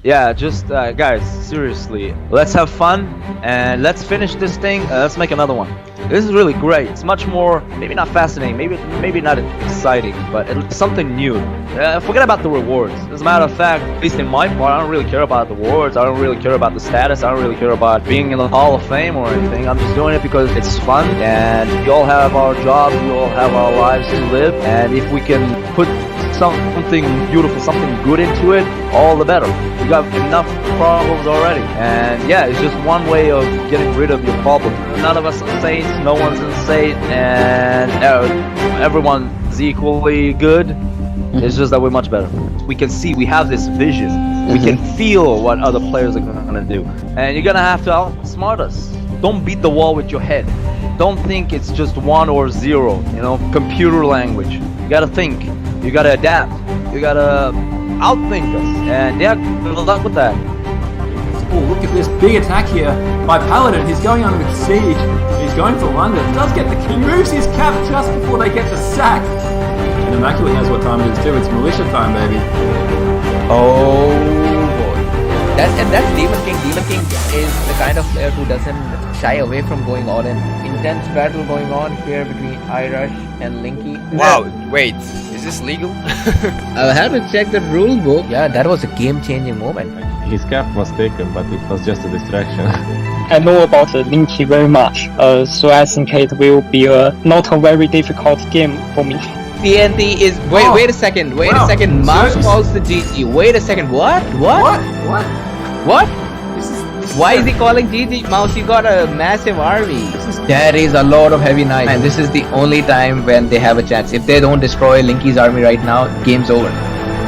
Yeah, just guys, seriously, let's have fun and let's finish this thing. Let's make another one. This is really great. It's much more, maybe not fascinating, maybe not exciting, but it's something new. Forget about the rewards. As a matter of fact, at least in my part, I don't really care about the rewards. I don't really care about the status. I don't really care about being in the Hall of Fame or anything. I'm just doing it because it's fun, and we all have our jobs, we all have our lives to live, and if we can put something beautiful, something good into it, all the better. You got enough problems already. And yeah, it's just one way of getting rid of your problems. None of us are saints, no one's insane, and everyone's equally good. It's just that we're much better. We can see, we have this vision. We can feel what other players are gonna do. And you're gonna have to outsmart us. Don't beat the wall with your head. Don't think it's just 1 or 0, computer language. You gotta think. You gotta adapt. You gotta outthink us. And yeah, good luck with that. Oh, look at this big attack here by Paladin. He's going under with Siege. He's going for London. Does get the key. Moves his cap just before they get the sack. And Immaculate knows what time it is too. It's militia time, baby. Oh boy. That's Demon King. Demon King is the kind of player who doesn't shy away from going all in. Intense battle going on here between Irish and Linky. Wow, wait, is this legal? I'll have to check the rule book. Yeah, that was a game-changing moment. His cap was taken, but it was just a distraction. I know about Linky very much, so I think it will be not a very difficult game for me. TNT is... Wait a second. Wait a second. Mouse calls the GG. Wait a second. What? Why is he calling GG? Mouse, you got a massive army. There is a lot of heavy knights. And this is the only time when they have a chance. If they don't destroy Linky's army right now, game's over.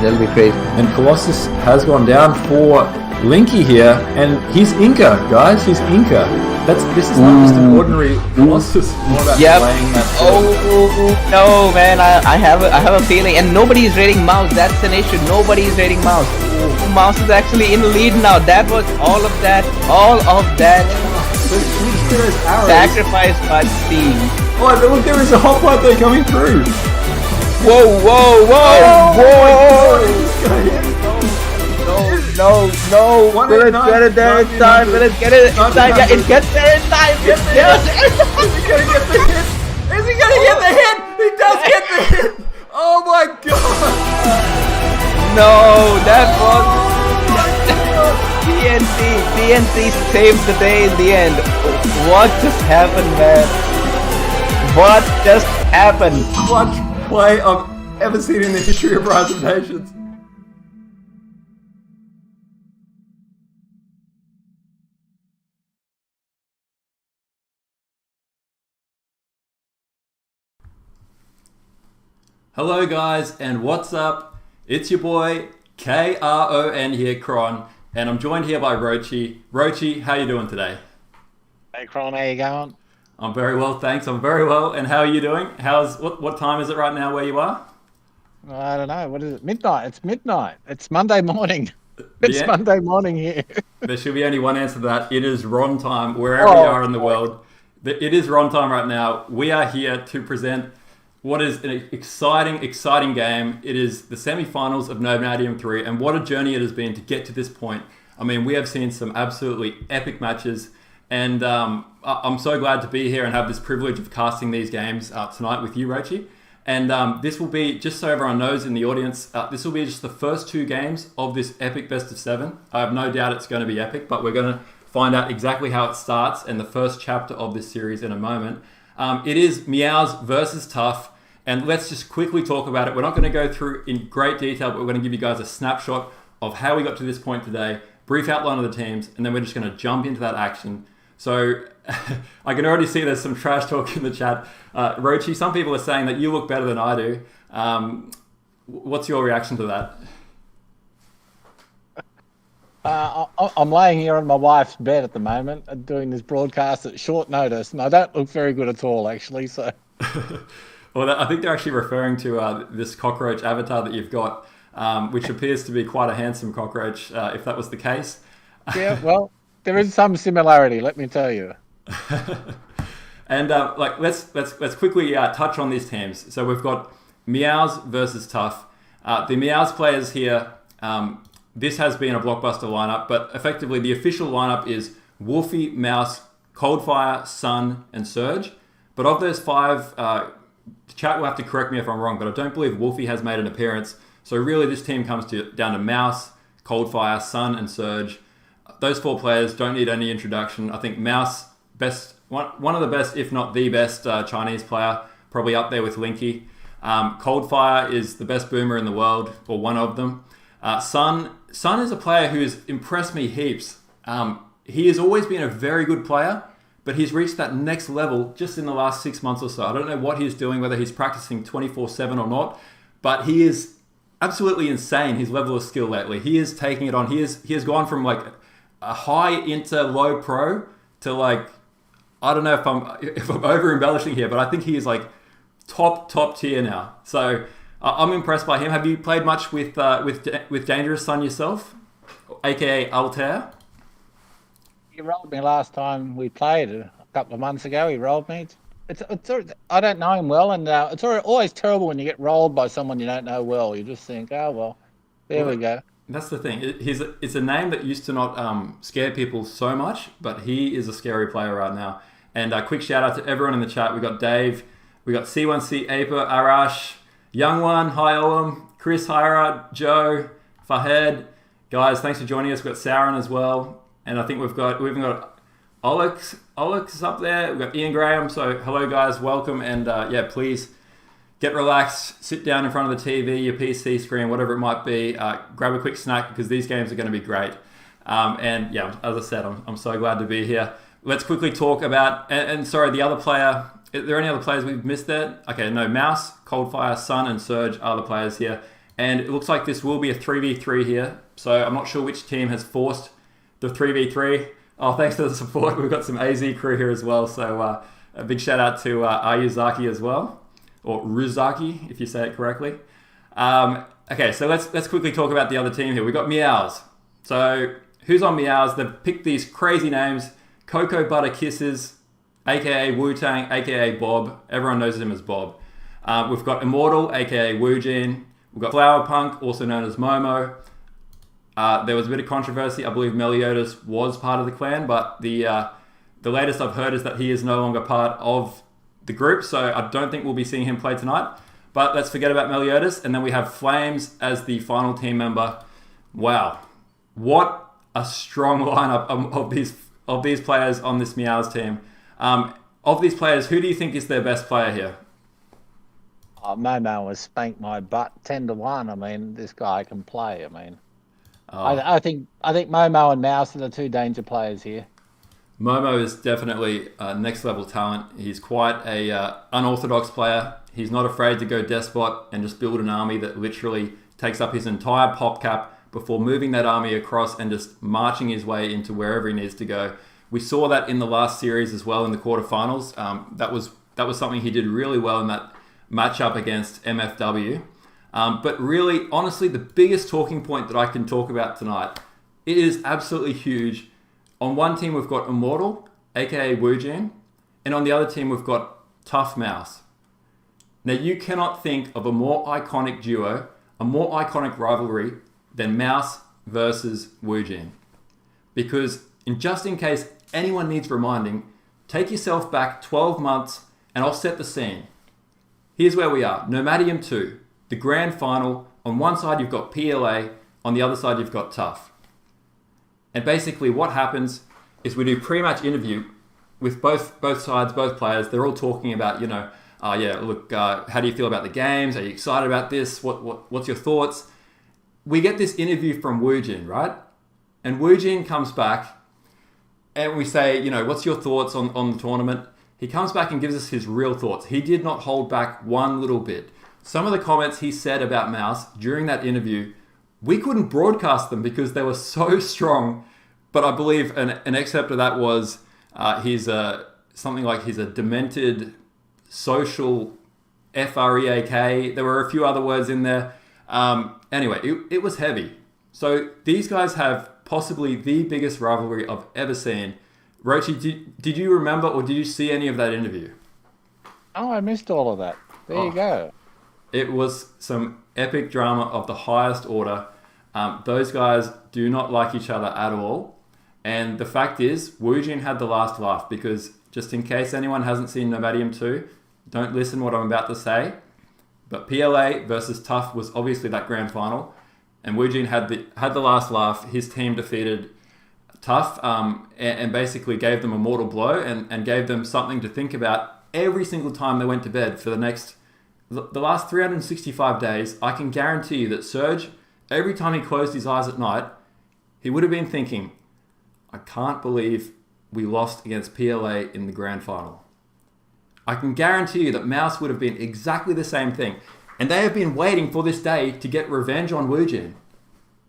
That'll be crazy. And Colossus has gone down for Linky here, and he's Inca, guys. He's Inca. This is not just an ordinary Colossus. More about playing that. No, man. I have a feeling, and nobody is raiding Mouse. That's an issue. Nobody is raiding Mouse. Mouse is actually in the lead now. That was all of that. Sacrifice by Steam. Oh, look, there is a hot pot there coming through. Whoa! No! Will it get it there in time? Will it get it in time? Yeah, it gets there in time. Is he gonna get the hit? Is he gonna get the hit? He does get the hit. Oh my god! No, that was TNT saved the day in the end. What just happened, man? What just happened? Clutch play I've ever seen in the history of Rise of Nations. Hello guys, and what's up? It's your boy KRON here, Kron, and I'm joined here by Rochi. Rochi, how you doing today? Hey Kron, how you going? I'm very well, thanks. I'm very well. And how are you doing? What time is it right now where you are? I don't know. What is it? Midnight. It's midnight. It's Monday morning. It's Monday morning here. There should be only one answer to that. It is Ron time wherever you are in the world. It is Ron time right now. We are here to present what is an exciting game. It is the semi-finals of Nomadium 3, and what a journey it has been to get to this point. I mean, we have seen some absolutely epic matches, and I'm so glad to be here and have this privilege of casting these games tonight with you, Rochi. And this will be, just so everyone knows in the audience, this will be just the first 2 games of this epic best of 7. I have no doubt it's going to be epic, but we're going to find out exactly how it starts and the first chapter of this series in a moment. It is Meowz versus TUF. And let's just quickly talk about it. We're not going to go through in great detail, but we're going to give you guys a snapshot of how we got to this point today, brief outline of the teams, and then we're just going to jump into that action. So I can already see there's some trash talk in the chat. Rochi, some people are saying that you look better than I do. What's your reaction to that? I'm laying here on my wife's bed at the moment, doing this broadcast at short notice, and I don't look very good at all, actually. So. Well, I think they're actually referring to this cockroach avatar that you've got, which appears to be quite a handsome cockroach, if that was the case. Yeah, well, there is some similarity, let me tell you. And let's quickly touch on these teams. So we've got Meowz versus TUF. The Meowz players here, this has been a blockbuster lineup, but effectively the official lineup is Wolfie, Meowz, Coldfire, Sun, and Surge. But of those 5, the chat will have to correct me if I'm wrong, but I don't believe Wolfie has made an appearance. So really this team comes down to Meowz, Coldfire, Sun, and Surge. Those 4 players don't need any introduction. I think Meowz, one of the best, if not the best Chinese player, probably up there with Linky. Coldfire is the best boomer in the world, or one of them. Sun is a player who has impressed me heaps. He has always been a very good player, but he's reached that next level just in the last 6 months or so. I don't know what he's doing, whether he's practicing 24/7 or not, but he is absolutely insane, his level of skill lately. He is taking it on. He has gone from like a high into low pro to like, I don't know if I'm over embellishing here, but I think he is like top tier now. So I'm impressed by him. Have you played much with Dangerous Sun yourself, aka Altair? He rolled me last time we played a couple of months ago. He rolled me. It's I don't know him well, and it's always terrible when you get rolled by someone you don't know well. You just think, oh well, there we go. That's the thing. It's a name that used to not scare people so much, but he is a scary player right now. And a quick shout out to everyone in the chat. We got Dave, we got C1C Aper, Arash, Young One, Hi Olam, Chris Hirat, Joe, Fahed. Guys, thanks for joining us. We've got Sauron as well. And I think we've even got Alex is up there. We've got Ian Graham. So hello guys, welcome. And please get relaxed, sit down in front of the TV, your PC screen, whatever it might be. Grab a quick snack because these games are going to be great. As I said, I'm so glad to be here. Let's quickly talk about, and sorry, the other player. Are there any other players we've missed there? Okay, no, Meowz, Coldfire, Sun, and Surge are the players here. And it looks like this will be a 3v3 here. So I'm not sure which team has forced the 3v3. Oh, thanks for the support. We've got some AZ crew here as well. So a big shout out to Ayuzaki as well. Or Ruzaki, if you say it correctly. Okay, so let's quickly talk about the other team here. We've got Meowz. So who's on Meowz? They've picked these crazy names. Cocoa Butter Kisses, aka Wu-Tang, aka Bob. Everyone knows him as Bob. We've got Immortal, aka Wu-Jin. We've got Flower Punk, also known as Momo. There was a bit of controversy. I believe Meliodas was part of the clan, but the latest I've heard is that he is no longer part of the group, so I don't think we'll be seeing him play tonight. But let's forget about Meliodas, and then we have Flames as the final team member. Wow, what a strong lineup of these players on this Meowz team. Of these players, who do you think is their best player here? Oh, Momo has spanked my butt 10-1. I mean, this guy can play. I mean, I think Momo and Meowz are the 2 danger players here. Momo is definitely a next level talent. He's quite a unorthodox player. He's not afraid to go despot and just build an army that literally takes up his entire pop cap before moving that army across and just marching his way into wherever he needs to go. We saw that in the last series as well in the quarterfinals. That was something he did really well in that matchup against MFW. But really, honestly, the biggest talking point that I can talk about tonight, it is absolutely huge. On one team, we've got Immortal, aka Wu-Jin, and on the other team, we've got TUF Meowz. Now, you cannot think of a more iconic duo, a more iconic rivalry than Meowz versus Wu-Jin. Because just in case anyone needs reminding, take yourself back 12 months and I'll set the scene. Here's where we are. Nomadium 2, the grand final. On one side, you've got PLA. On the other side, you've got TUF. And basically what happens is we do pre-match interview with both sides, both players. They're all talking about, how do you feel about the games? Are you excited about this? What's your thoughts? We get this interview from Wu-Jin, right? And Wu-Jin comes back and we say, what's your thoughts on the tournament? He comes back and gives us his real thoughts. He did not hold back one little bit. Some of the comments he said about Meowz during that interview, we couldn't broadcast them because they were so strong. But I believe an excerpt of that was something like he's a demented social FREAK. There were a few other words in there. Anyway, it was heavy. So these guys have possibly the biggest rivalry I've ever seen. Rochi, did you remember or did you see any of that interview? Oh, I missed all of that. There you go. It was some epic drama of the highest order. Those guys do not like each other at all. And the fact is, Woojin had the last laugh because just in case anyone hasn't seen Nomadium 2, don't listen what I'm about to say. But PLA versus TUF was obviously that grand final. And Woojin had the last laugh. His team defeated TUF and basically gave them a mortal blow and gave them something to think about every single time they went to bed for the last 365 days. I can guarantee you that Surge, every time he closed his eyes at night, he would have been thinking, I can't believe we lost against PLA in the grand final. I can guarantee you that Meowz would have been exactly the same thing. And they have been waiting for this day to get revenge on Woojin.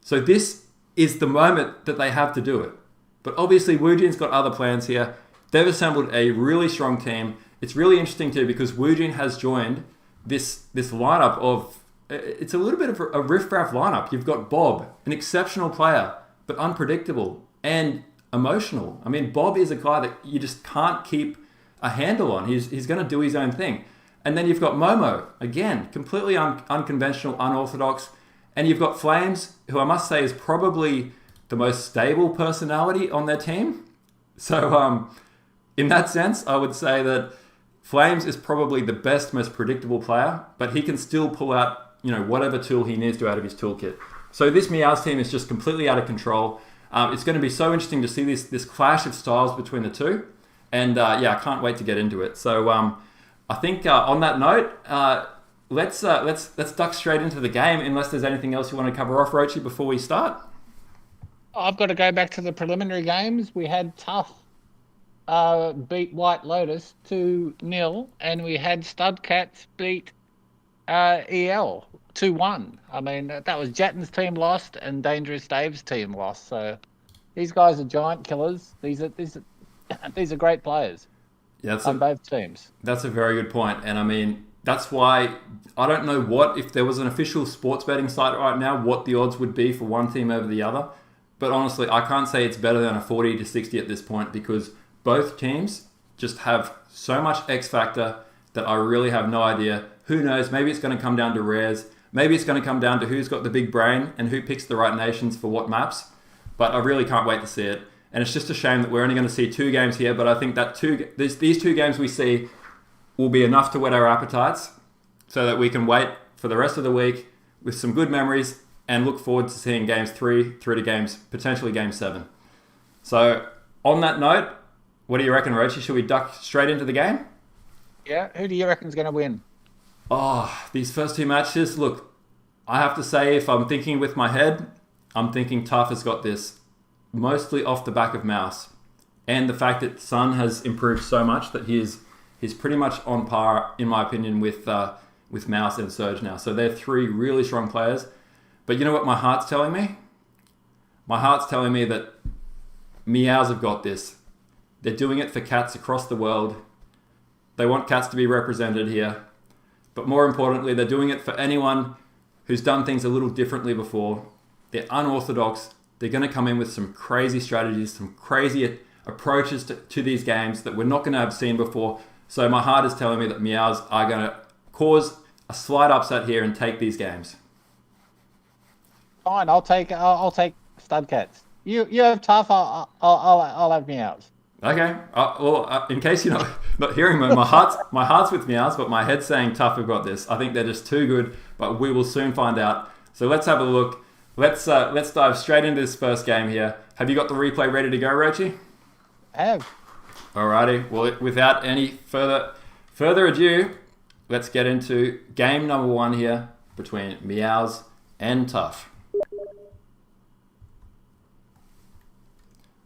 So this is the moment that they have to do it. But obviously Woojin's got other plans here. They've assembled a really strong team. It's really interesting too because Woojin has joined this lineup of, it's a little bit of a riff-raff lineup. You've got Bob, an exceptional player, but unpredictable and emotional. I mean, Bob is a guy that you just can't keep a handle on. He's going to do his own thing. And then you've got Momo, again, completely unconventional, unorthodox. And you've got Flames, who I must say is probably the most stable personality on their team. So in that sense, I would say that Flames is probably the best, most predictable player, but he can still pull out, whatever tool he needs to out of his toolkit. So this Meowz team is just completely out of control. It's going to be so interesting to see this clash of styles between the two. And I can't wait to get into it. So I think on that note, let's duck straight into the game. Unless there's anything else you want to cover off, Rochi, before we start. I've got to go back to the preliminary games. We had TUF beat White Lotus 2-0, and we had Studcats beat EL 2-1. I mean, that was Jatton's team lost and Dangerous Dave's team lost. So these guys are giant killers. These are great players. Yeah, on both teams. That's a very good point. And I mean, that's why I don't know if there was an official sports betting site right now, what the odds would be for one team over the other. But honestly, I can't say it's better than a 40-60 at this point because both teams just have so much X factor that I really have no idea. Who knows? Maybe it's going to come down to rares. Maybe it's going to come down to who's got the big brain and who picks the right nations for what maps. But I really can't wait to see it. And it's just a shame that we're only going to see 2 games here. But I think that these 2 games we see will be enough to whet our appetites so that we can wait for the rest of the week with some good memories and look forward to seeing games 3 through to potentially game 7. So on that note, what do you reckon, Rochi? Should we duck straight into the game? Yeah, who do you reckon's going to win? Oh, these first 2 matches, look, I have to say if I'm thinking with my head, I'm thinking TUF has got this. Mostly off the back of Meowz. And the fact that Sun has improved so much that he's pretty much on par, in my opinion, with Meowz and Surge now. So they're 3 really strong players. But you know what my heart's telling me? My heart's telling me that Meowz have got this. They're doing it for cats across the world. They want cats to be represented here. But more importantly, they're doing it for anyone who's done things a little differently before. They're unorthodox. They're going to come in with some crazy strategies, some crazy approaches to these games that we're not going to have seen before. So my heart is telling me that Meowz are going to cause a slight upset here and take these games. Fine, I'll take Studcats. You have TUF. I'll have Meowz. Okay. In case you're not hearing me, my heart's with Meowz, but my head's saying TUF have got this. I think they're just too good, but we will soon find out. So let's have a look. Let's dive straight into this first game here. Have you got the replay ready to go, Rochi? I have. Alrighty. Well, without any further ado, let's get into game number 1 here between Meowz and TUF.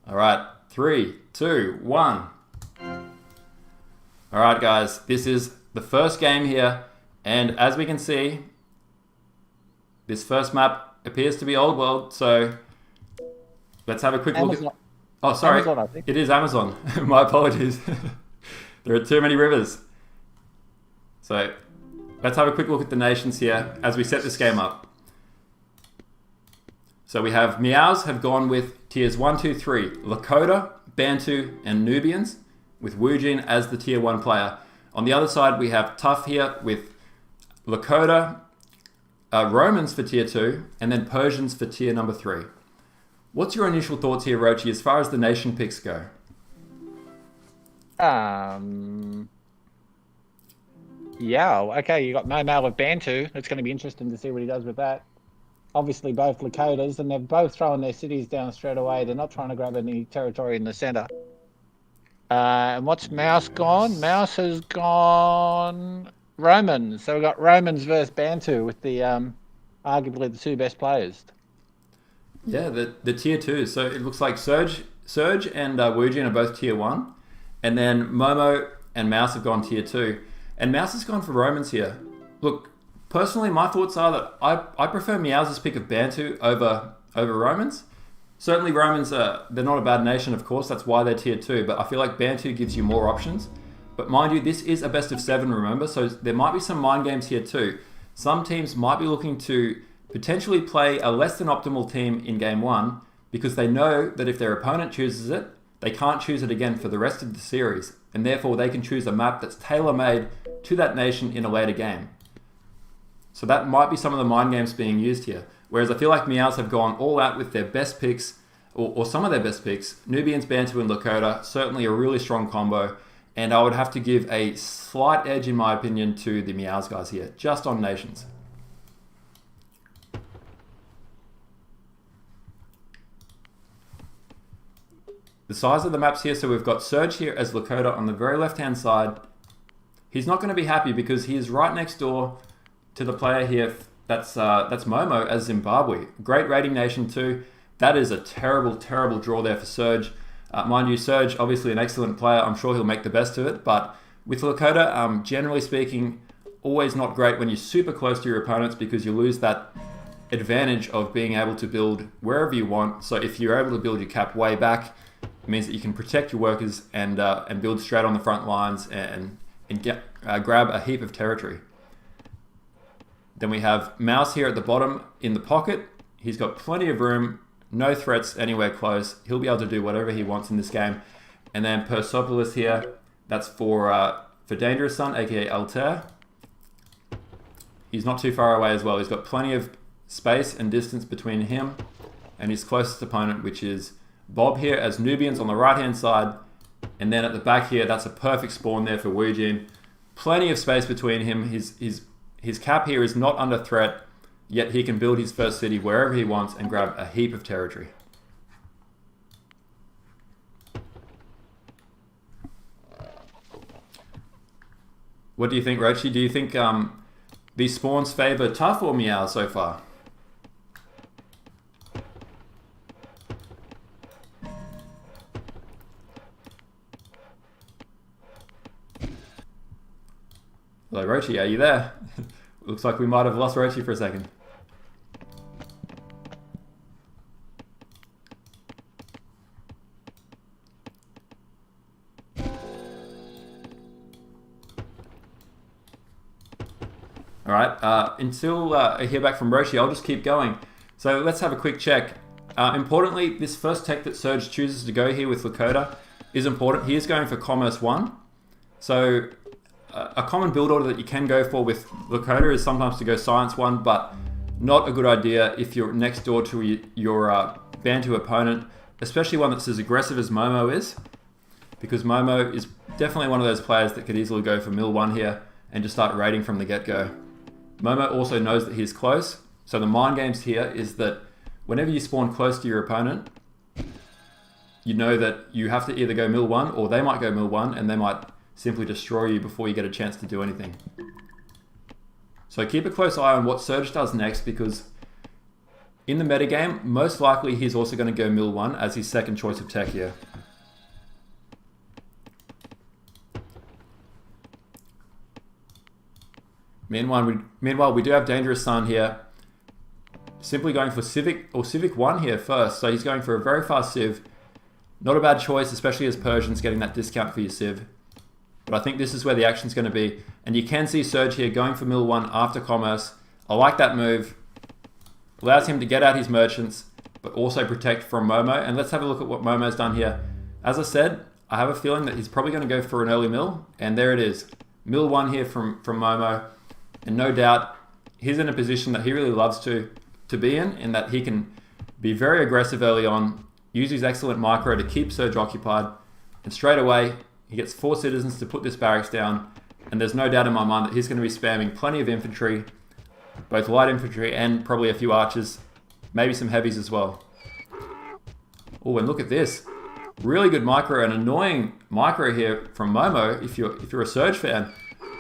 Alright, 3, 2, 1. Alright guys, this is the first game here, and as we can see, this first map appears to be old world, so let's have a quick look at... Oh, sorry. Amazon, I think. It is Amazon. My apologies. There are too many rivers. So let's have a quick look at the nations here as we set this game up. So we have Meowz have gone with tiers 1, 2, 3, Lakota, Bantu, and Nubians, with Woojin as the tier 1 player. On the other side, we have TUF here with Lakota, Romans for tier 2, and then Persians for tier number 3. What's your initial thoughts here, Rochi, as far as the nation picks go? Yeah, okay, you got Momo with Bantu. It's going to be interesting to see what he does with that. Obviously, both Lakotas, and they're both throwing their cities down straight away. They're not trying to grab any territory in the center. And what's Meowz gone? Meowz has gone Romans. So we've got Romans versus Bantu with the arguably the two best players. Yeah, the tier 2. So it looks like Surge and Wujin are both tier 1. And then Momo and Meowz have gone tier 2. And Meowz has gone for Romans here. Look, personally, my thoughts are that I prefer Meowz's pick of Bantu over Romans. Certainly Romans, they're not a bad nation, of course. That's why they're tier 2. But I feel like Bantu gives you more options. But mind you, this is a best of 7, remember? So there might be some mind games here too. Some teams might be looking to potentially play a less than optimal team in game 1 because they know that if their opponent chooses it, they can't choose it again for the rest of the series. And therefore they can choose a map that's tailor-made to that nation in a later game. So that might be some of the mind games being used here. Whereas I feel like Meowz have gone all out with their best picks, or some of their best picks. Nubians, Bantu, and Lakota, certainly a really strong combo. And I would have to give a slight edge, in my opinion, to the Meowz guys here, just on nations. The size of the maps here, so we've got Surge here as Lakota on the very left-hand side. He's not going to be happy because he is right next door to the player here. That's Momo as Zimbabwe. Great rating nation too. That is a terrible, terrible draw there for Surge. Mind you, Surge, obviously an excellent player. I'm sure he'll make the best of it. But with Lakota, generally speaking, always not great when you're super close to your opponents because you lose that advantage of being able to build wherever you want. So if you're able to build your cap way back, it means that you can protect your workers and build straight on the front lines and grab a heap of territory. Then we have Meowz here at the bottom in the pocket. He's got plenty of room, no threats anywhere close. He'll be able to do whatever he wants in this game. And then Persepolis here, that's for Dangerous Son, aka Altair. He's not too far away as well. He's got plenty of space and distance between him and his closest opponent, which is Bob here as Nubians on the right-hand side. And then at the back here, that's a perfect spawn there for Wujin. Plenty of space between him. His cap here is not under threat, yet he can build his first city wherever he wants and grab a heap of territory. What do you think, Rochi? Do you think these spawns favor TUF or Meowz so far? Hello, Rochi, are you there? Looks like we might have lost Rochi for a second. Alright, until I hear back from Rochi, I'll just keep going. So let's have a quick check. Importantly, this first tech that Surge chooses to go here with Lakota is important. He is going for Commerce 1. So a common build order that you can go for with Lakota is sometimes to go Science 1, but not a good idea if you're next door to your Bantu opponent, especially one that's as aggressive as Momo is, because Momo is definitely one of those players that could easily go for Mill 1 here and just start raiding from the get-go. Momo also knows that he's close, so the mind games here is that whenever you spawn close to your opponent, you know that you have to either go Mill 1 or they might go Mill 1 and they might simply destroy you before you get a chance to do anything. So keep a close eye on what Surge does next, because in the metagame, most likely he's also going to go Mill 1 as his second choice of tech here. Meanwhile, we do have Dangerous Son here, simply going for Civic 1 here first. So he's going for a very fast Civ. Not a bad choice, especially as Persians getting that discount for your Civ. But I think this is where the action's going to be. And you can see Surge here going for Mill 1 after Commerce. I like that move. Allows him to get out his merchants, but also protect from Momo. And let's have a look at what Momo's done here. As I said, I have a feeling that he's probably going to go for an early mill. And there it is. Mill 1 here from Momo. And no doubt, he's in a position that he really loves to be in that he can be very aggressive early on, use his excellent micro to keep Surge occupied, and straight away he gets 4 citizens to put this barracks down, and there's no doubt in my mind that he's going to be spamming plenty of infantry, both light infantry and probably a few archers, maybe some heavies as well. Oh, and look at this. Really good micro, an annoying micro here from Momo if you're a Surge fan.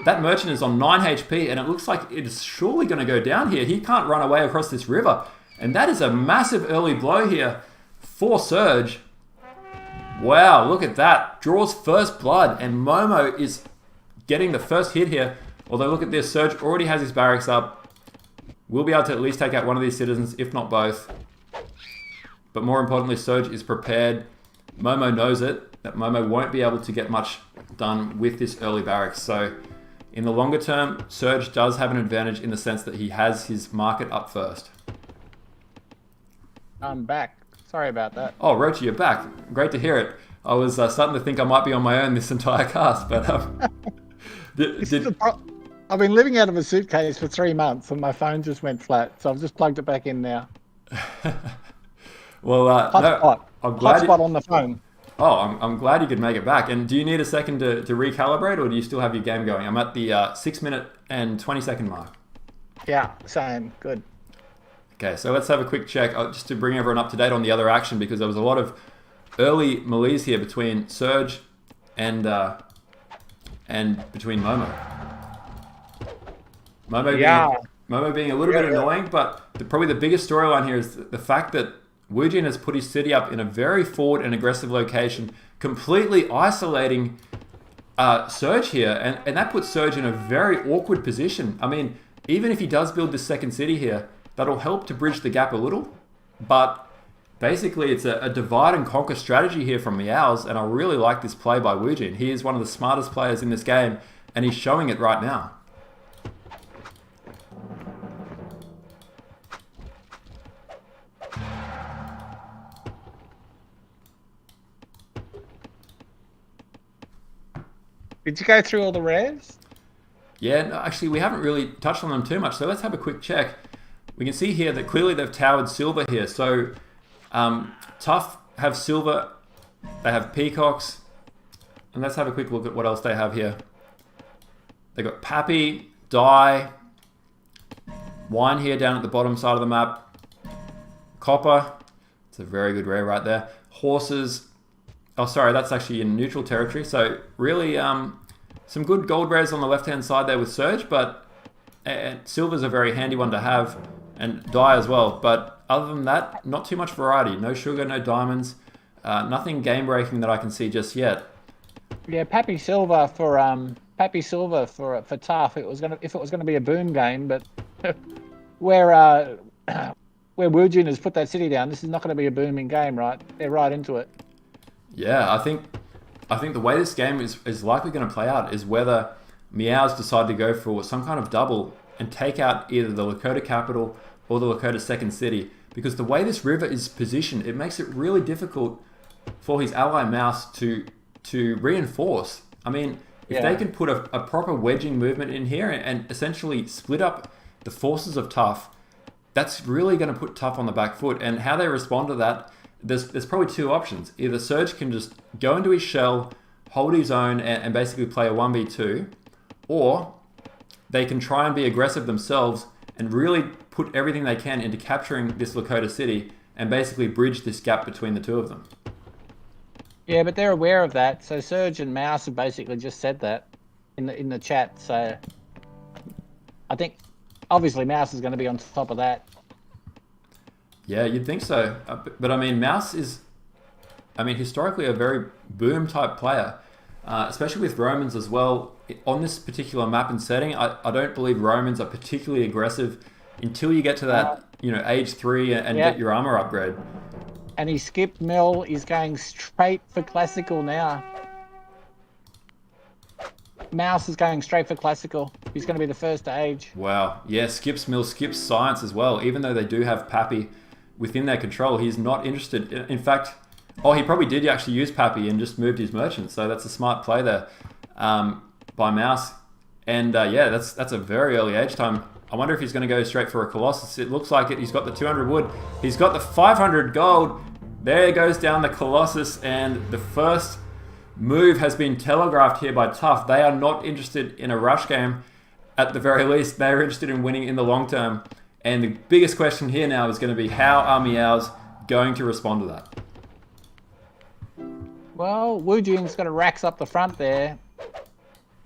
That merchant is on 9 HP and it looks like it is surely going to go down here. He can't run away across this river. And that is a massive early blow here for Surge. Wow, look at that. Draws first blood and Momo is getting the first hit here. Although look at this, Surge already has his barracks up. We'll be able to at least take out one of these citizens, if not both. But more importantly, Surge is prepared. Momo knows it, that Momo won't be able to get much done with this early barracks. So in the longer term, Surge does have an advantage in the sense that he has his market up first. I'm back. Sorry about that. Oh, Rochi, you're back. Great to hear it. I was starting to think I might be on my own this entire cast, but I've been living out of a suitcase for 3 months and my phone just went flat, so I've just plugged it back in now. Well, hotspot. I'm glad Hotspot on the phone. Oh, I'm glad you could make it back. And do you need a second to recalibrate, or do you still have your game going? I'm at the 6 minute and 20-second mark. Yeah, same. Good. Okay, so let's have a quick check just to bring everyone up to date on the other action, because there was a lot of early melees here between Surge and between Momo. Momo being a little bit annoying, but probably the biggest storyline here is the fact that Woojin has put his city up in a very forward and aggressive location, completely isolating Surge here, and that puts Surge in a very awkward position. I mean, even if he does build this second city here, that'll help to bridge the gap a little, but basically it's a divide and conquer strategy here from Meowz, and I really like this play by Woojin. He is one of the smartest players in this game, and he's showing it right now. Did you go through all the rares? Yeah, no, actually we haven't really touched on them too much, so let's have a quick check. We can see here that clearly they've towered silver here. So TUF have silver, they have peacocks, and let's have a quick look at what else they have here. They've got Pappy, Dye, Wine here down at the bottom side of the map, Copper, it's a very good rare right there, Horses, oh sorry, that's actually in neutral territory, so really some good gold rares on the left hand side there with Surge, but Silver's a very handy one to have, and Dye as well, but other than that, not too much variety. No sugar, no diamonds, nothing game breaking that I can see just yet. Yeah, Pappy Silver for TUF. If it was gonna be a boom game, but where Woojin has put that city down, this is not going to be a booming game, right? They're right into it. Yeah, I think the way this game is likely going to play out is whether Meowz decide to go for some kind of double and take out either the Lakota capital or the Lakota second city. Because the way this river is positioned, it makes it really difficult for his ally Meowz to reinforce. I mean, if they can put a proper wedging movement in here and essentially split up the forces of TUF, that's really going to put TUF on the back foot. And how they respond to that, there's probably two options. Either Surge can just go into his shell, hold his own, and basically play a 1v2, or they can try and be aggressive themselves and really put everything they can into capturing this Lakota city and basically bridge this gap between the two of them. Yeah, but they're aware of that. So Surge and Meowz have basically just said that in the chat. So I think obviously Meowz is going to be on top of that. Yeah, you'd think so. But I mean, Meowz is, historically a very boom type player, especially with Romans as well. On this particular map and setting, I don't believe Romans are particularly aggressive until you get to that, age 3 and get your armor upgrade. And he skipped Mill. He's going straight for classical now. Meowz is going straight for classical. He's going to be the first to age. Wow. Yeah, skips Mill, skips science as well. Even though they do have Pappy within their control, he's not interested. In fact, he probably did actually use Pappy and just moved his merchant. So that's a smart play there by Meowz. And that's a very early age time I wonder if he's going to go straight for a Colossus. It looks like it. He's got the 200 wood. He's got the 500 gold. There goes down the Colossus, and the first move has been telegraphed here by TUF. They are not interested in a rush game. At the very least, they're interested in winning in the long term. And the biggest question here now is going to be, how are Meowz going to respond to that? Well, Wu Jin's got a racks up the front there.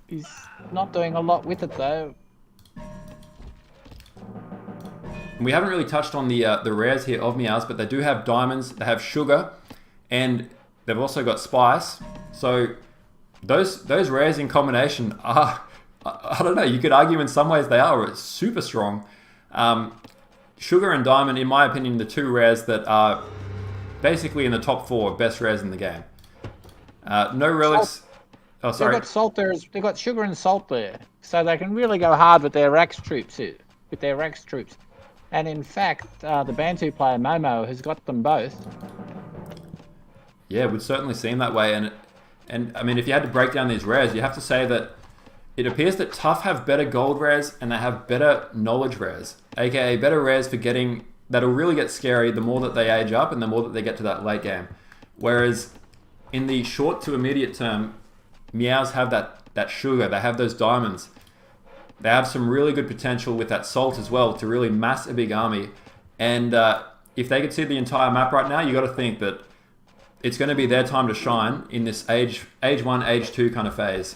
He's not doing a lot with it though. We haven't really touched on the rares here of Meowz, but they do have diamonds, they have sugar, and they've also got spice. So those rares in combination are, I don't know, you could argue in some ways they are super strong. Sugar and diamond, in my opinion, the two rares that are basically in the top 4 best rares in the game. No relics. Oh, sorry. They've got salt there. They've got sugar and salt there, so they can really go hard with their Rax troops. And in fact, the Bantu player Momo has got them both. Yeah, it would certainly seem that way. And I mean, if you had to break down these rares, you have to say that it appears that TUF have better gold rares and they have better knowledge rares, aka better rares for getting that'll really get scary the more that they age up and the more that they get to that late game. Whereas in the short to immediate term, Meowz have that sugar, they have those diamonds. They have some really good potential with that salt as well to really mass a big army. And if they could see the entire map right now, you got to think that it's going to be their time to shine in this age 1, age 2 kind of phase.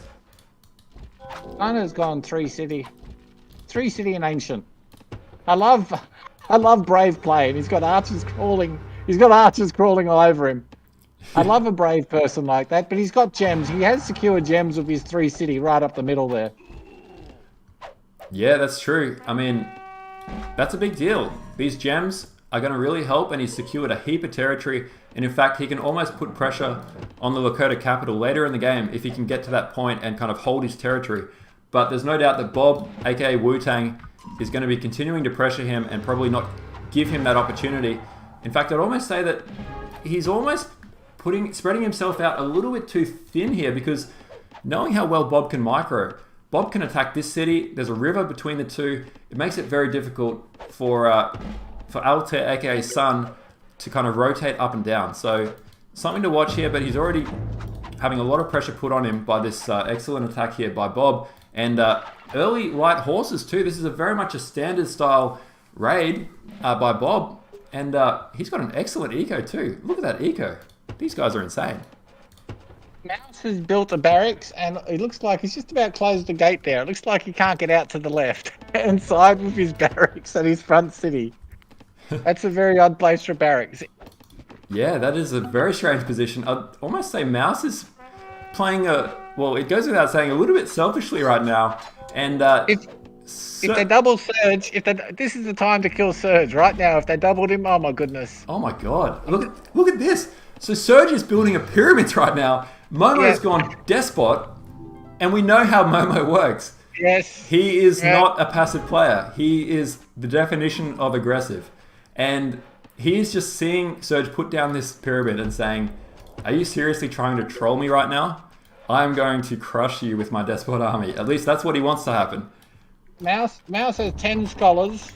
China's gone 3 city and ancient. I love brave play, and he's got archers crawling. He's got archers crawling all over him. I love a brave person like that, but he's got gems. He has secured gems with his 3 city right up the middle there. Yeah, that's true. I mean, that's a big deal. These gems are going to really help, and he's secured a heap of territory. And in fact, he can almost put pressure on the Lakota capital later in the game if he can get to that point and kind of hold his territory. But there's no doubt that Bob, aka Wu-Tang, is going to be continuing to pressure him and probably not give him that opportunity. In fact, I'd almost say that he's almost spreading himself out a little bit too thin here, because knowing how well Bob can micro, Bob can attack this city. There's a river between the two. It makes it very difficult for Altair, aka Sun, to kind of rotate up and down. So something to watch here, but he's already having a lot of pressure put on him by this excellent attack here by Bob. And early light horses too. This is very much a standard style raid by Bob. And he's got an excellent eco too. Look at that eco. These guys are insane. Meowz has built a barracks, and it looks like he's just about closed the gate there. It looks like he can't get out to the left and side with his barracks at his front city. That's a very odd place for barracks. Yeah, that is a very strange position. I'd almost say Meowz is playing well, it goes without saying, a little bit selfishly right now. And if they double Surge, this is the time to kill Surge right now. If they doubled him, oh my goodness. Oh my god. Look at this. So Surge is building a pyramid right now. Momo's gone Despot, and we know how Momo works. Yes. He is not a passive player. He is the definition of aggressive. And he's just seeing Surge put down this pyramid and saying, are you seriously trying to troll me right now? I'm going to crush you with my Despot army. At least that's what he wants to happen. Meowz has 10 scholars.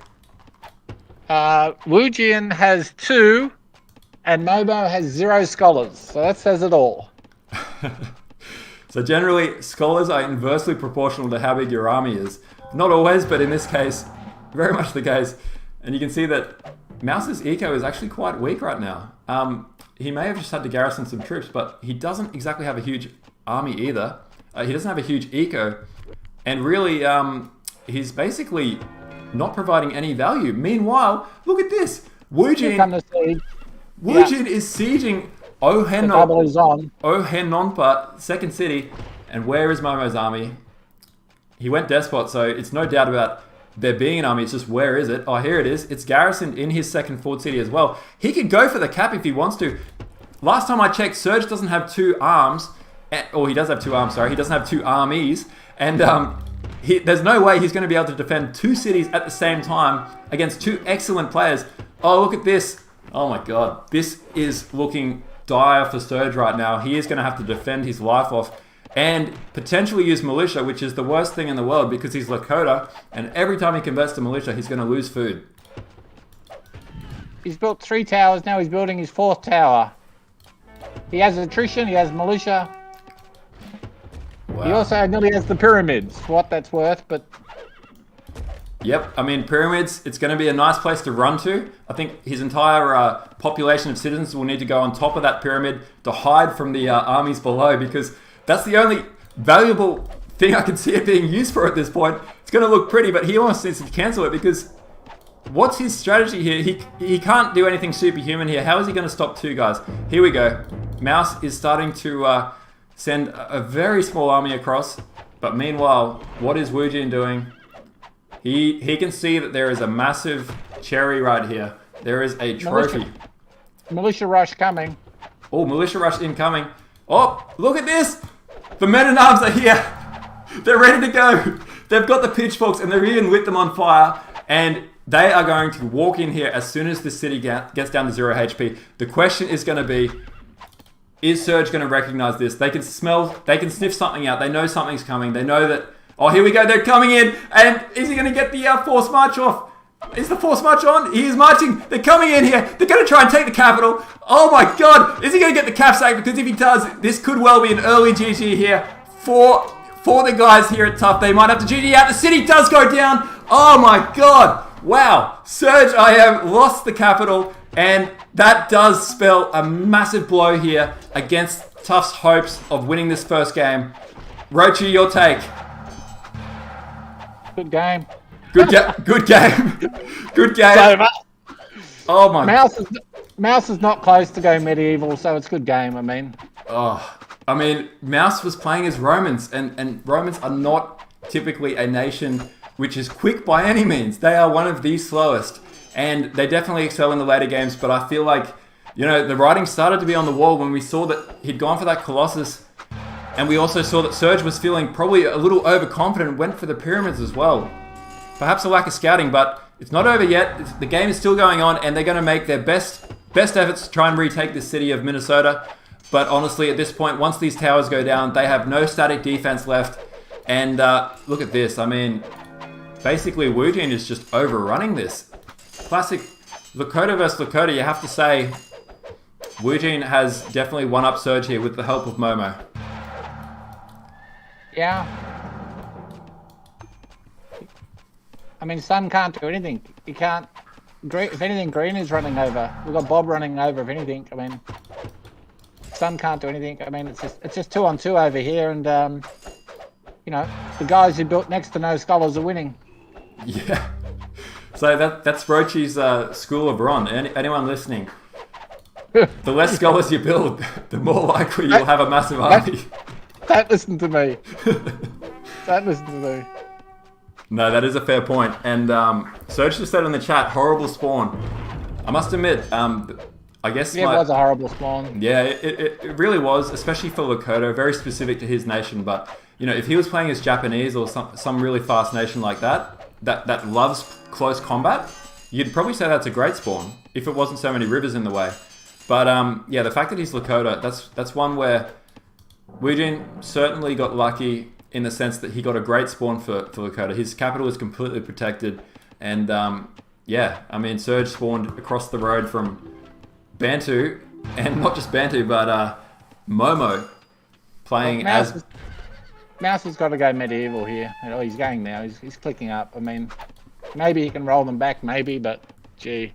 Wu Jin has 2. And Momo has 0 scholars. So that says it all. So generally, scholars are inversely proportional to how big your army is. Not always, but in this case, very much the case. And you can see that Meowz's eco is actually quite weak right now. He may have just had to garrison some troops, but he doesn't exactly have a huge army either. He doesn't have a huge eco. And really, he's basically not providing any value. Meanwhile, look at this. Wu Jin is sieging Ohenonpa, second city. And where is Momo's army? He went Despot, so it's no doubt about there being an army. It's just, where is it? Oh, here it is. It's garrisoned in his second fort city as well. He could go for the cap if he wants to. Last time I checked, Surge doesn't have 2 arms. Or he does have 2 arms, sorry. He doesn't have 2 armies. And there's no way he's going to be able to defend 2 cities at the same time against 2 excellent players. Oh, look at this. Oh my god. This is looking dire for Surge right now. He is going to have to defend his life off. and potentially use militia, which is the worst thing in the world because he's Lakota, and every time he converts to militia, he's going to lose food. He's built 3 towers, now he's building his 4th tower. He has attrition, he has militia. Wow. He also nearly has the pyramids, for what that's worth, but... Yep, I mean, pyramids, it's going to be a nice place to run to. I think his entire population of citizens will need to go on top of that pyramid to hide from the armies below, because that's the only valuable thing I can see it being used for at this point. It's going to look pretty, but he almost needs to cancel it because what's his strategy here? He can't do anything superhuman here. How is he going to stop 2 guys? Here we go. Meowz is starting to send a very small army across, but meanwhile, what is Wu Jin doing? He can see that there is a massive cherry right here. There is a trophy. Militia rush coming. Oh, militia rush incoming. Oh, look at this! The men-at-arms are here. They're ready to go. They've got the pitchforks and they've even lit them on fire. And they are going to walk in here as soon as the city gets down to 0 HP. The question is going to be, is Surge going to recognize this? They can sniff something out. They know something's coming. They know that, oh, here we go. They're coming in. And is he going to get the force march off? Is the force march on? He is marching. They're coming in here. They're going to try and take the capital. Oh my God. Is he going to get the cap sack? Because if he does, this could well be an early GG here for the guys here at TUF. They might have to GG out. The city does go down. Oh my God. Wow. Surge, I have lost the capital. And that does spell a massive blow here against TUF's hopes of winning this first game. Rochi, your take. Good game. Good game. Good game. So, Oh my. Meowz is not close to going medieval, so it's a good game. I mean, Meowz was playing as Romans, and Romans are not typically a nation which is quick by any means. They are one of the slowest, and they definitely excel in the later games. But I feel like, you know, the writing started to be on the wall when we saw that he'd gone for that Colossus, and we also saw that Surge was feeling probably a little overconfident, went for the pyramids as well. Perhaps a lack of scouting, but it's not over yet. The game is still going on, and they're going to make their best efforts to try and retake the city of Minnesota. But honestly, at this point, once these towers go down, they have no static defense left. And look at this. I mean, basically, Wu Jin is just overrunning this. Classic Lakota versus Lakota. You have to say, Wu Jin has definitely one up Surge here with the help of Momo. yeah. I mean, Sun can't do anything. He can't. If anything, Green is running over. We've got Bob running over. If anything, I mean, Sun can't do anything. I mean, it's just 2-on-2 over here, and you know, the guys who built next to no scholars are winning. Yeah. So that's Rochi's school of Ron. Anyone listening? The less scholars you build, the more likely you'll have a massive army. Don't listen to me. Don't listen to me. No, that is a fair point. And Surge just said in the chat, horrible spawn. I must admit, I guess Yeah, it was a horrible spawn. Yeah, it really was, especially for Lakota, very specific to his nation. But, you know, if he was playing as Japanese or some really fast nation like that loves close combat, you'd probably say that's a great spawn, if it wasn't so many rivers in the way. But, yeah, the fact that he's Lakota, that's one where Wu Jin certainly got lucky in the sense that he got a great spawn for Lakota. His capital is completely protected. And, yeah, I mean, Surge spawned across the road from Bantu, and not just Bantu, but Momo playing as... Meowz has got to go medieval here. Oh, he's going now. He's clicking up. I mean, maybe he can roll them back, maybe, but gee.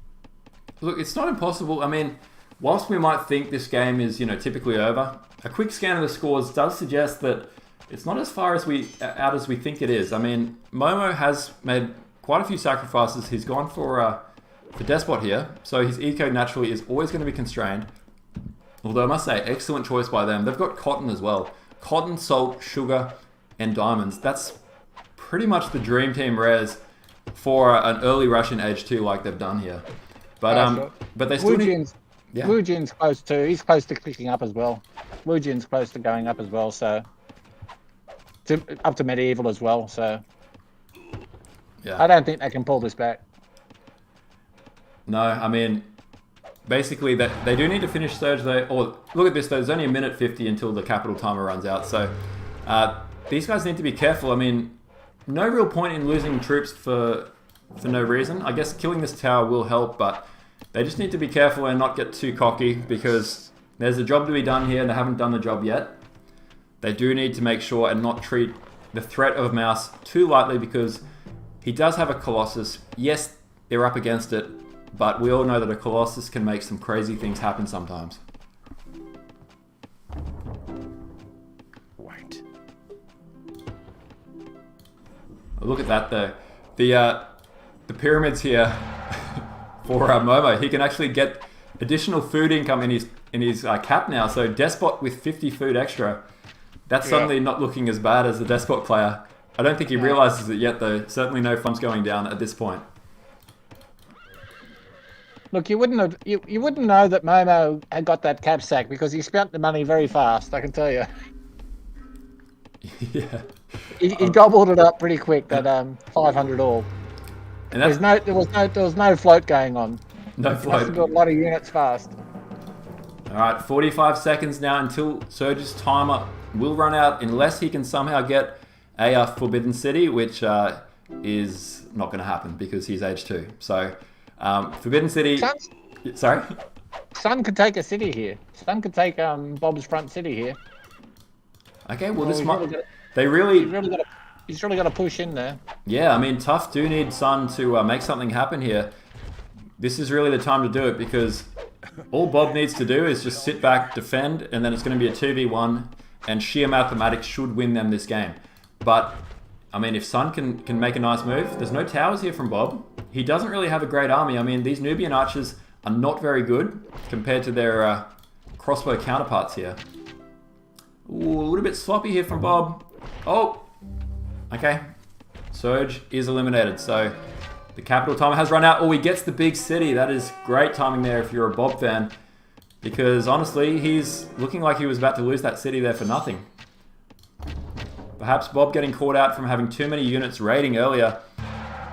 Look, it's not impossible. I mean, whilst we might think this game is, you know, typically over, a quick scan of the scores does suggest that it's not as far as we think it is. I mean, Momo has made quite a few sacrifices. He's gone for Despot here, so his eco naturally is always going to be constrained. Although I must say, excellent choice by them. They've got cotton as well. Cotton, salt, sugar, and diamonds. That's pretty much the dream team rares for an early rush in Age 2 like they've done here. But but they still need... Yeah. Wu Jin's close to. He's close to clicking up as well. Wu Jin's close to going up as well, so... up to medieval as well, so... Yeah. I don't think they can pull this back. No, I mean, basically they do need to finish Surge though. Or look at this, though, there's only a minute 50 until the capital timer runs out. So These guys need to be careful. I mean, no real point in losing troops for no reason. I guess killing this tower will help, but they just need to be careful and not get too cocky because there's a job to be done here and they haven't done the job yet. They do need to make sure and not treat the threat of Meowz too lightly because he does have a Colossus. Yes, they're up against it, but we all know that a Colossus can make some crazy things happen sometimes. Right. Look at that though. The pyramids here for Momo. He can actually get additional food income in his cap now. So Despot with 50 food extra. That's suddenly not looking as bad as the Despot player. I don't think he realizes it yet though. Certainly no funds going down at this point. Look, you wouldn't know that Momo had got that cap sack because he spent the money very fast. I can tell you. Yeah. He gobbled it up pretty quick. That 500 all. And There was no float going on. no Must float. have got a lot of units fast. All right, 45 seconds now until Surge's timer will run out unless he can somehow get a Forbidden City, which is not going to happen because he's age 2. So, Forbidden City... Sorry? Sun could take a city here. Sun could take Bob's front city here. Okay, well, this he's might... really got- They really... He's really got to push in there. Yeah, I mean, TUF do need Sun to make something happen here. This is really the time to do it because all Bob needs to do is just sit back, defend, and then it's going to be a 2v1, and sheer mathematics should win them this game. But, I mean, if Sun can make a nice move, there's no towers here from Bob. He doesn't really have a great army. I mean, these Nubian archers are not very good compared to their crossbow counterparts here. Ooh, a little bit sloppy here from Bob. Oh! Okay, Surge is eliminated, so the capital timer has run out. Oh, he gets the big city. That is great timing there if you're a Bob fan, because honestly, he's looking like he was about to lose that city there for nothing. Perhaps Bob getting caught out from having too many units raiding earlier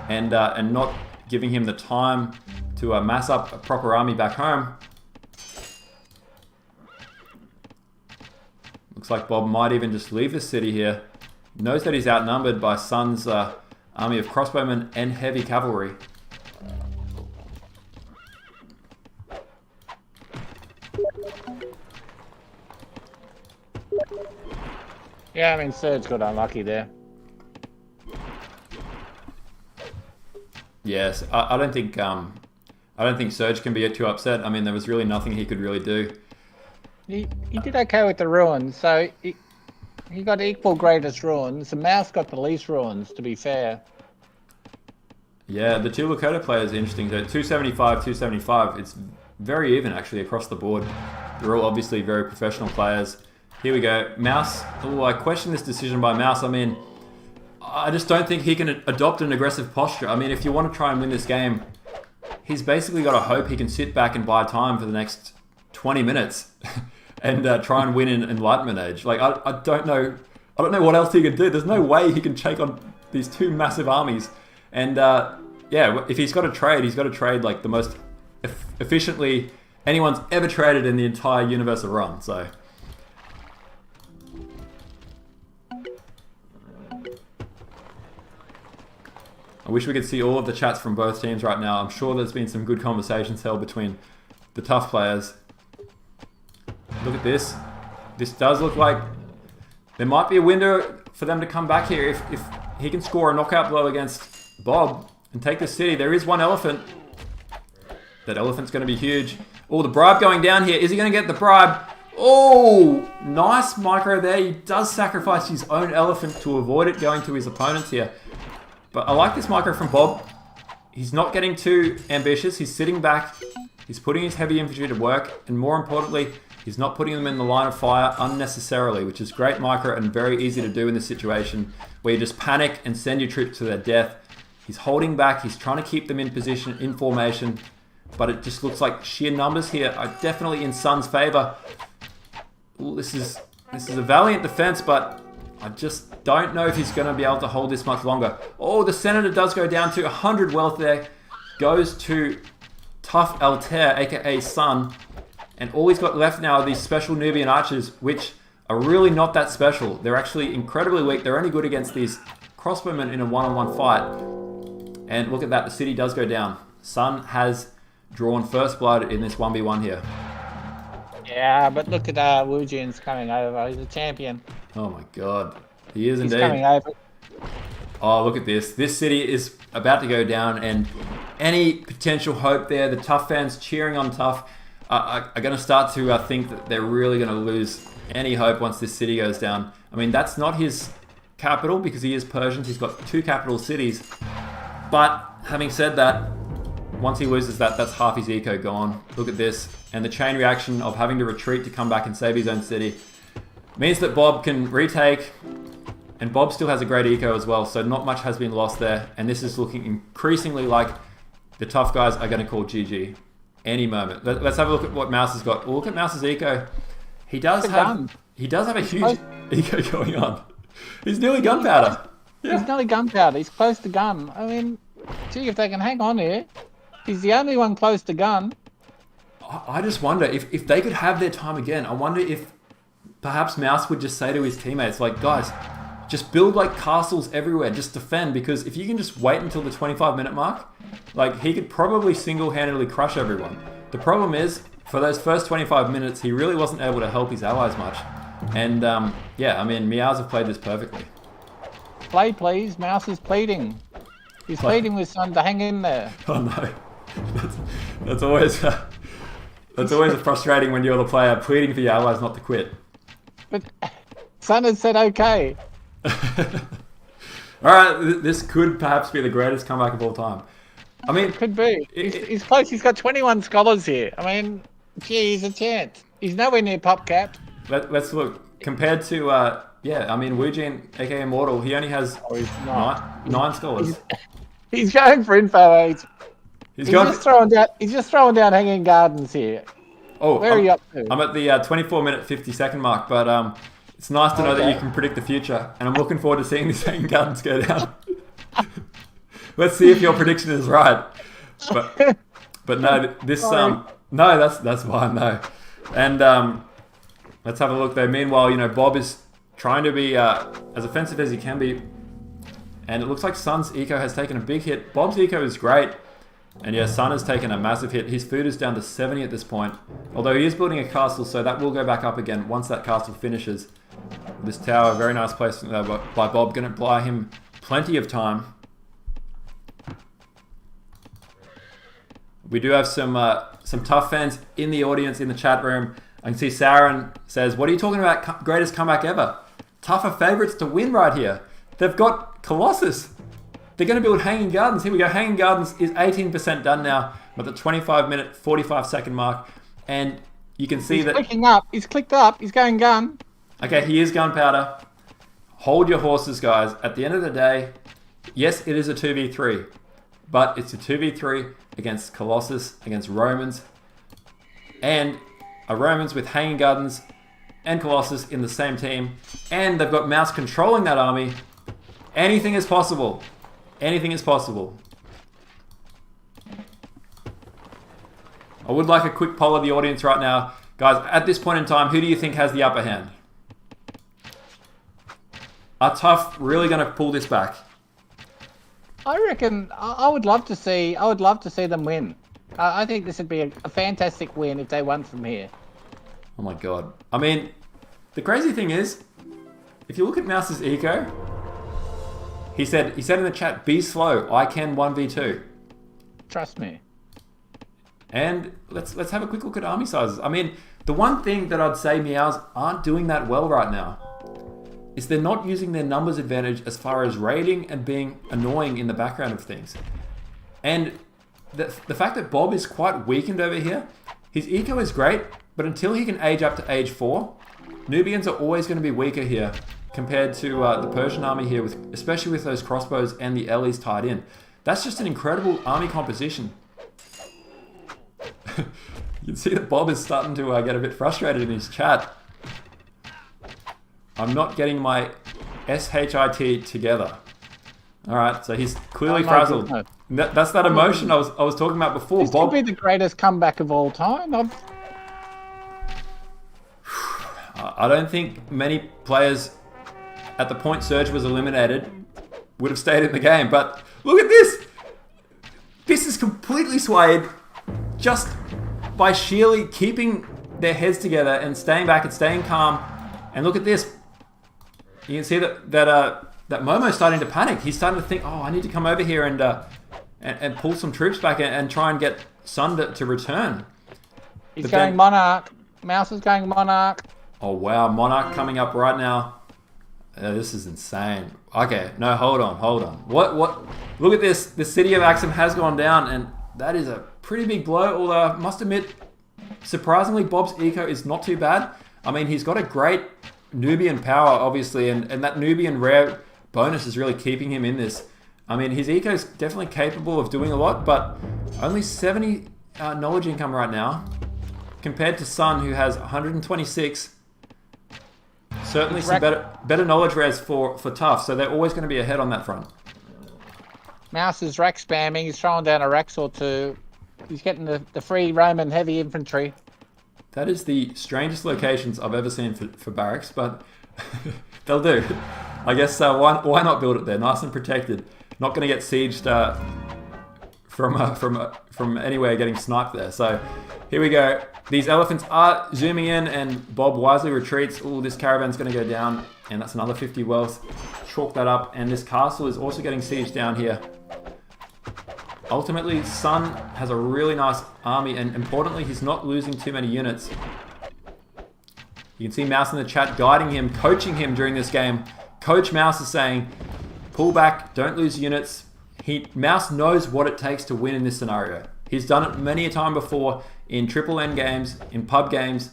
and not giving him the time to mass up a proper army back home. Looks like Bob might even just leave the city here. Knows that he's outnumbered by Sun's army of crossbowmen and heavy cavalry. Yeah, I mean, Surge got unlucky there. Yes, I don't think Surge can be too upset. I mean, there was really nothing he could really do. He did okay with the ruins, so he got equal greatest ruins. The Meowz got the least ruins, to be fair. Yeah, the two Lakota players are interesting. So 275, 275. It's very even actually across the board. They're all obviously very professional players. Here we go. Meowz. Oh, I question this decision by Meowz. I mean, I just don't think he can adopt an aggressive posture. I mean, if you want to try and win this game, he's basically got to hope he can sit back and buy time for the next 20 minutes and try and win in Enlightenment Age. Like, I don't know what else he can do. There's no way he can take on these two massive armies. And yeah, if he's got to trade, he's got to trade like the most efficiently anyone's ever traded in the entire Universal run. So. I wish we could see all of the chats from both teams right now. I'm sure there's been some good conversations held between the TUF players. Look at this. This does look like there might be a window for them to come back here if he can score a knockout blow against Bob and take the city. There is one elephant. That elephant's going to be huge. Oh, the bribe going down here. Is he going to get the bribe? Oh, nice micro there. He does sacrifice his own elephant to avoid it going to his opponents here. But I like this micro from Bob. He's not getting too ambitious. He's sitting back. He's putting his heavy infantry to work. And more importantly, he's not putting them in the line of fire unnecessarily, which is great micro and very easy to do in this situation where you just panic and send your troops to their death. He's holding back. He's trying to keep them in position, in formation. But it just looks like sheer numbers here are definitely in Sun's favor. Ooh, this is a valiant defense, but I just don't know if he's going to be able to hold this much longer. Oh, the Senator does go down to 100 wealth there. Goes to TUF Altair, aka Sun. And all he's got left now are these special Nubian archers, which are really not that special. They're actually incredibly weak. They're only good against these crossbowmen in a one-on-one fight. And look at that, the city does go down. Sun has drawn first blood in this 1v1 here. Yeah, but look at Wu Jin's coming over. He's a champion. Oh my god. He is He's indeed. coming over. Oh, look at this. This city is about to go down, and any potential hope there, the TUF fans cheering on TUF are going to start to think that they're really going to lose any hope once this city goes down. I mean, that's not his capital because he is Persian. He's got 2 capital cities. But having said that, once he loses that, that's half his eco gone. Look at this. And the chain reaction of having to retreat to come back and save his own city means that Bob can retake. And Bob still has a great eco as well, so not much has been lost there. And this is looking increasingly like the TUF guys are going to call GG any moment. Let's have a look at what Meowz has got. Well, look at Mouse's eco. He does have a huge eco going on. He's nearly gunpowder. Yeah. He's nearly gunpowder. He's close to gun. I mean, gee, if they can hang on here, he's the only one close to gun. I just wonder if they could have their time again. I wonder if perhaps Meowz would just say to his teammates, like, guys, just build like castles everywhere, just defend, because if you can just wait until the 25-minute mark, like, he could probably single-handedly crush everyone. The problem is, for those first 25 minutes, he really wasn't able to help his allies much. And yeah, I mean, Meowz have played this perfectly. Play, please. Meowz is pleading. He's pleading with Sun to hang in there. Oh no, that's always frustrating when you're the player pleading for your allies not to quit. But Sun has said okay. All right, this could perhaps be the greatest comeback of all time. I mean, it could be. He's close. He's got 21 scholars here. I mean, gee, he's a chance. He's nowhere near pop cap. Let's look. Compared to, yeah, I mean, Wu Jin, aka Immortal, he only has 9 scholars. He's going for info aids. He's just throwing down hanging gardens here. Oh, where are you up to? I'm at the 24-minute 50-second mark, but it's nice to know that you can predict the future, and I'm looking forward to seeing these hanging gardens go down. Let's see if your prediction is right. But no, this no, that's fine, no. And let's have a look though. Meanwhile, you know, Bob is trying to be as offensive as he can be, and it looks like Sun's eco has taken a big hit. Bob's eco is great, and yeah, Sun has taken a massive hit. His food is down to 70 at this point, although he is building a castle, so that will go back up again once that castle finishes. This tower, very nice placement there by Bob, going to buy him plenty of time. We do have some TUF fans in the audience in the chat room. I can see Saren says, "What are you talking about? Greatest comeback ever? TUF are favourites to win right here. They've got Colossus. They're going to build Hanging Gardens. Here we go. Hanging Gardens is 18% done now at the 25-minute, 45-second mark. And you can see that... Clicking up. He's clicked up. He's going gun. Okay, he is gunpowder. Hold your horses, guys. At the end of the day, yes, it is a 2v3. But it's a 2v3 against Colossus, against Romans. And a Romans with Hanging Gardens and Colossus in the same team. And they've got Meowz controlling that army. Anything is possible. Anything is possible. I would like a quick poll of the audience right now. Guys, at this point in time, who do you think has the upper hand? Are TUF really going to pull this back? I reckon I would love to see them win. I think this would be a fantastic win if they won from here. Oh my god. I mean, the crazy thing is, if you look at Mouse's eco, he said in the chat, "Be slow. I can 1v2." Trust me. And let's have a quick look at army sizes. I mean, the one thing that I'd say Meowz aren't doing that well right now is they're not using their numbers advantage as far as raiding and being annoying in the background of things. And the fact that Bob is quite weakened over here, his eco is great, but until he can age up to age 4, Nubians are always going to be weaker here compared to the Persian army here, especially with those crossbows and the Ellies tied in. That's just an incredible army composition. You can see that Bob is starting to get a bit frustrated in his chat. I'm not getting my SHIT together. Alright, so he's clearly frazzled. No. That's that emotion I was talking about before. This could be the greatest comeback of all time. I don't think many players at the point Surge was eliminated would have stayed in the game. But look at this. This is completely swayed just by sheerly keeping their heads together and staying back and staying calm. And look at this. You can see that Momo's starting to panic. He's starting to think, oh, I need to come over here and pull some troops back and try and get Sun to return. He's going Monarch. Meowz is going Monarch. Oh, wow. Monarch coming up right now. This is insane. Okay, no, hold on. What? Look at this. The city of Axum has gone down, and that is a pretty big blow. Although I must admit, surprisingly, Bob's eco is not too bad. I mean, he's got a great Nubian power, obviously, and that Nubian rare bonus is really keeping him in this. I mean, his eco is definitely capable of doing a lot, but only 70 knowledge income right now, compared to Sun, who has 126. Certainly some better knowledge rares for TUF, so they're always going to be ahead on that front. Meowz is rack spamming. He's throwing down a Rax or two. He's getting the free Roman heavy infantry. That is the strangest locations I've ever seen for barracks, but they'll do. I guess why not build it there, nice and protected. Not going to get sieged from anywhere getting sniped there. So here we go. These elephants are zooming in, and Bob wisely retreats. Oh, this caravan's going to go down, and that's another 50 wealth. Chalk that up, and this castle is also getting sieged down here. Ultimately, Sun has a really nice army, and importantly, he's not losing too many units. You can see Meowz in the chat guiding him, coaching him during this game. Coach Meowz is saying, pull back, don't lose units. Meowz knows what it takes to win in this scenario. He's done it many a time before in triple N games, in pub games.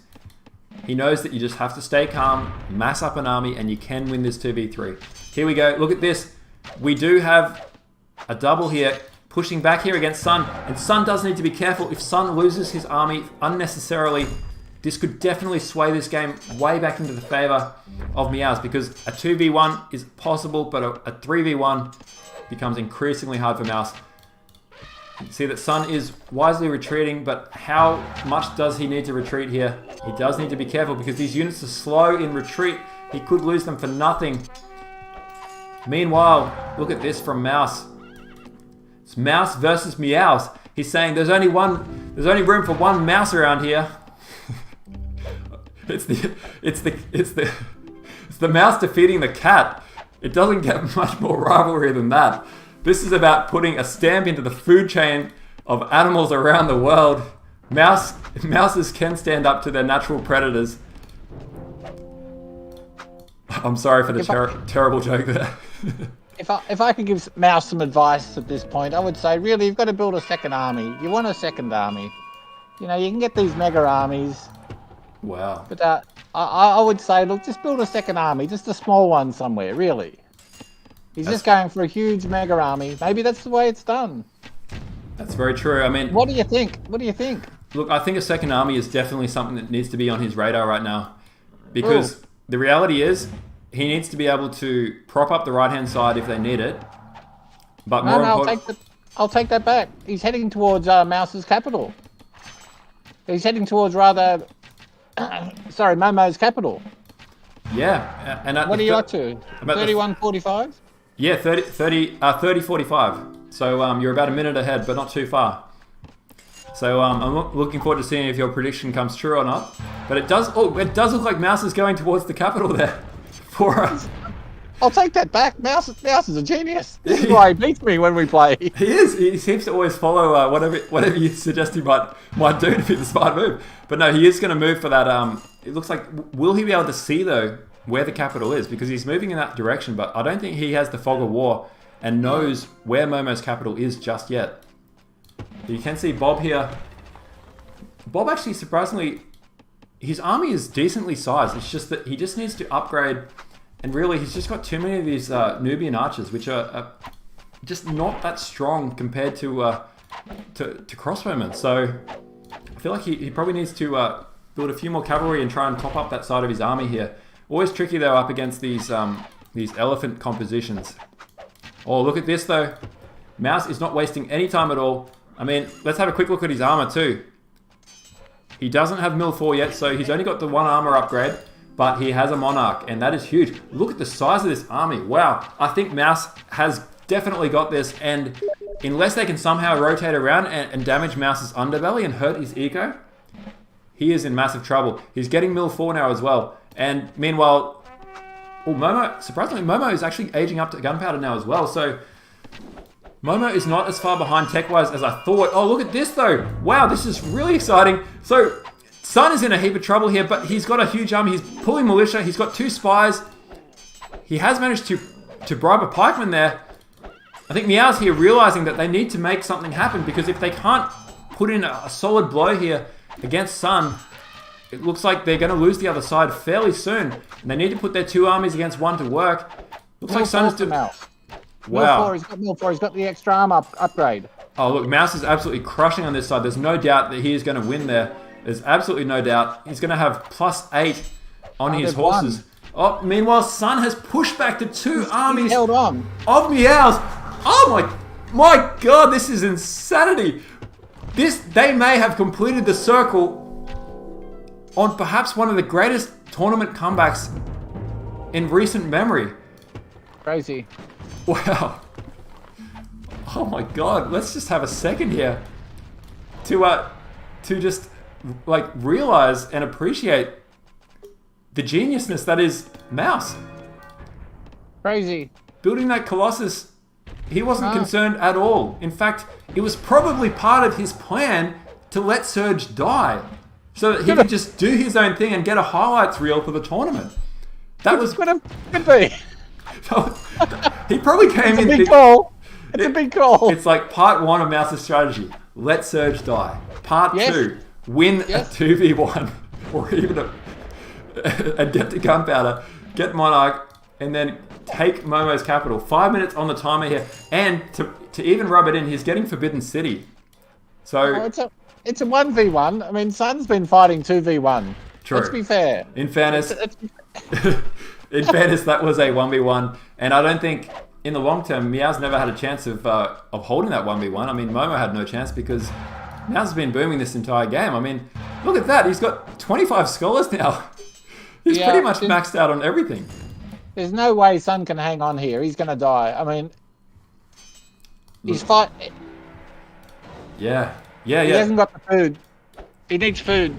He knows that you just have to stay calm, mass up an army, and you can win this 2v3. Here we go. Look at this. We do have a double here, pushing back here against Sun. And Sun does need to be careful. If Sun loses his army unnecessarily, this could definitely sway this game way back into the favor of Meowz, because a 2v1 is possible, but a 3v1 becomes increasingly hard for Meowz. You can see that Sun is wisely retreating, but how much does he need to retreat here? He does need to be careful because these units are slow in retreat. He could lose them for nothing. Meanwhile, look at this from Meowz. It's Meowz versus Meowz. He's saying there's only room for one mouse around here. It's the mouse defeating the cat. It doesn't get much more rivalry than that. This is about putting a stamp into the food chain of animals around the world. Mouses can stand up to their natural predators. I'm sorry for the terrible joke there. If I could give Meowz some advice at this point, I would say, really, you've got to build a second army. You want a second army. You know, you can get these mega armies. Wow. But I would say, look, just build a second army, just a small one somewhere, really. He's just going for a huge mega army. Maybe that's the way it's done. That's very true. I mean, what do you think? What do you think? Look, I think a second army is definitely something that needs to be on his radar right now, because the reality is he needs to be able to prop up the right-hand side if they need it. But more important, I'll take that back. He's heading towards Mouse's capital. He's heading towards rather, sorry, Momo's capital. Yeah, and what are you up to? 31:45. Yeah, 30:45. So you're about a minute ahead, but not too far. So I'm looking forward to seeing if your prediction comes true or not. But it does look like Meowz is going towards the capital there for us. I'll take that back. Meowz is a genius. This is why he beats me when we play. He is. He seems to always follow whatever you suggest he might do to be the smart move. But no, he is going to move for that. It looks like, will he be able to see though where the capital is? Because he's moving in that direction, but I don't think he has the fog of war and knows where Momo's capital is just yet. You can see Bob here. Bob actually, surprisingly, his army is decently sized. It's just that he just needs to upgrade. And really, he's just got too many of these Nubian archers, which are just not that strong compared to crossbowmen. So I feel like he probably needs to build a few more cavalry and try and top up that side of his army here. Always tricky though up against these elephant compositions. Oh, look at this though. Meowz is not wasting any time at all. I mean, let's have a quick look at his armor too. He doesn't have Mil 4 yet, so he's only got the one armor upgrade. but he has a Monarch, and that is huge. Look at the size of this army. Wow. I think Meowz has definitely got this, and unless they can somehow rotate around and damage Meowz's underbelly and hurt his eco, he is in massive trouble. He's getting Mill 4 now as well. And meanwhile, Momo, surprisingly, Momo is actually aging up to Gunpowder now as well. So Momo is not as far behind tech-wise as I thought. Oh, look at this though. Wow, this is really exciting. So Sun is in a heap of trouble here, but he's got a huge army. He's pulling Militia. He's got 2 spies. He has managed to bribe a pikeman there. I think Meowz here realizing that they need to make something happen, because if they can't put in a solid blow here against Sun, it looks like they're going to lose the other side fairly soon. And they need to put their 2 armies against 1 to work. Looks like Sun is doing... Wow. He's got Mill 4. He's got the extra arm upgrade. Oh, look, Meowz is absolutely crushing on this side. There's no doubt that he is going to win there. There's absolutely no doubt. He's going to have +8 on his horses. Oh, meanwhile, Sun has pushed back to 2 armies held on. Of Meowz. Oh my God, this is insanity. They may have completed the circle on perhaps one of the greatest tournament comebacks in recent memory. Crazy. Wow. Oh my God, let's just have a second here to just like realize and appreciate the geniusness that is Meowz. Crazy. Building that Colossus, he wasn't concerned at all. In fact, it was probably part of his plan to let Surge die, so that he could just do his own thing and get a highlights reel for the tournament. That was could be. He probably came in. It's a big call. It's a big call. It's like part 1 of Meowz's strategy: let Surge die. Part 2: win a 2v1, or even and get to Gunpowder, get Monarch, and then take Momo's capital. 5 minutes on the timer here, and to even rub it in, he's getting Forbidden City. So it's a 1v1. I mean, Sun's been fighting 2v1. True. Let's be fair. In fairness, in fairness, that was a 1v1, and I don't think in the long term Meowz never had a chance of holding that 1v1. I mean, Momo had no chance because Meowz has been booming this entire game. I mean, look at that. He's got 25 scholars now. He's pretty much maxed out on everything. There's no way Sun can hang on here. He's going to die. I mean, he's fighting. Yeah. He hasn't got the food. He needs food.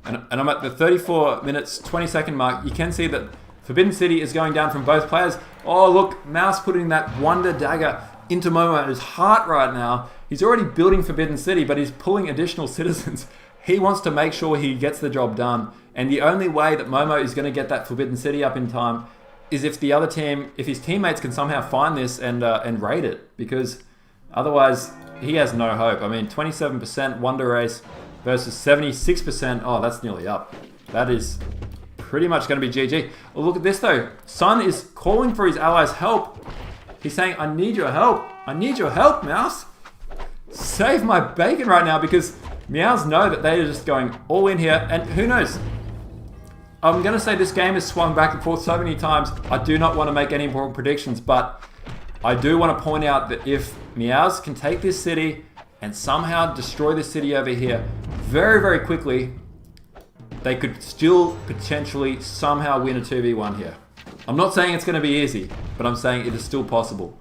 And I'm at the 34 minutes, 20 second mark. You can see that Forbidden City is going down from both players. Oh, look, Meowz putting that Wonder Dagger into Momo's heart right now. He's already building Forbidden City, but he's pulling additional citizens. He wants to make sure he gets the job done. And the only way that Momo is going to get that Forbidden City up in time is if the other team, if his teammates can somehow find this and raid it. Because otherwise, he has no hope. I mean, 27% Wonder Race versus 76%. Oh, that's nearly up. That is pretty much going to be GG. Well, look at this though. Sun is calling for his allies' help. He's saying, I need your help. I need your help, Meowz. Save my bacon right now, because Meowz know that they are just going all in here. And who knows? I'm going to say this game has swung back and forth so many times. I do not want to make any more predictions, but I do want to point out that if Meowz can take this city and somehow destroy this city over here very, very quickly, they could still potentially somehow win a 2v1 here. I'm not saying it's going to be easy, but I'm saying it is still possible.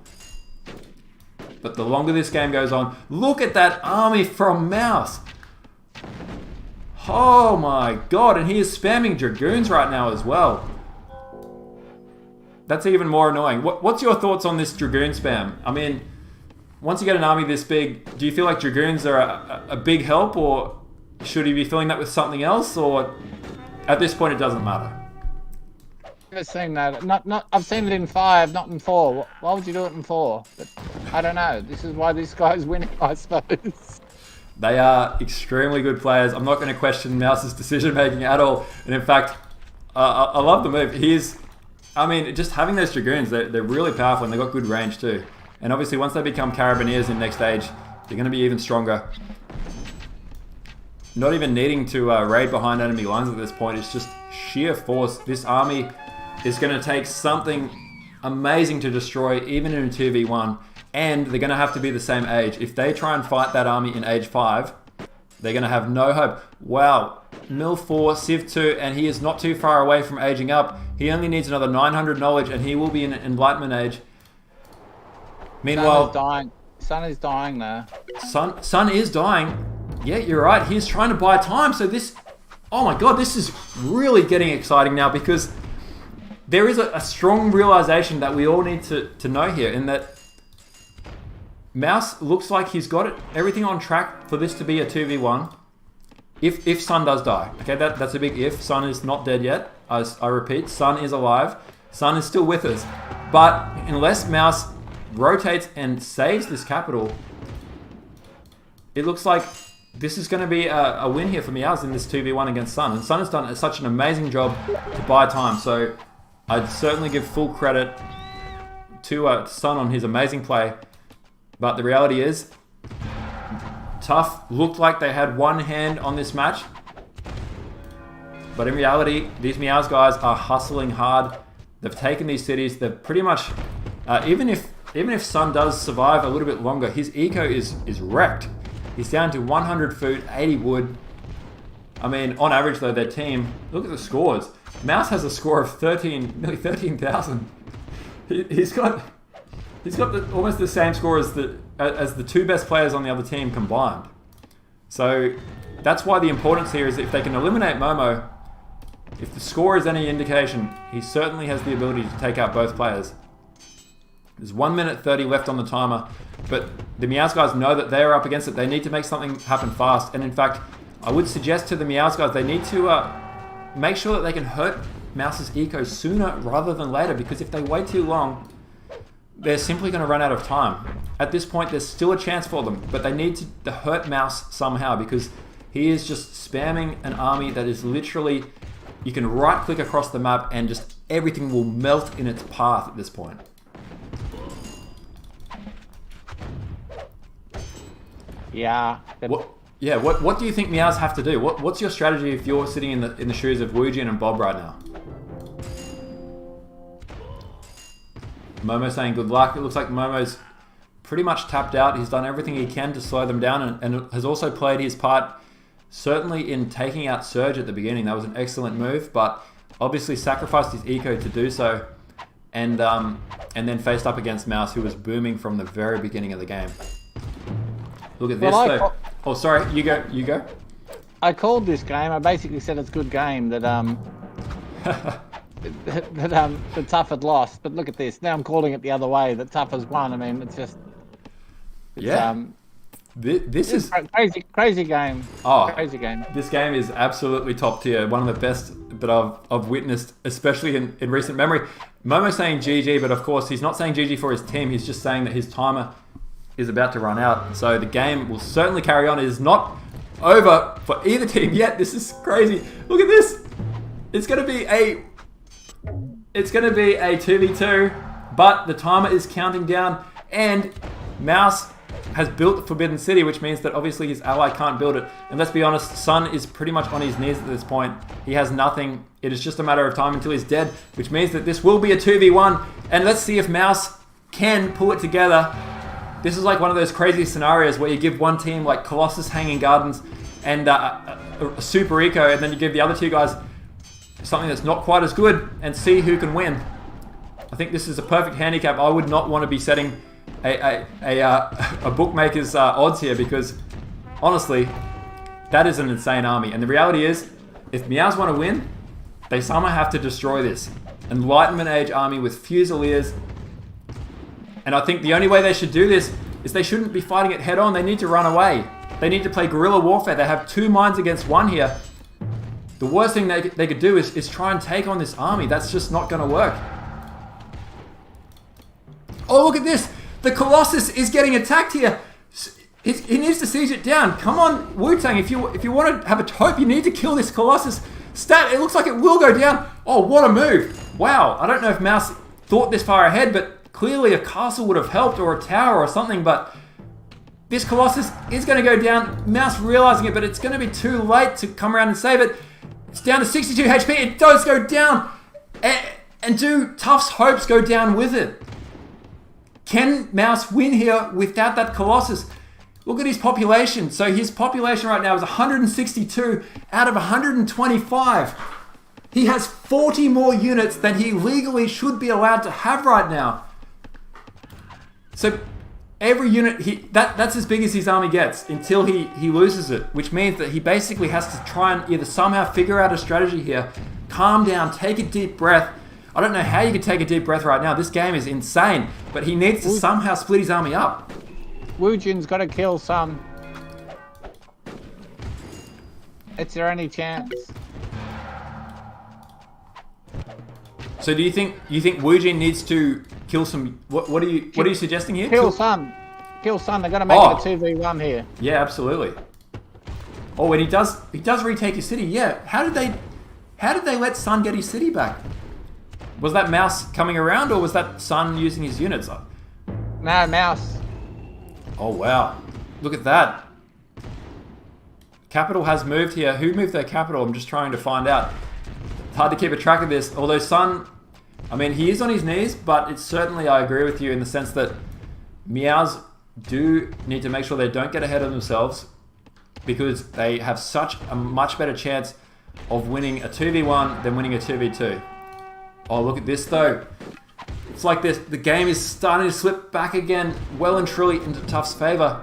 But the longer this game goes on, look at that army from Meowz. Oh my God, and he is spamming Dragoons right now as well. That's even more annoying. What's your thoughts on this Dragoon spam? I mean, once you get an army this big, do you feel like Dragoons are a big help, or should he be filling that with something else, or at this point it doesn't matter? I've seen that. I've seen it in 5, not in 4. Why would you do it in 4? But I don't know. This is why this guy's winning, I suppose. They are extremely good players. I'm not going to question Meowz's decision making at all. And in fact, I love the move. I mean, just having those Dragoons, they're really powerful, and they've got good range too. And obviously, once they become Carabineers in next stage, they're going to be even stronger. Not even needing to raid behind enemy lines at this point. It's just sheer force. This army is going to take something amazing to destroy, even in a 2v1. And they're going to have to be the same age. If they try and fight that army in age 5, They're going to have no hope. Wow. Mill 4, Civ 2, and he is not too far away from aging up. He only needs another 900 knowledge, and he will be in Enlightenment Age. Meanwhile, Sun is dying now. Sun is dying. Yeah, you're right. He's trying to buy time. So this... Oh my god, this is really getting exciting now because there is a strong realization that we all need to know here in that Meowz looks like he's got everything on track for this to be a 2v1 if Sun does die. Okay, that's a big if. Sun is not dead yet. I repeat, Sun is alive. Sun is still with us. But unless Meowz rotates and saves this capital, it looks like this is going to be a win here for Meowz in this 2v1 against Sun. And Sun has done such an amazing job to buy time. So I'd certainly give full credit to Sun on his amazing play. But the reality is, TUF looked like they had one hand on this match. But in reality, these Meowz guys are hustling hard. They've taken these cities. They've pretty much, even if Sun does survive a little bit longer, his eco is wrecked. He's down to 100 food, 80 wood. I mean, on average though, their team, look at the scores. Meowz has a score of nearly 13,000. He's got almost the same score as the two best players on the other team combined. So that's why the importance here is if they can eliminate Momo, if the score is any indication, he certainly has the ability to take out both players. There's 1 minute 30 left on the timer, but the Meowz guys know that they're up against it. They need to make something happen fast. And in fact, I would suggest to the Meowz guys, they need to make sure that they can hurt Mouse's eco sooner rather than later, because if they wait too long, they're simply going to run out of time. At this point, there's still a chance for them, but they need to hurt Meowz somehow because he is just spamming an army that is literally, you can right click across the map and just everything will melt in its path at this point. Yeah. What do you think Meowz have to do? What's your strategy if you're sitting in the shoes of Woojin and Bob right now? Momo saying good luck. It looks like Momo's pretty much tapped out. He's done everything he can to slow them down and has also played his part, certainly in taking out Surge at the beginning. That was an excellent move, but obviously sacrificed his eco to do so, and then faced up against Meowz, who was booming from the very beginning of the game. Look at this though. Oh, sorry, you go. I called this game. I basically said it's a good game that the TUF had lost. But look at this. Now I'm calling it the other way. That TUF has won. I mean, it's this is crazy game. Oh, crazy game. This game is absolutely top tier. One of the best that I've witnessed, especially in recent memory. Momo saying GG, but of course he's not saying GG for his team. He's just saying that his timer is about to run out. So the game will certainly carry on. It is not over for either team yet. This is crazy. Look at this. It's going to be a 2v2, but the timer is counting down, and Meowz has built the Forbidden City, which means that obviously his ally can't build it. And let's be honest, Sun is pretty much on his knees at this point. He has nothing. It is just a matter of time until he's dead, which means that this will be a 2v1. And let's see if Meowz can pull it together. This is like one of those crazy scenarios where you give one team like Colossus Hanging Gardens and a super eco, and then you give the other two guys something that's not quite as good and see who can win. I think this is a perfect handicap. I would not want to be setting a bookmaker's odds here, because honestly, that is an insane army. And the reality is, if Meowz want to win, they somehow have to destroy this Enlightenment Age army with Fusiliers. And I think the only way they should do this is they shouldn't be fighting it head on. They need to run away. They need to play guerrilla warfare. They have 2 minds against 1 here. The worst thing they could do is try and take on this army. That's just not going to work. Oh, look at this. The Colossus is getting attacked here. He needs to siege it down. Come on, Wu-Tang. If you want to have a hope, you need to kill this Colossus. It looks like it will go down. Oh, what a move. Wow. I don't know if Meowz thought this far ahead, but clearly a castle would have helped, or a tower or something, but this Colossus is going to go down. Meowz realizing it, but it's going to be too late to come around and save it. It's down to 62 HP. It does go down. And do TUF's hopes go down with it? Can Meowz win here without that Colossus? Look at his population. So his population right now is 162 out of 125. He has 40 more units than he legally should be allowed to have right now. So every unit, that's as big as his army gets until he loses it, which means that he basically has to try and either somehow figure out a strategy here, calm down, take a deep breath. I don't know how you could take a deep breath right now. This game is insane, but he needs to somehow split his army up. Wu Jin's got to kill Sun. It's their only chance. So do you think Wu Jin needs to kill some? What are you suggesting here? Kill Sun. Kill Sun. They're going to make it a 2v1 here. Yeah, absolutely. Oh, and he does retake his city. Yeah. How did they let Sun get his city back? Was that Meowz coming around, or was that Sun using his units? No, Meowz. Oh wow! Look at that. Capital has moved here. Who moved their capital? I'm just trying to find out. It's hard to keep a track of this. Although Sun, I mean, he is on his knees, but it's certainly, I agree with you in the sense that Meowz do need to make sure they don't get ahead of themselves, because they have such a much better chance of winning a 2v1 than winning a 2v2. Oh, look at this though. It's like this. The game is starting to slip back again, well and truly into TUF's favor,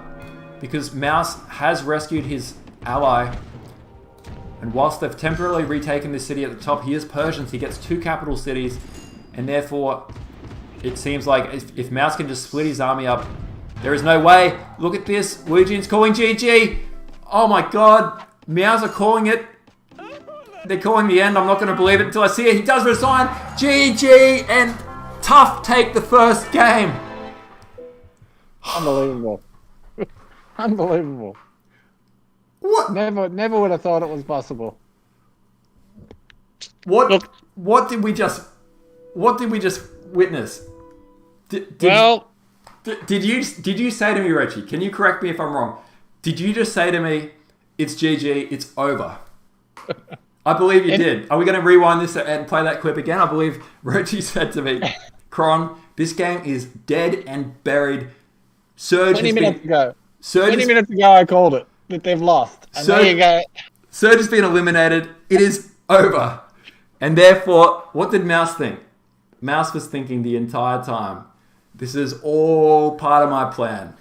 because Meowz has rescued his ally. And whilst they've temporarily retaken this city at the top, he is Persians. He gets 2 capital cities, and therefore it seems like if Meowz can just split his army up, there is no way. Look at this. Wu Jin's calling GG. Oh my god. Meowz are calling it. They're calling the end. I'm not going to believe it until I see it. He does resign. GG, and TUF take the first game. Unbelievable. Unbelievable. What? Never would have thought it was possible. What did we just witness? Did you say to me, Richie? Can you correct me if I'm wrong? Did you just say to me, "It's GG, it's over"? I believe you did. Are we going to rewind this and play that clip again? I believe Rochi said to me, Cron, this game is dead and buried. 20 minutes ago, I called it, that they've lost. And there you go. Surge has been eliminated. It is over. And therefore, what did Meowz think? Meowz was thinking the entire time, this is all part of my plan.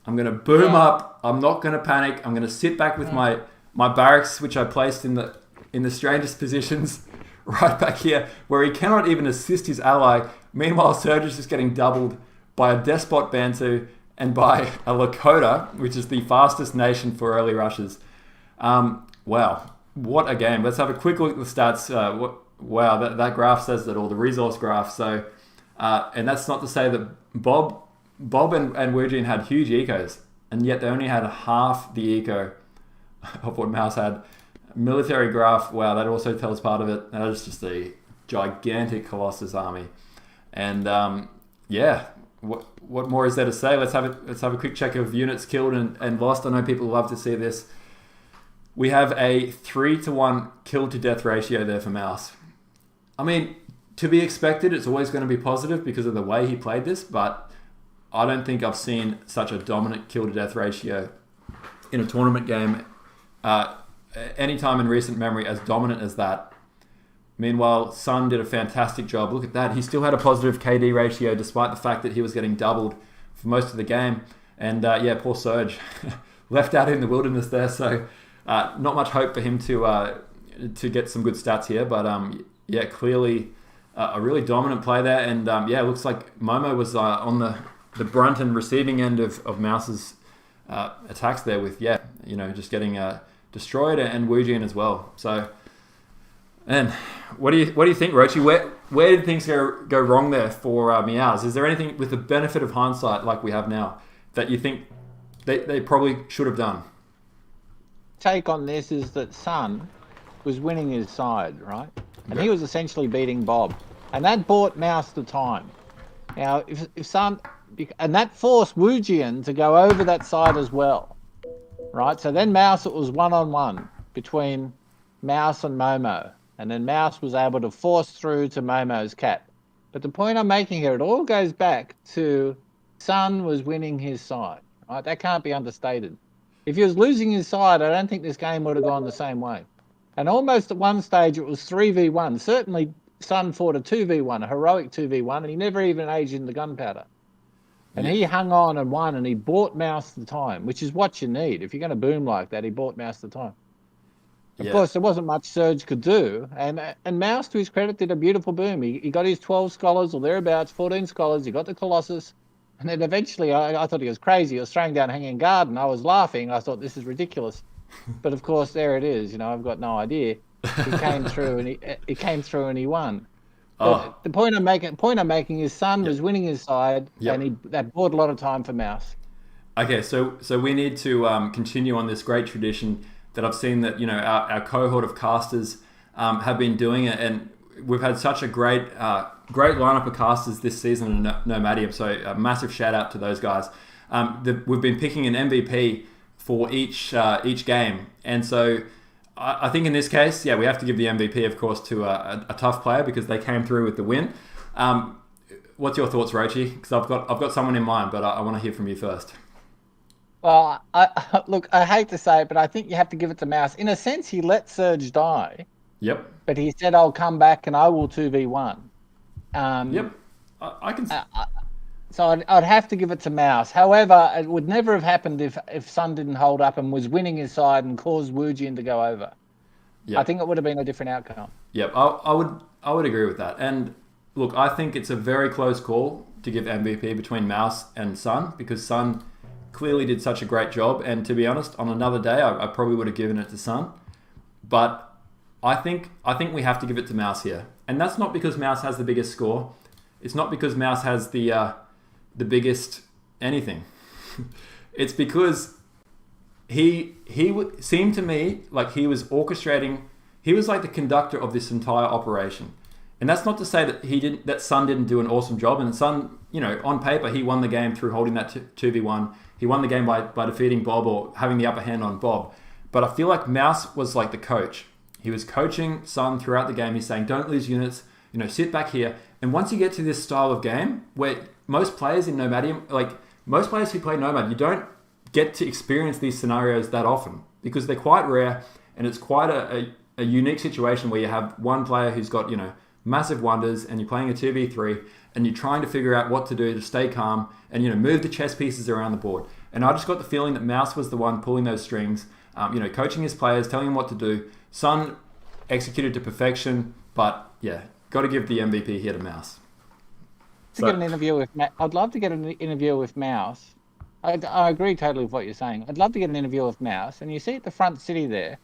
I'm going to boom up. I'm not going to panic. I'm going to sit back with my barracks, which I placed in the strangest positions, right back here, where he cannot even assist his ally. Meanwhile, Surge is just getting doubled by a Despot Bantu and by a Lakota, which is the fastest nation for early rushes. Wow, what a game. Let's have a quick look at the stats. Wow, that graph says that all, the resource graph. So, and that's not to say that Bob and Wu Jin had huge ecos, and yet they only had half the eco of what Meowz had. Military graph, wow, that also tells part of it. That is just a gigantic Colossus army. And yeah, what more is there to say? Let's have a quick check of units killed and lost. I know people love to see this. We have a 3-to-1 kill to death ratio there for Meowz. I mean, to be expected, it's always going to be positive because of the way he played this, but I don't think I've seen such a dominant kill to death ratio in a tournament game any time in recent memory as dominant as that. Meanwhile, Sun did a fantastic job. Look at that. He still had a positive KD ratio despite the fact that he was getting doubled for most of the game. And yeah, poor Surge left out in the wilderness there. So not much hope for him to get some good stats here. But yeah, clearly a really dominant play there. And yeah, it looks like Momo was on the brunt and receiving end of Meowz's attacks there with, yeah, just getting destroyed, and Wu Jin as well. So, and what do you think, Rochi? Where did things go wrong there for Meowz? Is there anything with the benefit of hindsight like we have now that you think they probably should have done? Take on this is that Sun was winning his side, right? And he was essentially beating Bob. And that bought Meowz the time. Now, if Sun... And that forced Wu Jin to go over that side as well. Right, so then Meowz, it was 1-on-1 between Meowz and Momo. And then Meowz was able to force through to Momo's cap. But the point I'm making here, it all goes back to Sun was winning his side, Right? That can't be understated. If he was losing his side, I don't think this game would have gone the same way. And almost at one stage, it was 3v1. Certainly, Sun fought a 2v1, a heroic 2v1, and he never even aged in the gunpowder. And he hung on and won, and he bought Meowz the time, which is what you need. If you're going to boom like that, he bought Meowz the time. Of course, there wasn't much Surge could do. And Meowz, to his credit, did a beautiful boom. He got his 12 scholars or thereabouts, 14 scholars. He got the Colossus. And then eventually, I thought he was crazy. He was throwing down Hanging Garden. I was laughing. I thought, this is ridiculous. But of course, there it is. I've got no idea. He came through, and he won. But the point I'm making is Sun was winning his side, and that bought a lot of time for Meowz. Okay, so we need to continue on this great tradition that I've seen that our cohort of casters have been doing it, and we've had such a great lineup of casters this season in Nomadium. So a massive shout out to those guys. We've been picking an MVP for each game, and so I think in this case, we have to give the MVP, of course, to a TUF player because they came through with the win. What's your thoughts, Rochi? Because I've got someone in mind, but I want to hear from you first. Well, I hate to say it, but I think you have to give it to Meowz. In a sense, he let Surge die. Yep. But he said, I'll come back and I will 2v1. Yep. I can... So I'd have to give it to Meowz. However, it would never have happened if Sun didn't hold up and was winning his side and caused Woojin to go over. Yep. I think it would have been a different outcome. Yep, I would agree with that. And look, I think it's a very close call to give MVP between Meowz and Sun because Sun clearly did such a great job. And to be honest, on another day, I probably would have given it to Sun. But I think we have to give it to Meowz here. And that's not because Meowz has the biggest score. It's not because Meowz has the biggest anything. It's because he seemed to me like he was orchestrating. He was like the conductor of this entire operation. And that's not to say that Sun didn't do an awesome job. And Sun, on paper, he won the game through holding that 2v1. He won the game by defeating Bob or having the upper hand on Bob. But I feel like Meowz was like the coach. He was coaching Sun throughout the game. He's saying, don't lose units, sit back here. And once you get to this style of game where most players in Nomadium, like most players who play Nomad, you don't get to experience these scenarios that often because they're quite rare and it's quite a unique situation where you have one player who's got, massive wonders and you're playing a 2v3 and you're trying to figure out what to do to stay calm and, move the chess pieces around the board. And I just got the feeling that Meowz was the one pulling those strings, coaching his players, telling them what to do. Sun executed to perfection, but got to give the MVP here to Meowz. Get an interview with I'd love to get an interview with Meowz. I agree totally with what you're saying. I'd love to get an interview with Meowz. And you see at the front city there,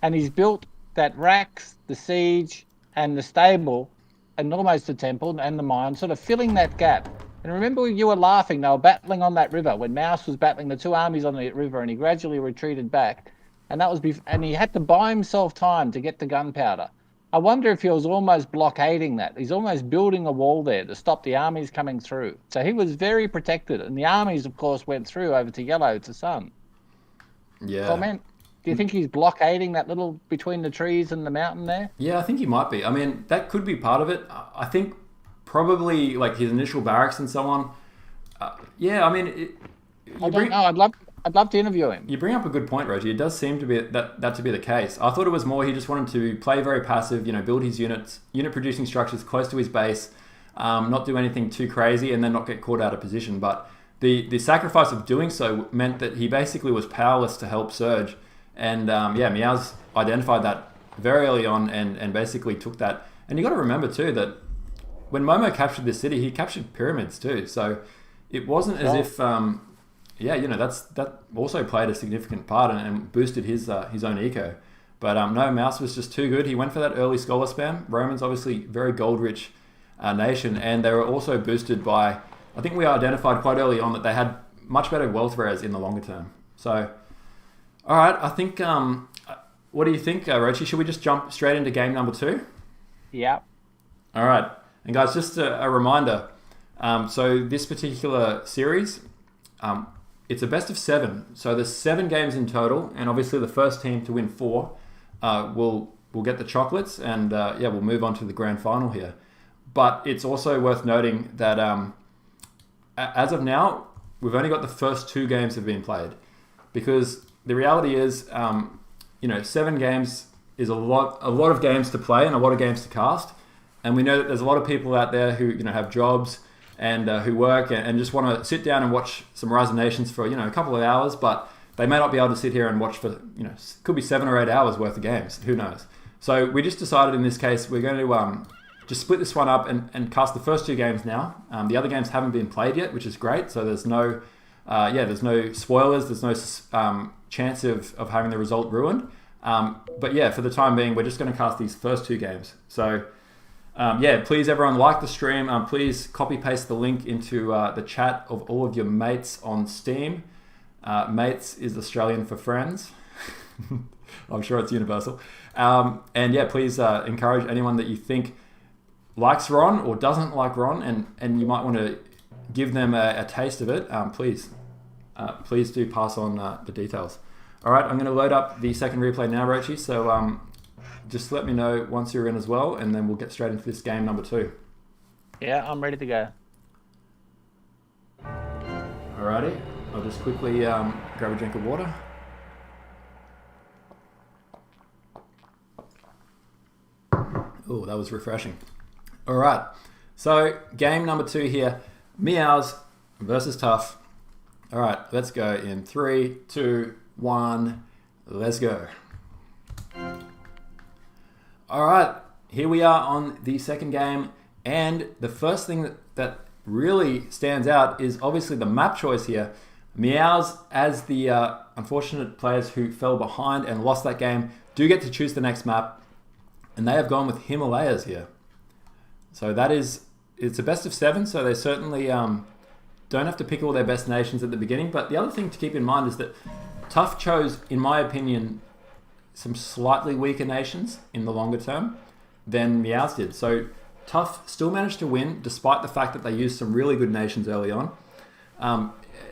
and he's built that Rax, the Siege, and the stable, and almost the temple and the mine, sort of filling that gap. And remember, you were laughing. They were battling on that river when Meowz was battling the two armies on the river, and he gradually retreated back. And that was and he had to buy himself time to get the gunpowder. I wonder if he was almost blockading that. He's almost building a wall there to stop the armies coming through. So he was very protected. And the armies, of course, went through over to Yellow to Sun. Yeah. Comment. Do you think he's blockading that little between the trees and the mountain there? Yeah, I think he might be. I mean, that could be part of it. I think probably like his initial barracks and so on. I mean, I don't know. I'd love to interview him. You bring up a good point, Roger. It does seem to be that to be the case. I thought it was more he just wanted to play very passive, build his unit producing structures close to his base, not do anything too crazy, and then not get caught out of position. But the sacrifice of doing so meant that he basically was powerless to help Surge. And Meowz identified that very early on and basically took that. And you got to remember too that when Momo captured this city, he captured pyramids too. So it wasn't as if that also played a significant part and boosted his own eco. But no, Meowz was just too good. He went for that early scholar spam. Roman's obviously very gold rich nation, and they were also boosted by. I think we identified quite early on that they had much better wealth rares in the longer term. So, all right, I think. What do you think, Rochi? Should we just jump straight into game number 2? Yeah. All right, and guys, just a reminder. So this particular series. It's a best of 7, so there's 7 games in total, and obviously the first team to win 4 will get the chocolates, and we'll move on to the grand final here. But it's also worth noting that as of now, we've only got the first 2 games have been played, because the reality is, 7 games is a lot of games to play and a lot of games to cast, and we know that there's a lot of people out there who have jobs and who work and just want to sit down and watch some Rise of Nations for a couple of hours, but they may not be able to sit here and watch for could be 7 or 8 hours worth of games. Who knows? So we just decided in this case we're going to just split this one up and cast the first 2 games now. The other games haven't been played yet, which is great. So there's no there's no spoilers. There's no chance of having the result ruined. But yeah, for the time being, we're just going to cast these first 2 games. So please everyone like the stream. Please copy paste the link into the chat of all of your mates on Steam. Mates is Australian for friends. I'm sure it's universal. Please encourage anyone that you think likes Ron or doesn't like Ron, and you might want to give them a taste of it. Please do pass on the details. All right, I'm going to load up the second replay now, Rochi. So just let me know once you're in as well, and then we'll get straight into this game number 2. Yeah, I'm ready to go. Alrighty, I'll just quickly grab a drink of water. Oh, that was refreshing. All right, so game number 2 here, Meowz versus TUF. All right, let's go in 3, 2, 1, let's go. All right, here we are on the second game, and the first thing that really stands out is obviously the map choice here. Meowz, as the unfortunate players who fell behind and lost that game, do get to choose the next map, and they have gone with Himalayas here. So it's a best of 7, so they certainly don't have to pick all their best nations at the beginning. But the other thing to keep in mind is that TUF chose, in my opinion, some slightly weaker nations in the longer term than Meowz did. So TUF still managed to win despite the fact that they used some really good nations early on.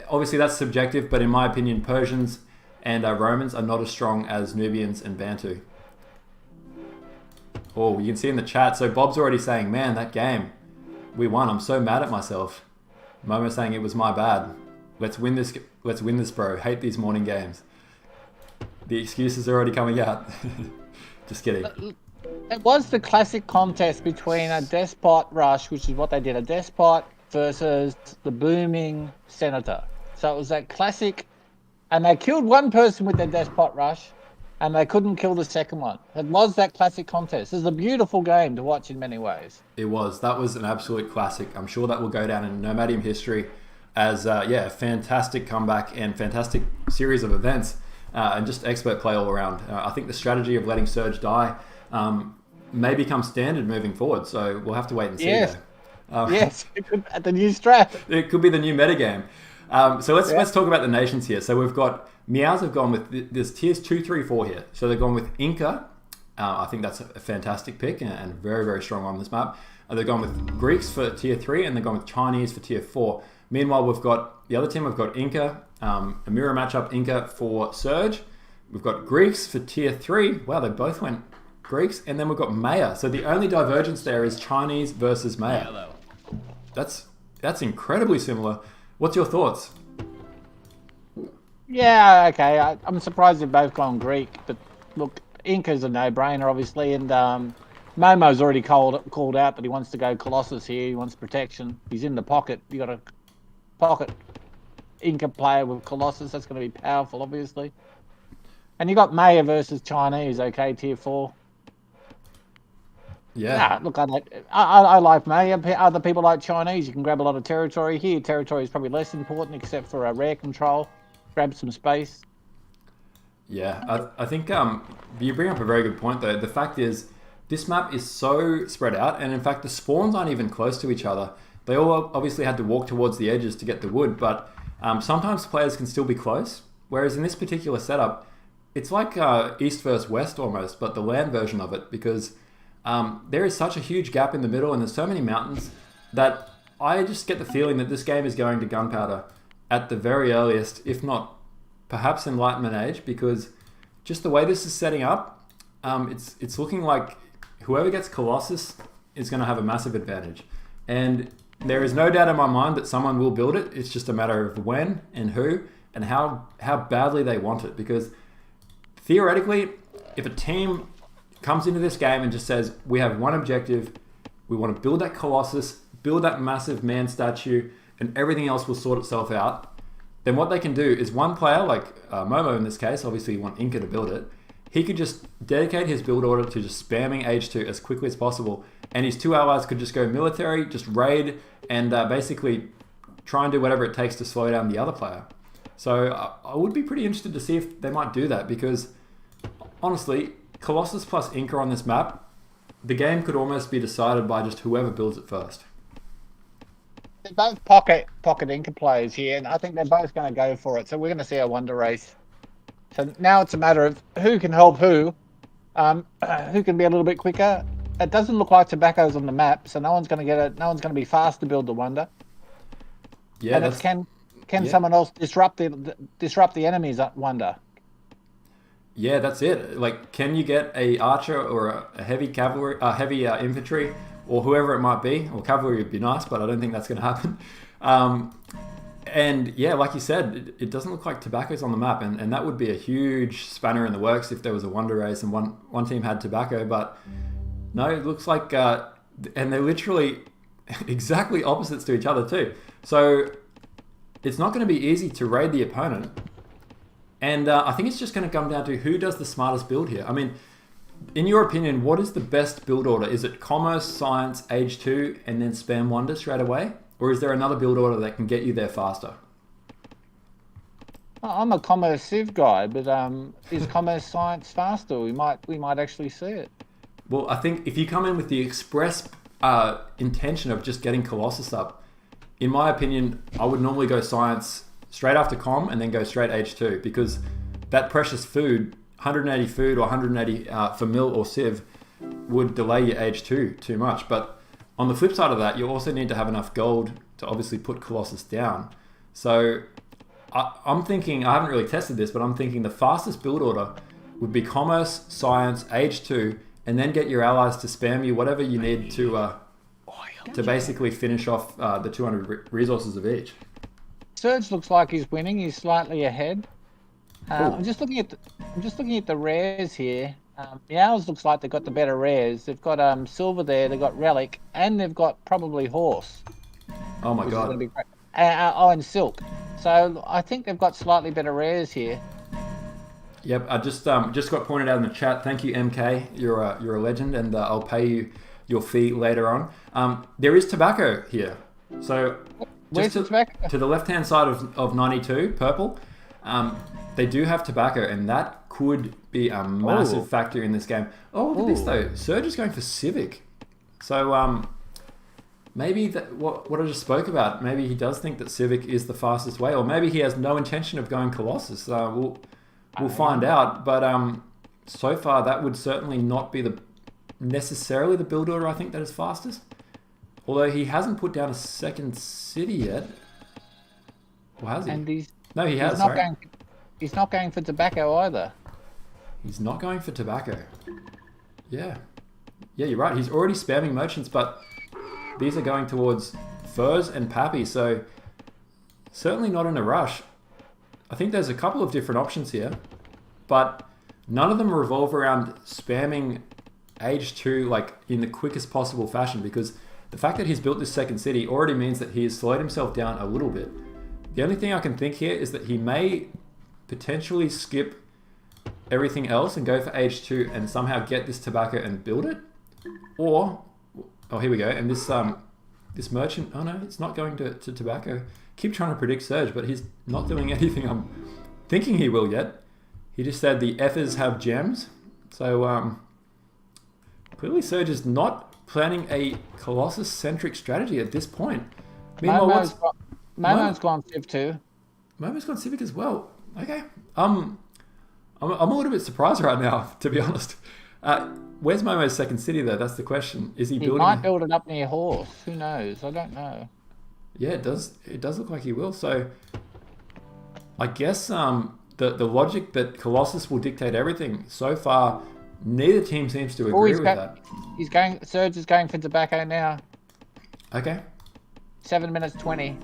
Obviously that's subjective, but in my opinion, Persians and Romans are not as strong as Nubians and Bantu. Oh, you can see in the chat, so Bob's already saying, man, that game, we won. I'm so mad at myself. Momo saying it was my bad. Let's win this, bro. Hate these morning games. The excuses are already coming out. Just kidding. It was the classic contest between a despot rush, which is what they did, a despot versus the booming senator. So it was that classic, and they killed one person with their despot rush, and they couldn't kill the second one. It was that classic contest. It was a beautiful game to watch in many ways. It was. That was an absolute classic. I'm sure that will go down in Nomadium history as a fantastic comeback and fantastic series of events, and just expert play all around. I think the strategy of letting Surge die may become standard moving forward, so we'll have to wait and see. Yes, there. yes, it could, the new strat. It could be the new metagame. So let's talk about the nations here. So we've got Meowz have gone with there's tiers 2, 3, 4 here. So they've gone with Inca. I think that's a fantastic pick and very, very strong on this map. They've gone with Greeks for tier 3, and they've gone with Chinese for tier 4. Meanwhile, we've got the other team. We've got Inca, a mirror matchup Inca for Surge. We've got Greeks for tier 3. Wow, they both went Greeks, and then we've got Maya. So the only divergence there is Chinese versus Maya. That's incredibly similar. What's your thoughts? Yeah, okay. I'm surprised they've both gone Greek, but look, Inca's a no-brainer, obviously, and Momo's already called out that he wants to go Colossus here. He wants protection. He's in the pocket. You got a pocket Inca player with Colossus. That's going to be powerful, obviously. And you got Maya versus Chinese, okay, tier 4. Yeah. Nah, look, I like Maya. Other people like Chinese. You can grab a lot of territory here. Territory is probably less important, except for a rare control. Grab some space. Yeah, I think you bring up a very good point, though. The fact is, this map is so spread out, and in fact, the spawns aren't even close to each other. They all obviously had to walk towards the edges to get the wood, but sometimes players can still be close. Whereas in this particular setup, it's like East versus West almost, but the land version of it, because there is such a huge gap in the middle, and there's so many mountains that I just get the feeling that this game is going to gunpowder at the very earliest, if not perhaps Enlightenment Age, because just the way this is setting up, it's looking like whoever gets Colossus is going to have a massive advantage. And there is no doubt in my mind that someone will build it. It's just a matter of when and who and how badly they want it. Because theoretically, if a team comes into this game and just says, we have one objective, we want to build that Colossus, build that massive man statue, and everything else will sort itself out, then what they can do is one player, like Momo in this case, obviously you want Inca to build it, he could just dedicate his build order to just spamming H2 as quickly as possible, and his 2 allies could just go military, just raid, and basically try and do whatever it takes to slow down the other player. So I would be pretty interested to see if they might do that, because honestly, Colossus plus Inca on this map, the game could almost be decided by just whoever builds it first. They're both pocket Inca players here, and I think they're both going to go for it. So we're going to see a wonder race. So now it's a matter of who can help who can be a little bit quicker. It doesn't look like Tobacco's on the map, so no one's going to get it. No one's going to be fast to build the wonder. Yeah, and it's can someone else disrupt the enemy's wonder? Yeah, that's it. Like, can you get a archer or a heavy cavalry, heavy infantry, or whoever it might be? Well, cavalry would be nice, but I don't think that's going to happen. And yeah, like you said, it doesn't look like Tobacco's on the map, and that would be a huge spanner in the works if there was a wonder race and one team had Tobacco. But no, it looks like, and they're literally exactly opposites to each other too. So it's not going to be easy to raid the opponent. And I think it's just going to come down to who does the smartest build here. I mean, in your opinion, what is the best build order? Is it Commerce, Science, Age 2, and then Spam Wonder straight away? Or is there another build order that can get you there faster? I'm a Commerce Civ guy, but is Commerce Science faster? We might actually see it. Well, I think if you come in with the express intention of just getting Colossus up, in my opinion, I would normally go Science straight after Com and then go straight H2, because that precious food, 180 food or 180 for Mill or Civ, would delay your H2 too much. But on the flip side of that, you also need to have enough gold to obviously put Colossus down. So I'm thinking, I haven't really tested this, but I'm thinking the fastest build order would be Commerce, Science, H2, and then get your allies to spam you whatever you need to basically finish off the 200 resources of each. Surge looks like he's winning. He's slightly ahead. I'm just looking at the rares here. Meowz looks like they've got the better rares. They've got Silver there. They've got Relic, and they've got probably Horse. Oh my god! Be great. And Silk. So I think they've got slightly better rares here. Yep, I just got pointed out in the chat. Thank you, MK. You're a legend, and I'll pay you your fee later on. There is Tobacco here, so Where's the Tobacco? To the left-hand side of 92, purple. They do have Tobacco, and that could be a massive factor in this game. Oh, look at this though. Surge is going for Civic. So maybe what I just spoke about, maybe he does think that Civic is the fastest way, or maybe he has no intention of going Colossus. We'll find out. But so far, that would certainly not be necessarily the build order I think that is fastest. Although he hasn't put down a second city yet. Or has he? And No, he has, he's not going for Tobacco either. He's not going for Tobacco. Yeah. Yeah, you're right. He's already spamming merchants, but these are going towards Furs and Pappy, so certainly not in a rush. I think there's a couple of different options here, but none of them revolve around spamming Age 2 like in the quickest possible fashion, because the fact that he's built this second city already means that he has slowed himself down a little bit. The only thing I can think here is that he may potentially skip everything else and go for H2 and somehow get this Tobacco and build it. Or, oh, here we go. And this merchant, oh no, it's not going to Tobacco. Keep trying to predict Surge, but he's not doing anything I'm thinking he will yet. He just said the Effers have gems. So clearly Surge is not planning a Colossus-centric strategy at this point. Meanwhile, Momo's gone Civ 2. Momo's gone Civic as well. Okay. I'm a little bit surprised right now, to be honest. Where's Momo's second city though? That's the question. Is he building? He might build it up near Horse. Who knows? I don't know. Yeah, it does. It does look like he will. So, I guess the logic that Colossus will dictate everything. So far, neither team seems to agree with that. Surge is going for Tobacco now. Okay. 7 minutes 20.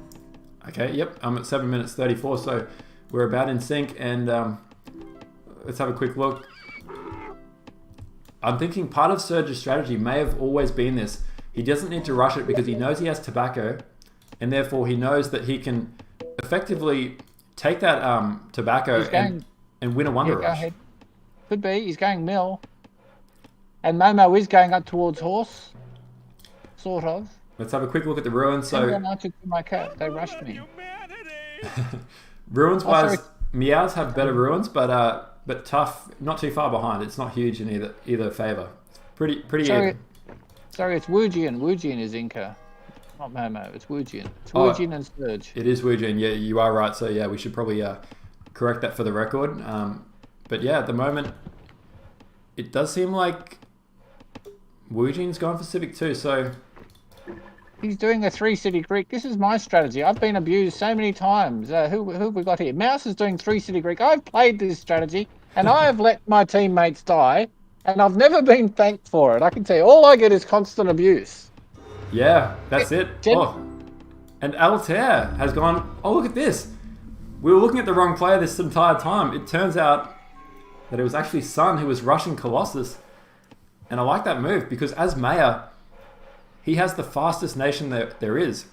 Okay, yep, I'm at 7 minutes 34, so we're about in sync, and let's have a quick look. I'm thinking part of Surge's strategy may have always been this. He doesn't need to rush it because he knows he has tobacco, and therefore he knows that he can effectively take that tobacco and win a Wonder Go Rush. ahead. Could be. He's going mill. And Momo is going up towards horse. Sort of. Let's have a quick look at the ruins. So I took my cat. They rushed me. ruins-wise, Meowz have better ruins, but TUF not too far behind. It's not huge in either favor. It's pretty even. Sorry, it's Wujian. Wujian is Inca. Not Momo. It's Wujian. It's Wujian and Surge. It is Wujian. Yeah, you are right. So yeah, we should probably correct that for the record. But yeah, at the moment, it does seem like Wujian's gone for Civic too. So He's doing a 3-city Greek. This is my strategy. I've been abused so many times. Who have we got here? Meowz is doing 3-city Greek. I've played this strategy, and I have let my teammates die, and I've never been thanked for it. I can tell you, all I get is constant abuse. yeah, that's it. And Altair has gone, oh, look at this. We were looking at the wrong player this entire time. It turns out that it was actually Sun who was rushing Colossus. And I like that move because as mayor, he has the fastest nation there is.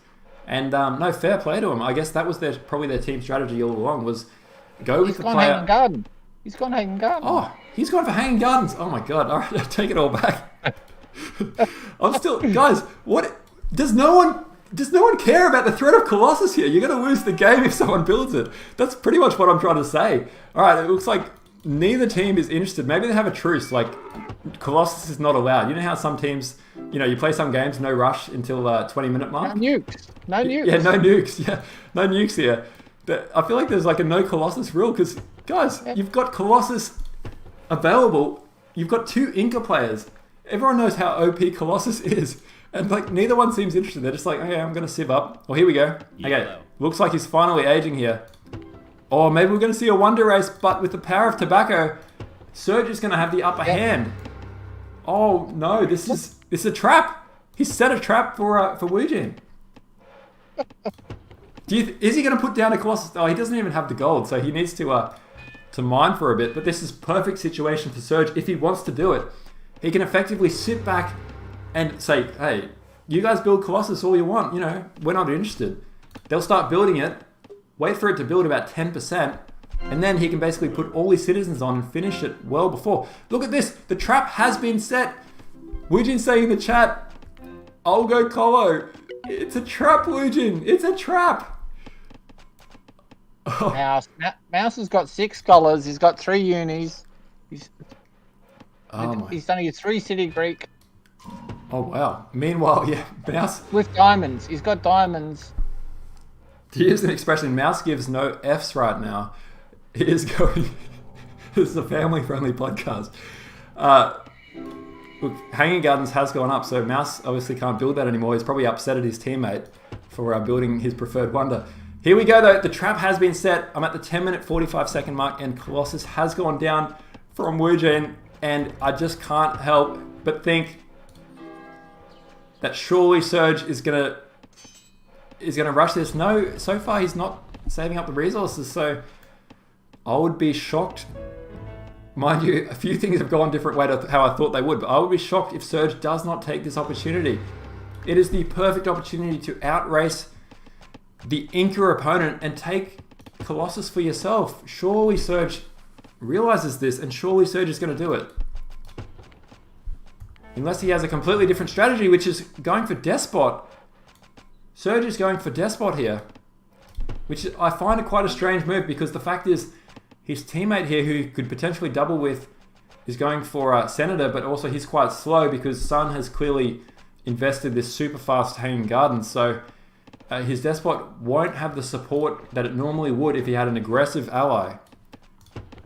And no, fair play to him. I guess that was probably their team strategy all along was go with the player. Hanging Garden. He's gone Hanging Garden. Oh, he's gone for Hanging Gardens. Oh my God. All right, I take it all back. I'm still, guys, what? Does no one care about the threat of Colossus here? You're going to lose the game if someone builds it. That's pretty much what I'm trying to say. All right, it looks like neither team is interested. Maybe they have a truce, like Colossus is not allowed. You know how some teams, you play some games, no rush until 20-minute mark? No nukes. No nukes. Yeah, no nukes. Yeah, no nukes here. But I feel like there's like a no Colossus rule because, guys, you've got Colossus available. You've got 2 Inca players. Everyone knows how OP Colossus is. And like neither one seems interested. They're just like, okay, I'm going to sieve up. Well, here we go. Okay, looks like he's finally aging here. Or maybe we're going to see a wonder race, but with the power of tobacco, Surge is going to have the upper hand. Oh no, this is a trap. He set a trap for Wujian. Is he going to put down a Colossus? Oh, he doesn't even have the gold, so he needs to mine for a bit. But this is perfect situation for Surge if he wants to do it. He can effectively sit back and say, hey, you guys build Colossus all you want. We're not interested. They'll start building it. Wait for it to build about 10%, and then he can basically put all his citizens on and finish it well before. Look at this. The trap has been set. Woojin saying in the chat, I'll go Colo. It's a trap, Woojin. It's a trap. Oh. Meowz has got 6 scholars. He's got 3 unis. He's done a 3-city Greek. Oh, wow. Meanwhile, yeah, Meowz. With diamonds. He's got diamonds. To use an expression, Meowz gives no Fs right now. He is going... This is a family-friendly podcast. Look, Hanging Gardens has gone up, so Meowz obviously can't build that anymore. He's probably upset at his teammate for building his preferred wonder. Here we go, though. The trap has been set. I'm at the 10-minute, 45-second mark, and Colossus has gone down from Wujian, and I just can't help but think that surely Surge is gonna rush this. No, so far he's not saving up the resources, so I would be shocked. Mind you, a few things have gone different way to how I thought they would, but I would be shocked if Surge does not take this opportunity. It is the perfect opportunity to outrace the Inca opponent and take Colossus for yourself. Surely Surge realizes this, and surely Surge is going to do it. Unless he has a completely different strategy, which is going for Despot. Surge is going for Despot here, which I find quite a strange move because the fact is his teammate here who could potentially double with is going for Senator, but also he's quite slow because Sun has clearly invested this super fast Hanging Garden, so his Despot won't have the support that it normally would if he had an aggressive ally.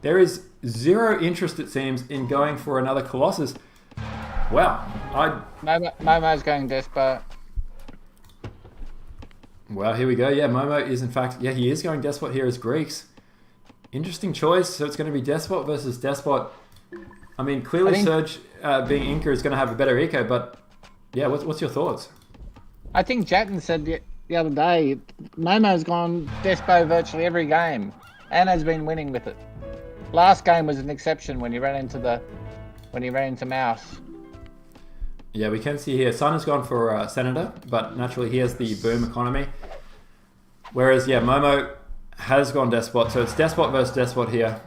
There is zero interest, it seems, in going for another Colossus. Wow. Momo's going Despot. Well, here we go. Yeah, Momo is in fact... Yeah, he is going Despot here as Greeks. Interesting choice. So it's going to be Despot versus Despot. I mean, clearly Surge being Inca is going to have a better eco, but yeah, what's your thoughts? I think Jatin said the other day. Momo's gone despo virtually every game, and has been winning with it. Last game was an exception when he ran into Meowz. Yeah, we can see here, Sun has gone for Senator, but naturally he has the boom economy. Whereas, yeah, Momo has gone Despot, so it's Despot versus Despot here.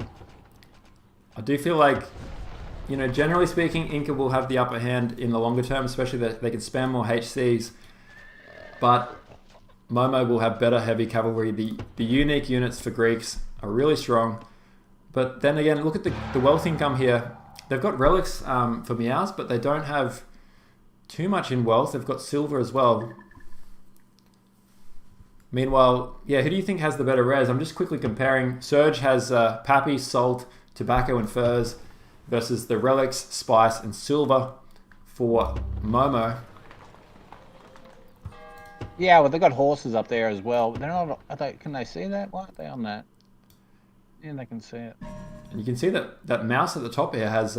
I do feel like, you know, generally speaking, Inca will have the upper hand in the longer term, especially that they can spam more HCs. But Momo will have better heavy cavalry. The unique units for Greeks are really strong. But then again, look at the wealth income here. They've got relics for Meowz, but they don't have too much in wealth. They've got silver as well. Meanwhile, yeah, who do you think has the better res? I'm just quickly comparing. Surge has Pappy, Salt, Tobacco, and Furs versus the relics, Spice, and Silver for Momo. Yeah, well, they got horses up there as well. They're not. Can they see that? Why aren't they on that? Yeah, they can see it. And you can see that Mouse at the top here has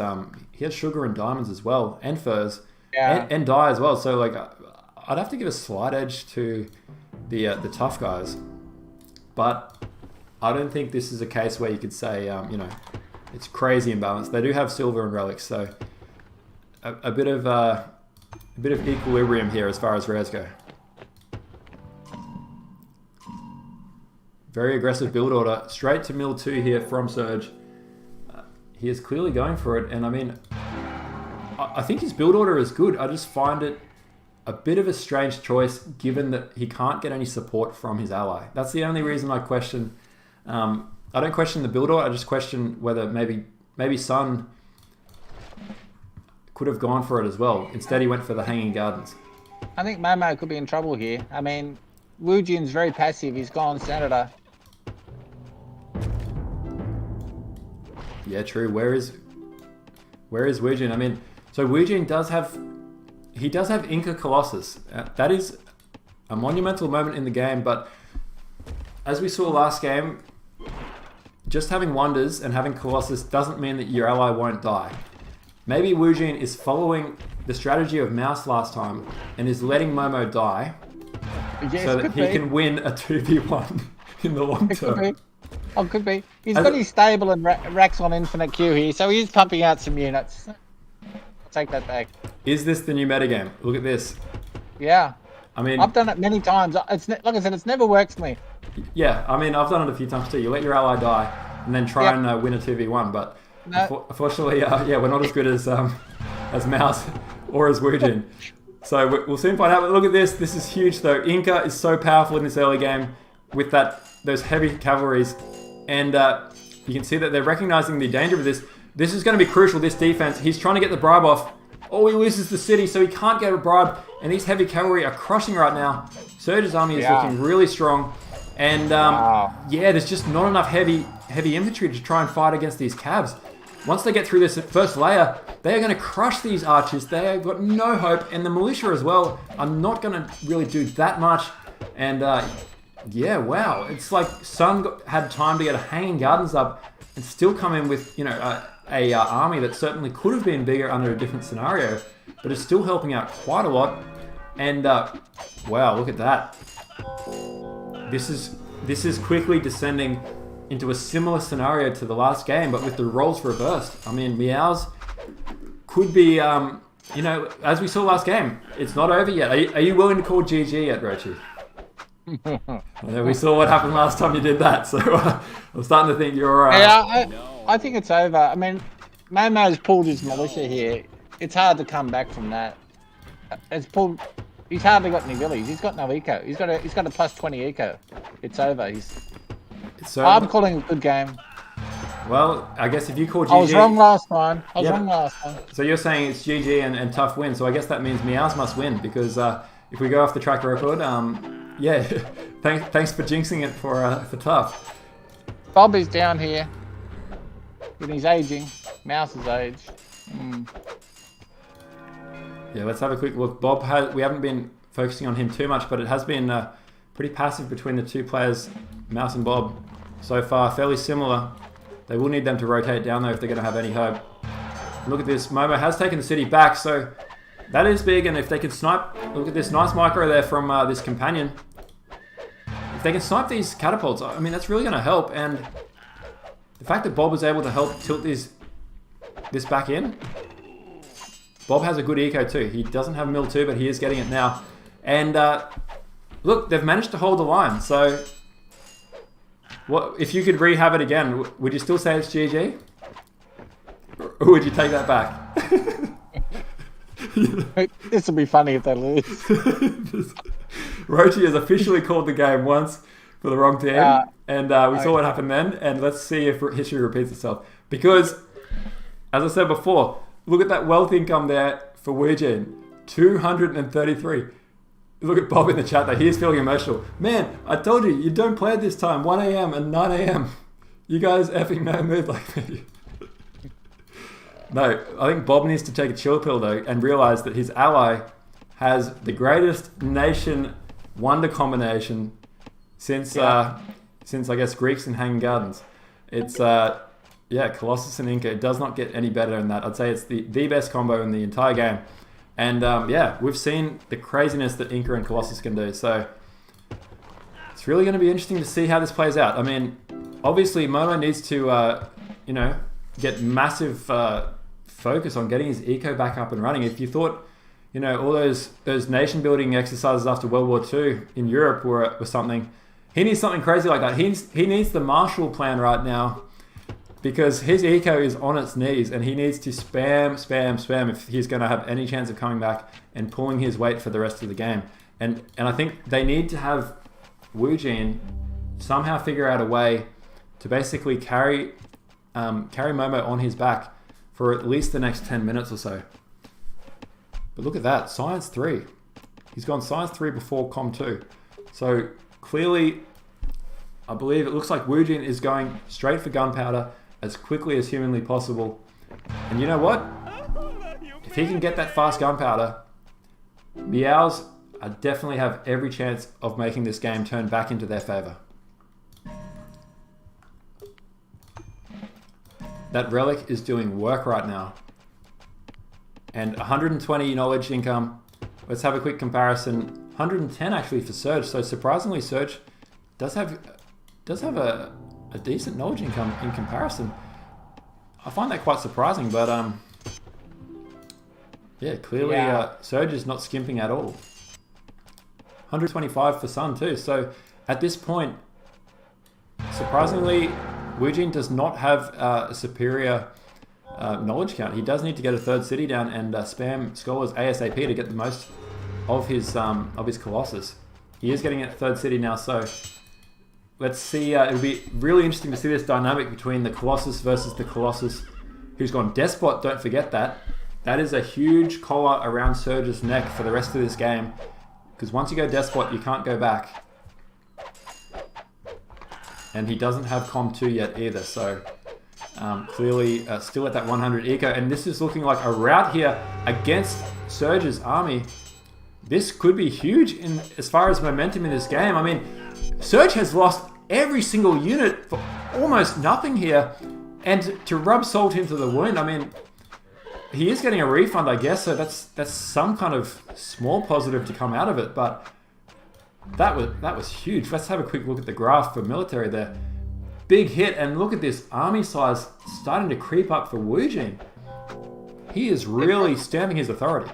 he has sugar and diamonds as well, and furs, and dye as well. So like, I'd have to give a slight edge to the TUF guys, but I don't think this is a case where you could say you know, it's crazy imbalanced. They do have silver and relics, so a bit of equilibrium here as far as rares go. Very aggressive build order, straight to mill 2 here from Surge. He is clearly going for it, and I mean, I think his build order is good. I just find it a bit of a strange choice given that he can't get any support from his ally. That's the only reason I question. I don't question the build order, I just question whether maybe Sun could have gone for it as well. Instead he went for the Hanging Gardens. I think Momo could be in trouble here. I mean, Wu Jin's very passive. He's gone Senator. Yeah, true. Where is Wu Jin? I mean, so Wu Jin does have Inca Colossus. That is a monumental moment in the game, but as we saw last game, just having Wonders and having Colossus doesn't mean that your ally won't die. Maybe Wu Jin is following the strategy of Mouse last time and is letting Momo die so that he can win a 2v1 in the long term. Oh, could be. He's got his stable and racks on infinite Q here, so he's pumping out some units. I'll take that back. Is this the new metagame? Look at this. Yeah. I mean, I've done it many times. It's like I said, it's never worked for me. Yeah, I mean, I've done it a few times too. You let your ally die and then try and win a 2v1, but unfortunately, yeah, we're not as good as Mouse or as Wu Jin. So we'll soon find out. But look at this. This is huge, though. Inca is so powerful in this early game with those heavy cavalries. And you can see that they're recognizing the danger of this. This is going to be crucial, this defense. He's trying to get the bribe off. Oh, he loses the city, so he can't get a bribe. And these heavy cavalry are crushing right now. Surge's army is looking really strong. And yeah, there's just not enough heavy infantry to try and fight against these cabs. Once they get through this first layer, they are going to crush these archers. They have got no hope. And the militia as well are not going to really do that much. And yeah, wow. It's like Sun had time to get a Hanging Gardens up and still come in with, you know, a army that certainly could have been bigger under a different scenario, but is still helping out quite a lot. And wow, look at that. This is quickly descending into a similar scenario to the last game, but with the roles reversed. I mean, Meowz could be, you know, as we saw last game, it's not over yet. Are you willing to call GG yet, Rochi? We saw what happened last time you did that, so I'm starting to think you're... Yeah, I think it's over. I mean, Momo's pulled his militia here. It's hard to come back from that. He's hardly got any villages. He's got no eco. He's got a plus 20 eco. It's over. I'm calling it a good game. Well, I guess if you call GG... I was wrong last time. So you're saying it's GG and TUF win, so I guess that means Meowz must win, because if we go off the track record, yeah, thanks for jinxing it for TUF. Bob is down here. When he's aging. Mouse's age. Yeah, let's have a quick look. We haven't been focusing on him too much, but it has been pretty passive between the two players, Mouse and Bob, so far. Fairly similar. They will need them to rotate down, though, if they're going to have any hope. Look at this. Momo has taken the city back, so that is big. And if they can snipe, look at this nice micro there from this companion. they can snipe these catapults, I mean, that's really going to help. And the fact that Bob was able to help tilt this back in. Bob has a good eco too. He doesn't have mill 2, but he is getting it now. And look, they've managed to hold the line. So what if you could rehab it again, would you still say it's GG? Or would you take that back? This will be funny if they lose. Rochi has officially called the game once for the wrong team, and we saw what happened then. And let's see if history repeats itself. Because, as I said before, look at that wealth income there for Woojin, 233. Look at Bob in the chat though. He's feeling emotional. Man, I told you, you don't play at this time, 1 a.m. and 9 a.m. You guys effing no mood like me. No, I think Bob needs to take a chill pill though and realize that his ally has the greatest nation wonder combination since I guess Greeks and Hanging Gardens. It's Colossus and Inca. It does not get any better than that. I'd say it's the best combo in the entire game. And we've seen the craziness that Inca and Colossus can do. So it's really going to be interesting to see how this plays out. I mean, obviously Momo needs to get massive focus on getting his eco back up and running. If you thought, all those nation building exercises after World War II in Europe were something, he needs something crazy like that. He needs the Marshall Plan right now, because his eco is on its knees and he needs to spam if he's going to have any chance of coming back and pulling his weight for the rest of the game. And I think they need to have Woojin somehow figure out a way to basically carry Momo on his back for at least the next 10 minutes or so. But look at that, Science 3. He's gone Science 3 before Com 2. So clearly, I believe it looks like Woojin is going straight for gunpowder as quickly as humanly possible. And you know what? If he can get that fast gunpowder, Meowz definitely have every chance of making this game turn back into their favor. That relic is doing work right now. And 120 knowledge income. Let's have a quick comparison. 110 actually for Surge. So surprisingly, Surge does have a decent knowledge income in comparison. I find that quite surprising, but clearly Surge is not skimping at all. 125 for Sun too. So at this point, surprisingly, Woojin does not have a superior knowledge count. He does need to get a third city down and spam scholars ASAP to get the most of his Colossus. He is getting a third city now, so let's see. It'll be really interesting to see this dynamic between the Colossus versus the Colossus who's gone Despot. Don't forget that. That is a huge collar around Surge's neck for the rest of this game, because once you go Despot, you can't go back. And he doesn't have Com 2 yet either, so clearly still at that 100 eco. And this is looking like a rout here against Surge's army. This could be huge in as far as momentum in this game. I mean, Surge has lost every single unit for almost nothing here. And to rub salt into the wound, I mean, he is getting a refund, I guess, so that's some kind of small positive to come out of it. But that was huge. Let's have a quick look at the graph for military there. Big hit, and look at this army size starting to creep up for Woojin. He is really stamping his authority.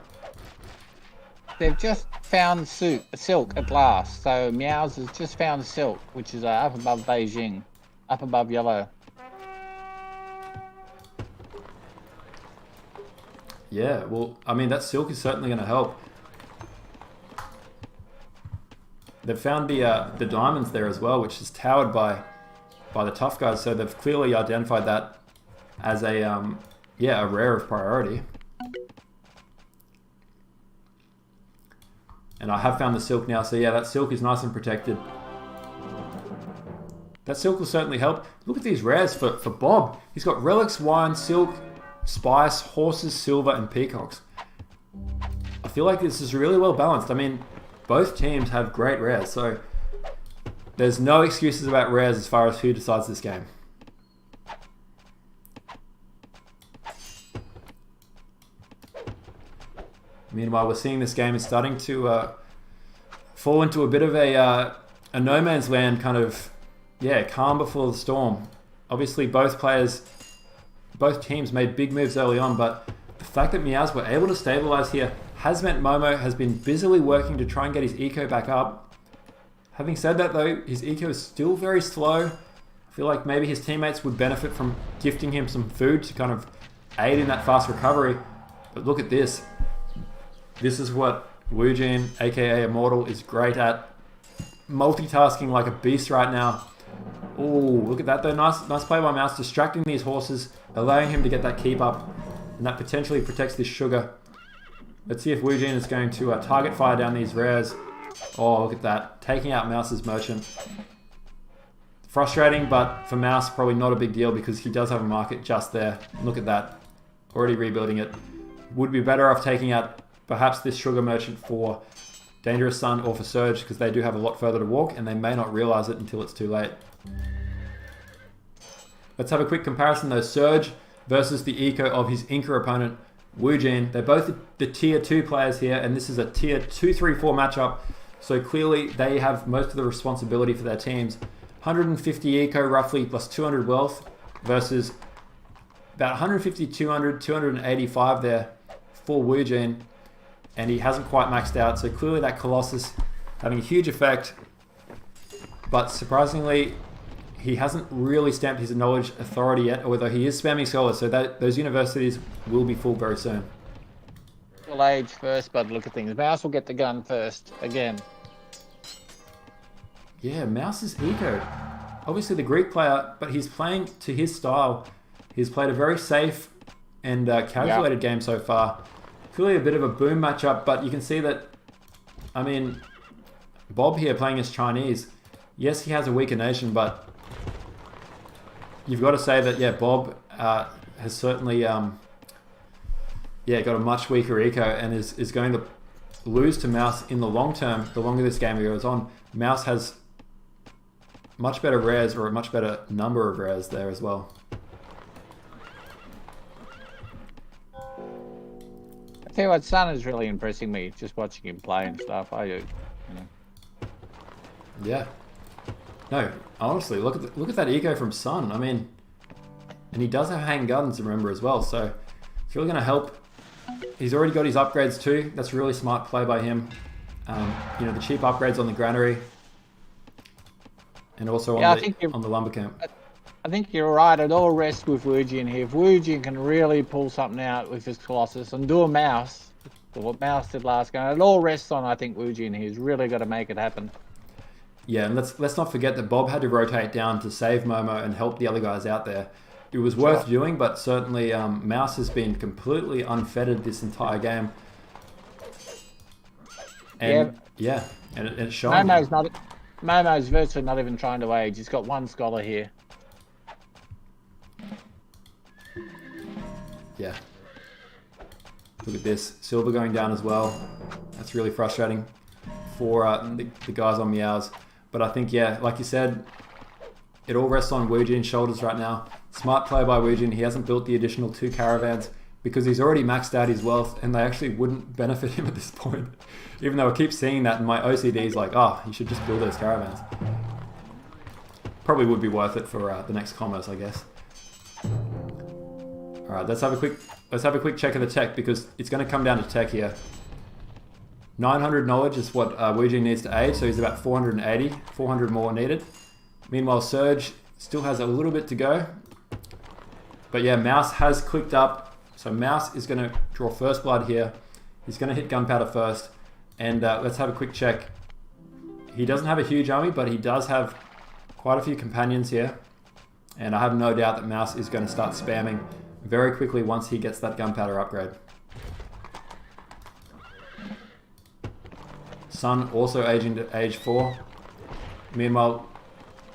They've just found silk at last. So Meowz has just found silk, which is up above Beijing, up above yellow. Yeah, well, I mean, that silk is certainly going to help. They've found the diamonds there as well, which is towered by the TUF guys. So they've clearly identified that as a rare of priority. And I have found the silk now, so yeah, that silk is nice and protected. That silk will certainly help. Look at these rares for Bob. He's got relics, wine, silk, spice, horses, silver, and peacocks. I feel like this is really well balanced. I mean, both teams have great rares, so there's no excuses about rares as far as who decides this game. Meanwhile, we're seeing this game is starting to fall into a bit of a a no man's land kind of, yeah, calm before the storm. Obviously, both teams made big moves early on, but the fact that Meowz were able to stabilize here has meant Momo has been busily working to try and get his eco back up. Having said that though, his eco is still very slow. I feel like maybe his teammates would benefit from gifting him some food to kind of aid in that fast recovery. But look at this. This is what Woojin, aka Immortal, is great at. Multitasking like a beast right now. Oh, look at that though. Nice play by Meowz, distracting these horses, allowing him to get that keep up. And that potentially protects this sugar. Let's see if Woojin is going to target fire down these rares. Oh, look at that. Taking out Meowz's merchant. Frustrating, but for Meowz, probably not a big deal because he does have a market just there. Look at that. Already rebuilding it. Would be better off taking out perhaps this sugar merchant for Dangerous Sun or for Surge because they do have a lot further to walk and they may not realize it until it's too late. Let's have a quick comparison though. Surge versus the eco of his Inca opponent, Woojin. They're both the tier 2 players here, and this is a tier 2, 3, 4 matchup. So clearly they have most of the responsibility for their teams. 150 eco roughly plus 200 wealth versus about 150, 200, 285 there for Woojin. And he hasn't quite maxed out. So clearly that Colossus having a huge effect. But surprisingly, he hasn't really stamped his knowledge authority yet, although he is spamming scholars, so those universities will be full very soon. Will age first, but look at things. Meowz will get the gun first, again. Yeah, Meowz is ecoed. Obviously the Greek player, but he's playing to his style. He's played a very safe and calculated game so far. Clearly a bit of a boom matchup, but you can see that, I mean, Bob here playing as Chinese. Yes, he has a weaker nation, but you've got to say that, yeah, Bob has certainly got a much weaker eco and is going to lose to Meowz in the long term. The longer this game goes on, Meowz has much better rares, or a much better number of rares there as well. I tell you what, Sun is really impressing me, just watching him play and stuff. I do. You know. Yeah. No, honestly, look at that eco from Sun. I mean, and he does have handguns, remember, as well. So it's really going to help. He's already got his upgrades too. That's a really smart play by him. You know, the cheap upgrades on the granary, and also on the lumber camp. I think you're right. It all rests with Woojin here. If Woojin can really pull something out with his Colossus and do a Meowz, what Meowz did last game, it all rests on, I think, Woojin. He's really got to make it happen. Yeah, and let's not forget that Bob had to rotate down to save Momo and help the other guys out there. It was worth doing, but certainly Meowz has been completely unfettered this entire game. And yeah, and it's showing. Momo's virtually not even trying to age. He's got one scholar here. Yeah. Look at this. Silver going down as well. That's really frustrating for the guys on Meowz. But I think, yeah, like you said, it all rests on Woojin's shoulders right now. Smart play by Woojin. He hasn't built the additional 2 caravans because he's already maxed out his wealth, and they actually wouldn't benefit him at this point. Even though I keep seeing that, and my OCD is like, oh, you should just build those caravans. Probably would be worth it for the next commerce, I guess. All right, let's have a quick check of the tech because it's going to come down to tech here. 900 knowledge is what Woojin needs to age, so he's about 480, 400 more needed. Meanwhile, Surge still has a little bit to go. But yeah, Meowz has clicked up, so Meowz is going to draw first blood here. He's going to hit gunpowder first, and let's have a quick check. He doesn't have a huge army, but he does have quite a few companions here, and I have no doubt that Meowz is going to start spamming very quickly once he gets that gunpowder upgrade. Sun also aging to age 4. Meanwhile,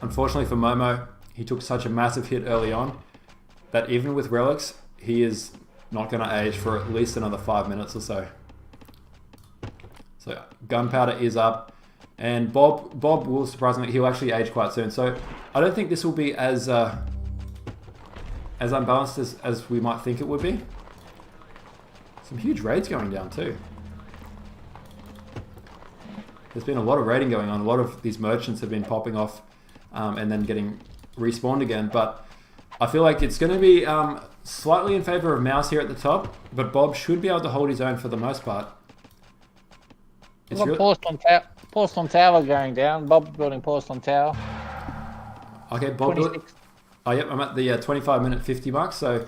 unfortunately for Momo, he took such a massive hit early on that even with relics, he is not going to age for at least another 5 minutes or so. So gunpowder is up, and Bob will surprisingly, he'll actually age quite soon. So I don't think this will be as unbalanced as we might think it would be. Some huge raids going down too. there's been a lot of raiding going on. A lot of these merchants have been popping off and then getting respawned again. But I feel like it's going to be slightly in favor of Meowz here at the top, but Bob should be able to hold his own for the most part. We've got porcelain tower going down. Bob building porcelain tower. Okay, Bob. 26. Oh, yep, I'm at the 25-minute 50 mark, so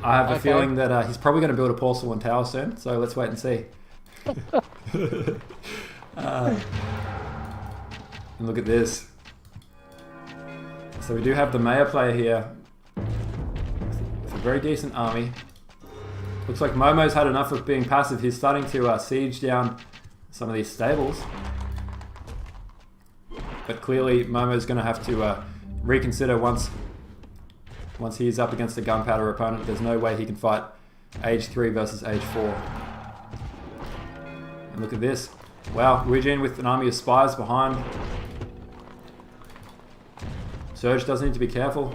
I have a feeling that he's probably going to build a porcelain tower soon, so let's wait and see. And look at this. So we do have the mayor player here. It's a very decent army. Looks like Momo's had enough of being passive. He's starting to siege down some of these stables. But clearly Momo's going to have to reconsider once he's up against a gunpowder opponent. There's no way he can fight age 3 versus age 4. And look at this. Wow, Wujin with an army of spies behind. Surge does need to be careful.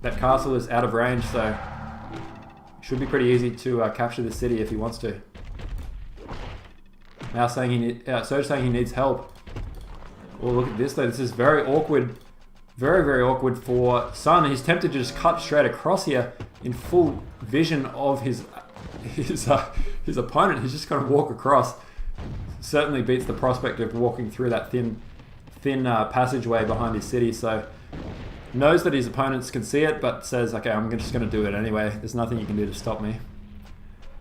That castle is out of range, so it should be pretty easy to capture the city if he wants to. Now saying Surge saying he needs help. Oh, look at this though. This is very awkward. Very, very awkward for Sun. He's tempted to just cut straight across here in full vision of his opponent. He's just going to walk across. Certainly beats the prospect of walking through that thin passageway behind his city. So knows that his opponents can see it, but says, okay, I'm just going to do it anyway. There's nothing you can do to stop me.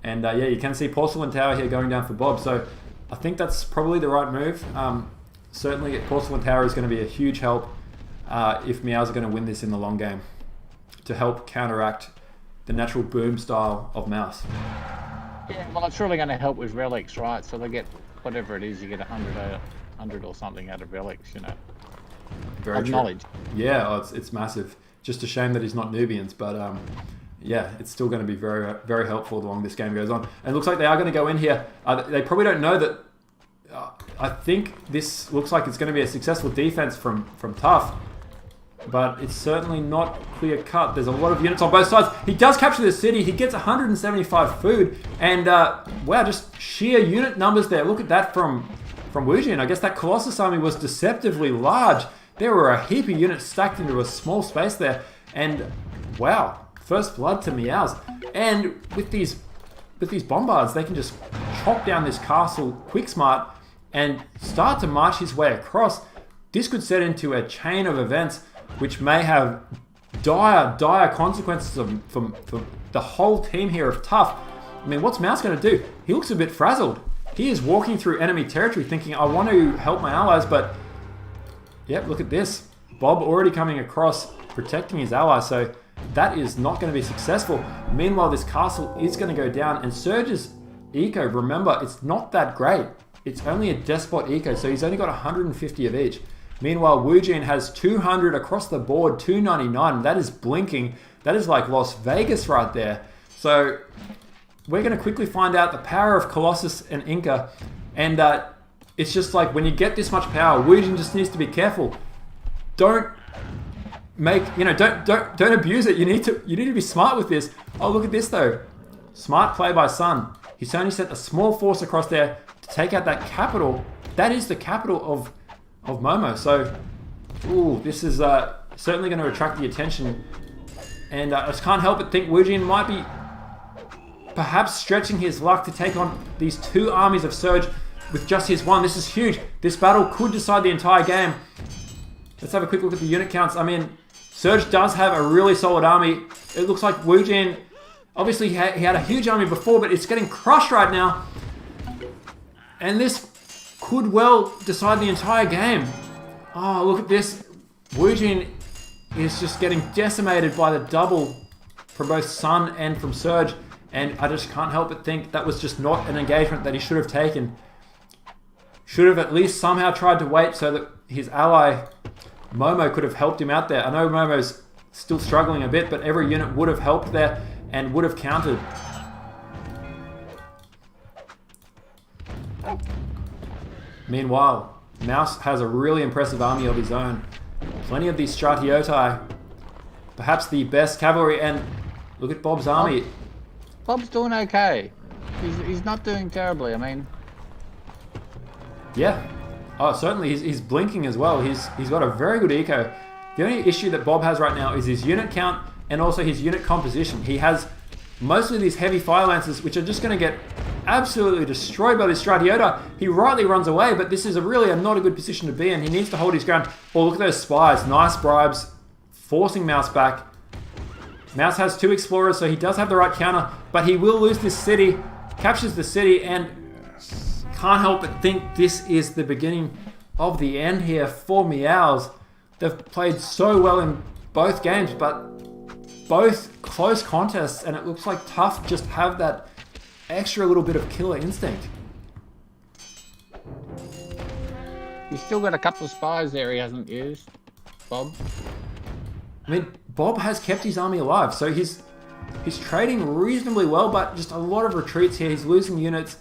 And yeah, you can see Porcelain Tower here going down for Bob. So I think that's probably the right move. Certainly Porcelain Tower is going to be a huge help if Meowz are going to win this in the long game, to help counteract the natural boom style of Meowz. Yeah, well, it's really going to help with relics, right? So they get whatever it is, you get 100 or something out of relics, you know. Very true. Knowledge. Yeah, oh, it's massive. Just a shame that he's not Nubians, but yeah, it's still going to be very, very helpful the longer this game goes on. And it looks like they are going to go in here. They probably don't know that. I think this looks like it's going to be a successful defense from TUF. But it's certainly not clear cut. There's a lot of units on both sides. He does capture the city. He gets 175 food. And wow, just sheer unit numbers there. Look at that from Wujin. I guess that Colossus army was deceptively large. There were a heap of units stacked into a small space there. And wow, first blood to Meowz. And with these bombards, they can just chop down this castle quick smart and start to march his way across. This could set into a chain of events which may have dire consequences for the whole team here of TUF. I mean, what's Meowz going to do? He looks a bit frazzled. He is walking through enemy territory thinking, I want to help my allies, but yep, look at this. Bob already coming across, protecting his allies, so that is not going to be successful. Meanwhile, this castle is going to go down, and Surge's eco, remember, it's not that great. It's only a despot eco, so he's only got 150 of each. Meanwhile, Wujin has 200 across the board, 299. That is blinking. That is like Las Vegas right there. So we're going to quickly find out the power of Colossus and Inca. And it's just like when you get this much power, Wujin just needs to be careful. Don't make, don't abuse it. You need to be smart with this. Oh, look at this though. Smart play by Sun. He's only sent a small force across there to take out that capital. That is the capital of Momo. So, ooh, this is certainly going to attract the attention. And I just can't help but think Wujin might be perhaps stretching his luck to take on these two armies of Surge with just his one. This is huge. This battle could decide the entire game. Let's have a quick look at the unit counts. I mean, Surge does have a really solid army. It looks like Wujin, obviously he had a huge army before, but it's getting crushed right now. And this could well decide the entire game. Oh, look at this. Wujin is just getting decimated by the double from both Sun and from Surge. And I just can't help but think that was just not an engagement that he should have taken. Should have at least somehow tried to wait so that his ally, Momo, could have helped him out there. I know Momo's still struggling a bit, but every unit would have helped there and would have countered. Meanwhile, Meowz has a really impressive army of his own. Plenty of these Stratiotai. Perhaps the best cavalry, and look at Bob's army. Bob's doing okay. He's not doing terribly. I mean, Yeah. Oh, certainly. He's blinking as well. He's got a very good eco. The only issue that Bob has right now is his unit count and also his unit composition. He has mostly these heavy fire lancers, which are just going to get absolutely destroyed by this Stratiota. He rightly runs away, but this is really not a good position to be in. He needs to hold his ground. Oh, look at those spies. Nice bribes, forcing Meowz back. Meowz has 2 explorers, so he does have the right counter, but he will lose this city, captures the city, and can't help but think this is the beginning of the end here for Meowz. They've played so well in both games, but both close contests, and it looks like TUF just have that extra little bit of killer instinct. He's still got a couple of spies there he hasn't used, Bob. I mean, Bob has kept his army alive, so he's trading reasonably well, but just a lot of retreats here. He's losing units.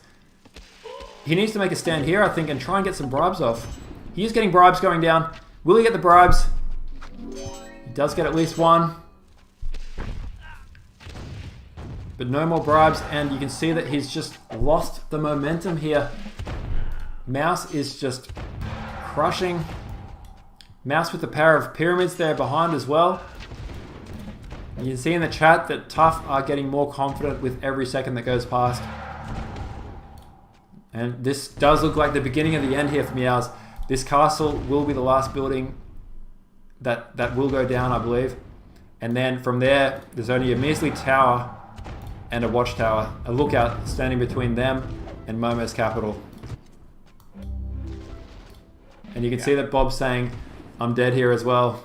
He needs to make a stand here, I think, and try and get some bribes off. He is getting bribes going down. Will he get the bribes? He does get at least one. But no more bribes, and you can see that he's just lost the momentum here. Meowz is just crushing. Meowz with the power of pyramids there behind as well. You can see in the chat that TUF are getting more confident with every second that goes past. And this does look like the beginning of the end here for Meowz. This castle will be the last building that will go down, I believe. And then from there, there's only a measly tower and a watchtower, a lookout standing between them and Momo's capital. And you can see that Bob's saying, "I'm dead here as well."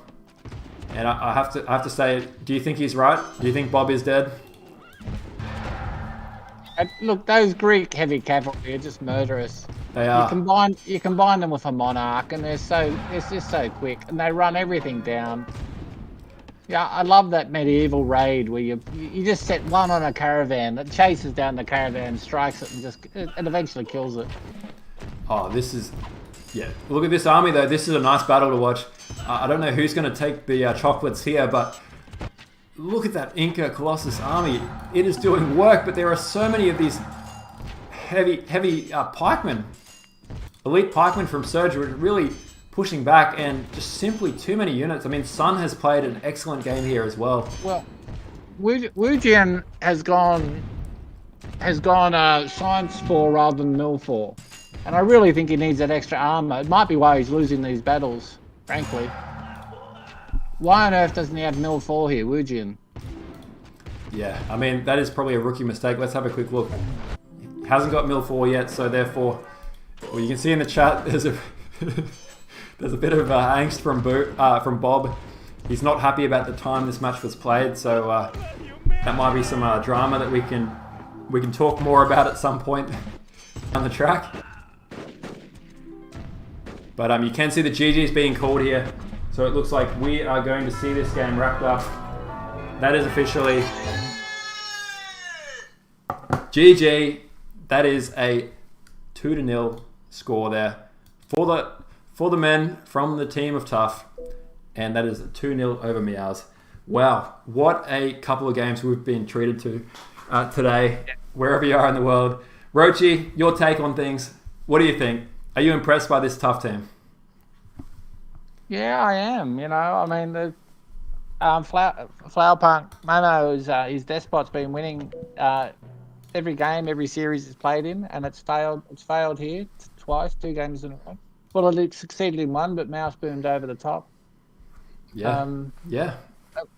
And I have to say, do you think he's right? Do you think Bob is dead? Look, those Greek heavy cavalry are just murderous. They are. You combine them with a monarch, and it's just so quick, and they run everything down. Yeah, I love that medieval raid where you just set one on a caravan that chases down the caravan, strikes it, and eventually kills it. Oh, this is... Yeah. Look at this army, though. This is a nice battle to watch. I don't know who's going to take the chocolates here, but look at that Inca Colossus army. It is doing work, but there are so many of these heavy pikemen. Elite pikemen from Surge were really pushing back, and just simply too many units. I mean, Sun has played an excellent game here as well. Well, Wujian has gone Science 4 rather than Mill 4. And I really think he needs that extra armor. It might be why he's losing these battles, frankly. Why on earth doesn't he have Mill 4 here, Wujian? Yeah, I mean, that is probably a rookie mistake. Let's have a quick look. Hasn't got Mill 4 yet, so therefore... Well, you can see in the chat, there's a... There's a bit of angst from Bob. He's not happy about the time this match was played, so that might be some drama that we can talk more about at some point on the track. But you can see the GG's being called here, so it looks like we are going to see this game wrapped up. That is officially GG. That is a 2-0 score there for the men from the team of TUF, and that is a 2-0 over Meowz. Wow, what a couple of games we've been treated to today, wherever you are in the world. Rochi, your take on things. What do you think? Are you impressed by this TUF team? Yeah, I am. You know, I mean, the Flowerpunk, Momo's his Despot's been winning every game, every series he's played in, and it's failed. It's failed here twice, 2 games in a row. Well, it succeeded in one, but Meowz boomed over the top. Yeah. Yeah.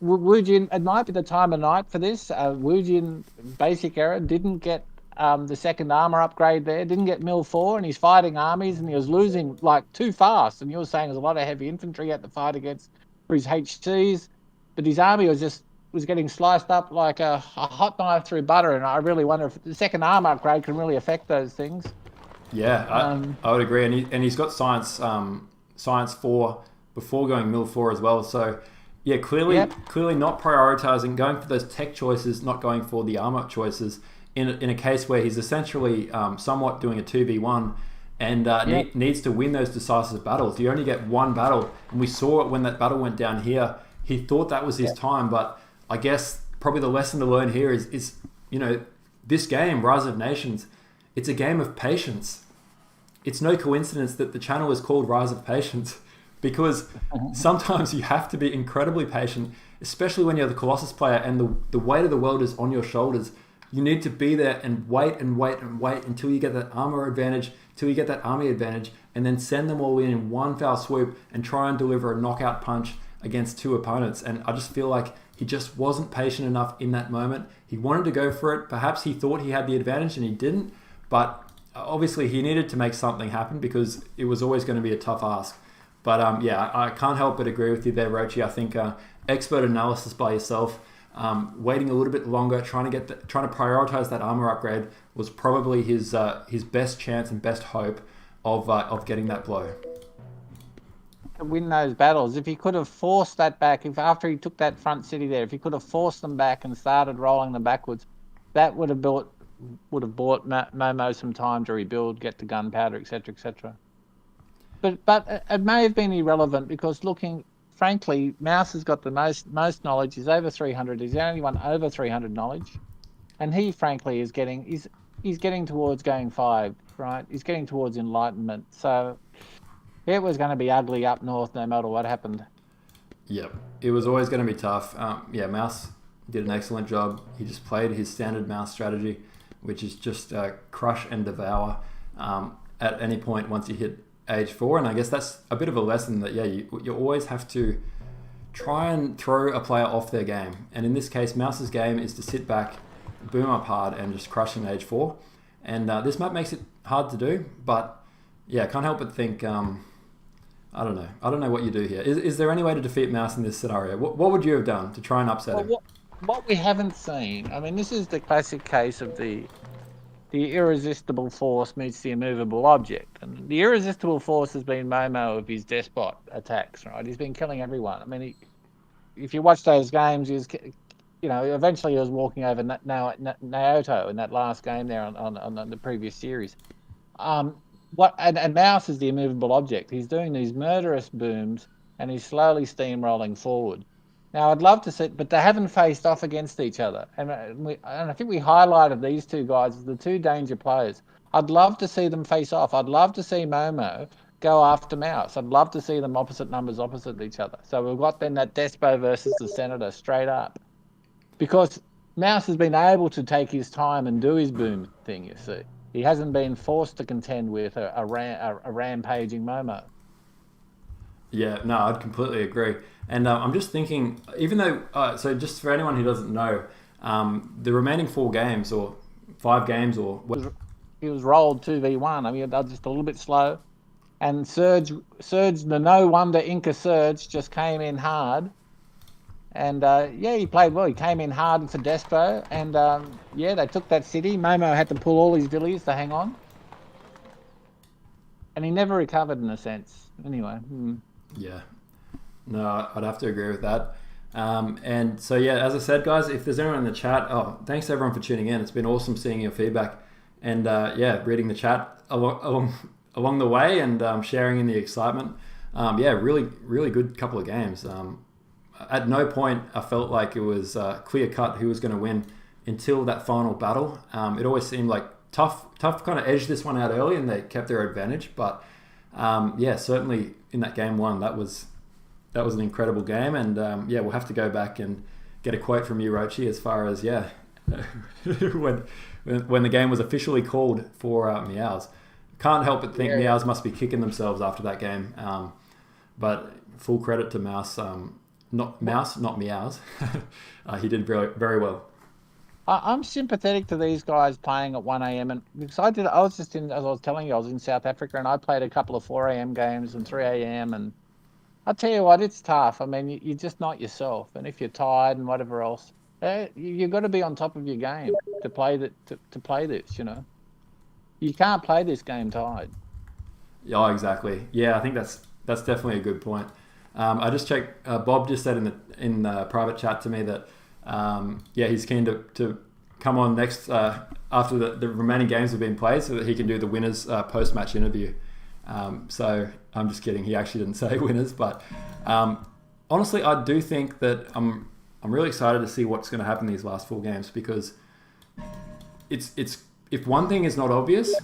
Wujian, it might be the time of night for this. Wujian, basic error, didn't get the second armor upgrade there, didn't get Mill 4, and he's fighting armies, and he was losing like too fast. And you were saying there's a lot of heavy infantry at the fight against for his HCs, but his army was getting sliced up like a hot knife through butter. And I really wonder if the second armor upgrade can really affect those things. Yeah, I would agree, and he's got Science 4 before going Mill 4 as well. So yeah, clearly not prioritizing, going for those tech choices, not going for the armor choices. In a case where he's essentially somewhat doing a 2v1 and needs to win those decisive battles. You only get one battle, and we saw it when that battle went down here. He thought that was his time, but I guess probably the lesson to learn here is this game, Rise of Nations, it's a game of patience. it's no coincidence that the channel is called Rise of Patience, because sometimes you have to be incredibly patient, especially when you're the Colossus player and the weight of the world is on your shoulders. You need to be there and wait and wait and wait until you get that armor advantage, till you get that army advantage, and then send them all in one foul swoop and try and deliver a knockout punch against two opponents. And I just feel like he just wasn't patient enough in that moment. He wanted to go for it. Perhaps he thought he had the advantage and he didn't, but obviously he needed to make something happen because it was always going to be a tough ask. But yeah, I can't help but agree with you there, Rochi. I think expert analysis by yourself, waiting a little bit longer, trying to prioritize that armor upgrade was probably his best chance and best hope of getting that blow. To win those battles, if he could have forced that back, if after he took that front city there, if he could have forced them back and started rolling them backwards, that would have bought Momo some time to rebuild, get the gunpowder, etc., etc. But it may have been irrelevant because frankly, Meowz has got the most knowledge. He's over 300. He's the only one over 300 knowledge, and he frankly is he's getting towards going 5, right? He's getting towards enlightenment. So it was going to be ugly up north no matter what happened. Yep, it was always going to be tough. Yeah, Meowz did an excellent job. He just played his standard Meowz strategy, which is just crush and devour at any point once you hit age 4. And I guess that's a bit of a lesson that, yeah, you always have to try and throw a player off their game. And in this case, Meowz's game is to sit back, boom up hard, and just crush in age 4. And this map makes it hard to do, but yeah, can't help but think, I don't know what you do here. Is there any way to defeat Meowz in this scenario? What would you have done to try and upset him? What we haven't seen, I mean, this is the classic case of the irresistible force meets the immovable object. And the irresistible force has been Momo of his despot attacks, right? He's been killing everyone. I mean, if you watch those games, eventually he was walking over Naoto in that last game there on the previous series. And Meowz is the immovable object. He's doing these murderous booms and he's slowly steamrolling forward. Now, I'd love to see, but they haven't faced off against each other. And I think we highlighted these two guys as the two danger players. I'd love to see them face off. I'd love to see Momo go after Meowz. I'd love to see them opposite numbers opposite each other. So we've got then that Despo versus the Senator straight up. Because Meowz has been able to take his time and do his boom thing, you see. He hasn't been forced to contend with a rampaging Momo. Yeah, no, I'd completely agree. And I'm just thinking, even though, so just for anyone who doesn't know, the remaining 4 games or 5 games or... He was rolled 2v1. I mean, they're just a little bit slow. And Surge, no wonder Inca Surge just came in hard. And yeah, he played well. He came in hard for Despo. And yeah, they took that city. Momo had to pull all his villies to hang on. And he never recovered in a sense. Anyway. Yeah. No, I'd have to agree with that. And so, yeah, as I said, guys, if there's anyone in the chat, thanks everyone for tuning in. It's been awesome seeing your feedback and, yeah, reading the chat along the way and sharing in the excitement. Yeah, really, really good couple of games. At no point I felt like it was clear cut who was going to win until that final battle. It always seemed like TUF kind of edged this one out early and they kept their advantage. But, yeah, certainly in that game 1, that was an incredible game, and yeah, we'll have to go back and get a quote from you, Rochi, as far as when the game was officially called for Meowz. Can't help but think Meowz must be kicking themselves after that game. But full credit to Meowz, not Meowz. He did very, very well. I'm sympathetic to these guys playing at 1 a.m. and because I was just in, as I was telling you, I was in South Africa and I played a couple of 4 a.m. games and 3 a.m. and I'll tell you what, it's tough. I mean, you're just not yourself. And if you're tired and whatever else, you've got to be on top of your game to play to play this, you know. You can't play this game tired. Yeah, exactly. Yeah, I think that's definitely a good point. I just checked, Bob just said in the private chat to me that, yeah, he's keen to come on next after the remaining games have been played so that he can do the winners post-match interview. So I'm just kidding. He actually didn't say winners, but honestly, I do think that I'm really excited to see what's going to happen these last 4 games because it's if one thing is not obvious,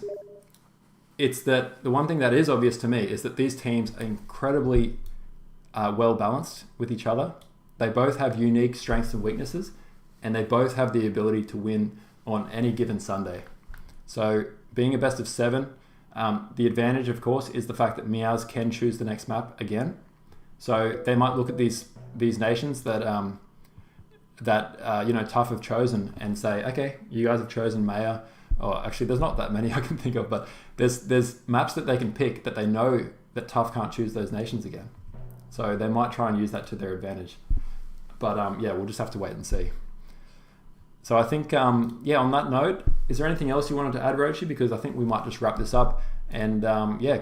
it's that the one thing that is obvious to me is that these teams are incredibly well balanced with each other. They both have unique strengths and weaknesses, and they both have the ability to win on any given Sunday. So being a best of 7, the advantage, of course, is the fact that Meowz can choose the next map again. So they might look at these nations that TUF have chosen and say, okay, you guys have chosen Maya. Or actually, there's not that many I can think of, but there's maps that they can pick that they know that TUF can't choose those nations again. So they might try and use that to their advantage. But yeah, we'll just have to wait and see. So I think, on that note, is there anything else you wanted to add, Rochi? Because I think we might just wrap this up and,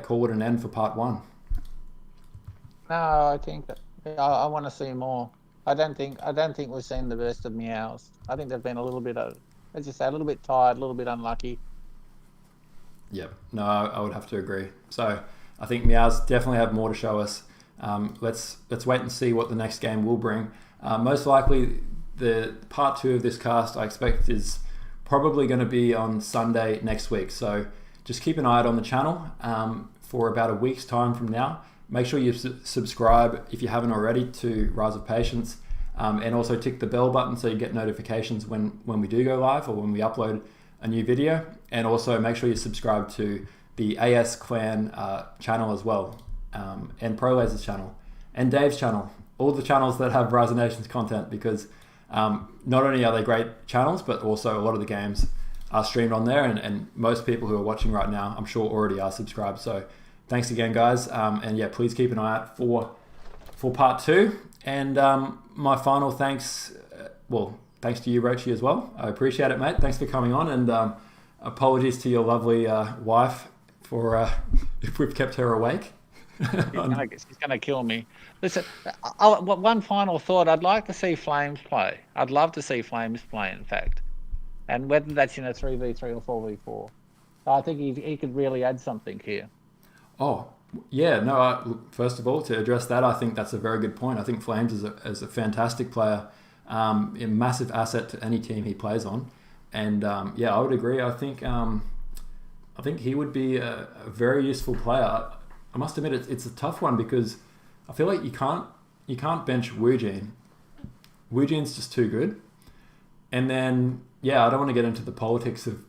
call it an end for part 1. No, I think I want to see more. I don't think we've seen the best of Meowz. I think they've been a little bit, let's just say, a little bit tired, a little bit unlucky. Yep, no, I would have to agree. So I think Meowz definitely have more to show us. Let's wait and see what the next game will bring. Most likely, the part 2 of this cast I expect is probably going to be on Sunday next week. So just keep an eye out on the channel for about a week's time from now. Make sure you subscribe if you haven't already to Rise of Patience, and also tick the bell button so you get notifications when we do go live or when we upload a new video. And also make sure you subscribe to the AS Clan channel as well, and Pro Laser's channel, and Dave's channel. All the channels that have Rise of Nations content, because not only are they great channels, but also a lot of the games are streamed on there, and most people who are watching right now, I'm sure, already are subscribed. So thanks again, guys, and yeah, please keep an eye out for part 2. And my final thanks, thanks to you, Rochi, as well. I appreciate it, mate. Thanks for coming on, and apologies to your lovely wife for if we've kept her awake. She's gonna kill me. Listen, one final thought. I'd like to see Flames play. I'd love to see Flames play, in fact, and whether that's in a 3v3 or 4v4. I think he could really add something here. Oh, yeah. No, first of all, to address that, I think that's a very good point. I think Flames is a fantastic player, a massive asset to any team he plays on, and I would agree. I think he would be a very useful player. I must admit, it's a tough one because I feel like you can't bench Woojin. Woojin's just too good. And then, I don't want to get into the politics of,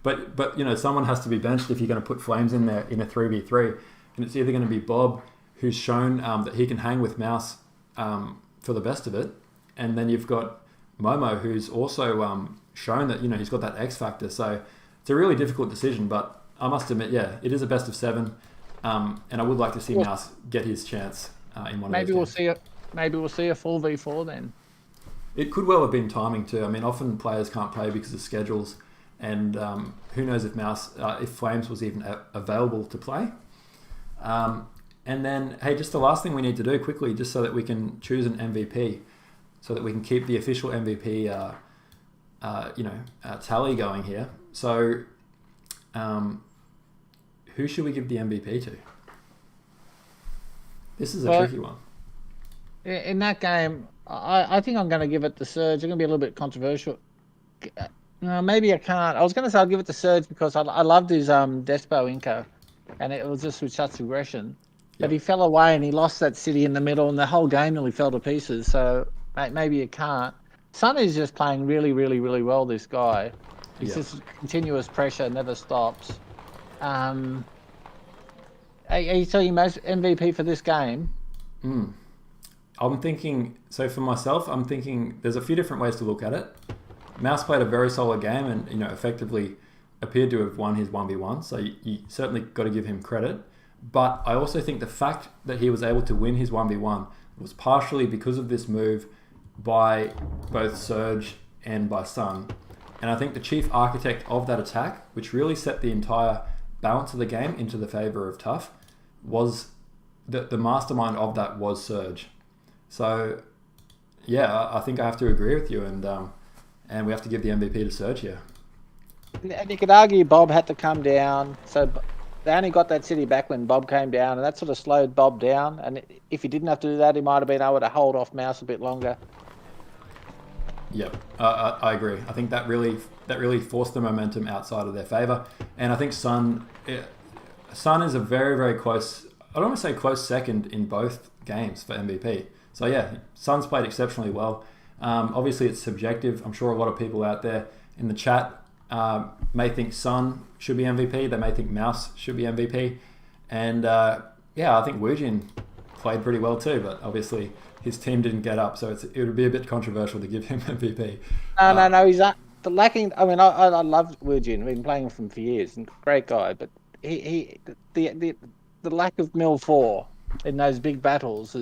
but someone has to be benched if you're going to put Flames in there in a 3v3, and it's either going to be Bob, who's shown that he can hang with Meowz for the best of it, and then you've got Momo, who's also shown that he's got that X factor. So it's a really difficult decision, but I must admit, it is a best of 7. And I would like to see Meowz get his chance in one of those games. Maybe we'll see a 4v4 then. It could well have been timing too. I mean, often players can't play because of schedules, and who knows if if Flames was even available to play. And then, hey, just the last thing we need to do quickly, just so that we can choose an MVP, so that we can keep the official MVP, tally going here. So. Who should we give the MVP to? This is a tricky one. In that game, I think I'm going to give it to Surge. I'm going to be a little bit controversial. No, maybe I can't. I was going to say I'll give it to Surge because I loved his Despo Inca, and it was just with such aggression. But he fell away and he lost that city in the middle, and the whole game nearly fell to pieces. So maybe you can't. Sun is just playing really, really, really well, this guy. It's just continuous pressure, never stops. Are you telling most MVP for this game? I'm thinking, so for myself, I'm thinking there's a few different ways to look at it. Meowz played a very solid game and, effectively appeared to have won his 1v1. So you certainly got to give him credit. But I also think the fact that he was able to win his 1v1 was partially because of this move by both Surge and by Sun. And I think the chief architect of that attack, which really set the entire balance of the game into the favor of TUF, was the mastermind of that was Surge. So I think I have to agree with you, and we have to give the MVP to Surge here. And you could argue Bob had to come down, so they only got that city back when Bob came down, and that sort of slowed Bob down. And if he didn't have to do that, he might have been able to hold off Meowz a bit longer. Yep, I agree. I think that really forced the momentum outside of their favor, and I think Sun is a very, very close. I don't want to say close second in both games for MVP. So yeah, Sun's played exceptionally well. Obviously, it's subjective. I'm sure a lot of people out there in the chat may think Sun should be MVP. They may think Meowz should be MVP, and yeah, I think Woojin played pretty well too. But obviously, his team didn't get up, so it would be a bit controversial to give him MVP. No. He's not the lacking. I mean, I love Woojin. I've been playing with him for years, and great guy. But the lack of Mill 4 in those big battles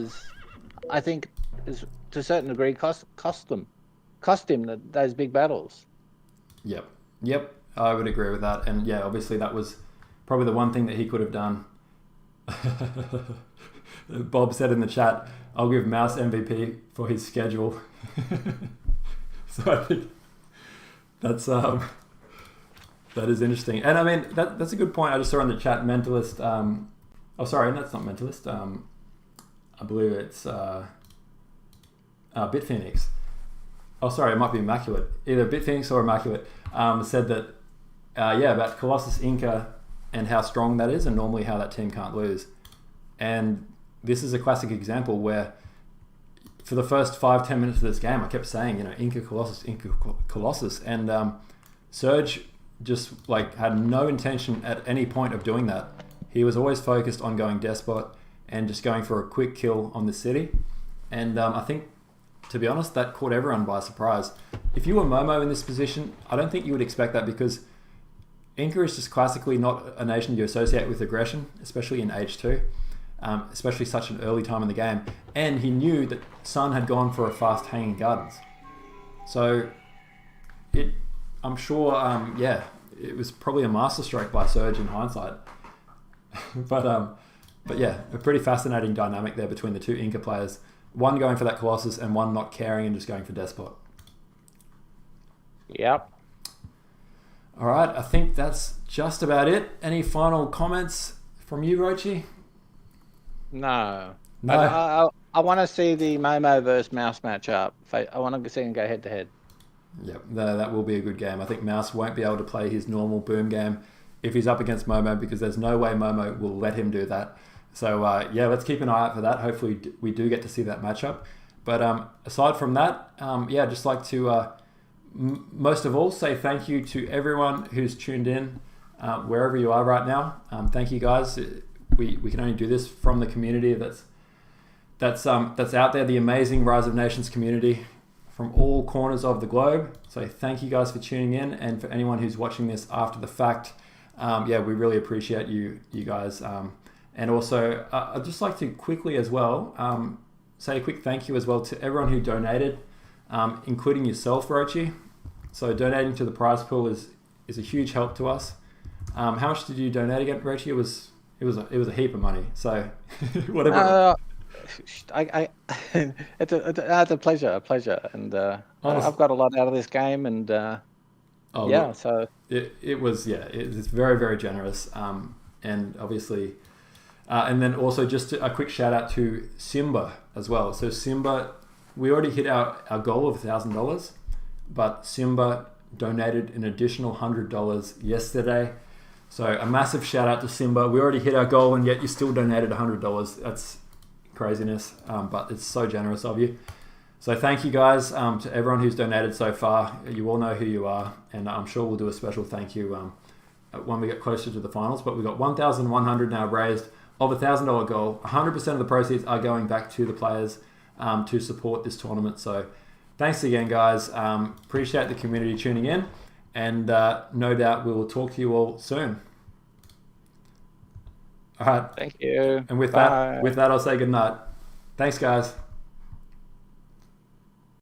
I think is to a certain degree cost him those big battles. Yep, I would agree with that. And yeah, obviously that was probably the one thing that he could have done. Bob said in the chat, I'll give Meowz MVP for his schedule. So I think that is interesting. And I mean, that's a good point. I just saw in the chat, Mentalist. Oh, sorry, that's not Mentalist. I believe it's BitPhoenix. Oh, sorry, it might be Immaculate. Either BitPhoenix or Immaculate said that, about Colossus Inca and how strong that is, and normally how that team can't lose. And this is a classic example where, for the first 5-10 minutes of this game, I kept saying, Inca Colossus, and Surge just had no intention at any point of doing that. He was always focused on going Despot and just going for a quick kill on the city. And I think, to be honest, that caught everyone by surprise. If you were Momo in this position, I don't think you would expect that, because Inca is just classically not a nation you associate with aggression, especially in H2, especially such an early time in the game. And he knew that Sun had gone for a fast hanging gardens. So I'm sure, it was probably a masterstroke by Surge in hindsight. But yeah, a pretty fascinating dynamic there between the two Inca players. One going for that Colossus and one not caring and just going for Despot. Yep. All right, I think that's just about it. Any final comments from you, Rochi? No. I want to see the Momo versus Meowz matchup. I want to see him go head to head. Yep, that will be a good game. I think Meowz won't be able to play his normal boom game if he's up against Momo, because there's no way Momo will let him do that. So let's keep an eye out for that. Hopefully we do get to see that matchup. But aside from that, I'd just like to most of all say thank you to everyone who's tuned in wherever you are right now. Thank you guys. We can only do this from the community that's out there, the amazing Rise of Nations community from all corners of the globe. So thank you guys for tuning in, and for anyone who's watching this after the fact, we really appreciate you guys. And also, I'd just like to quickly as well say a quick thank you as well to everyone who donated, including yourself, Rochi. So donating to the prize pool is a huge help to us. How much did you donate again, Rochi? It was a heap of money. So whatever. It's a pleasure, and I've got a lot out of this game, and so it's very, very generous, and obviously. And then also just a quick shout out to Simba as well. So Simba, we already hit our goal of $1,000, but Simba donated an additional $100 yesterday. So a massive shout out to Simba. We already hit our goal, and yet you still donated $100. That's craziness, but it's so generous of you. So thank you guys to everyone who's donated so far. You all know who you are, and I'm sure we'll do a special thank you when we get closer to the finals. But we've got 1,100 now raised of $1,000 goal. 100% of the proceeds are going back to the players to support this tournament. So thanks again, guys. Appreciate the community tuning in, and no doubt we will talk to you all soon. All right. Thank you. And with that, I'll say good night. Thanks, guys.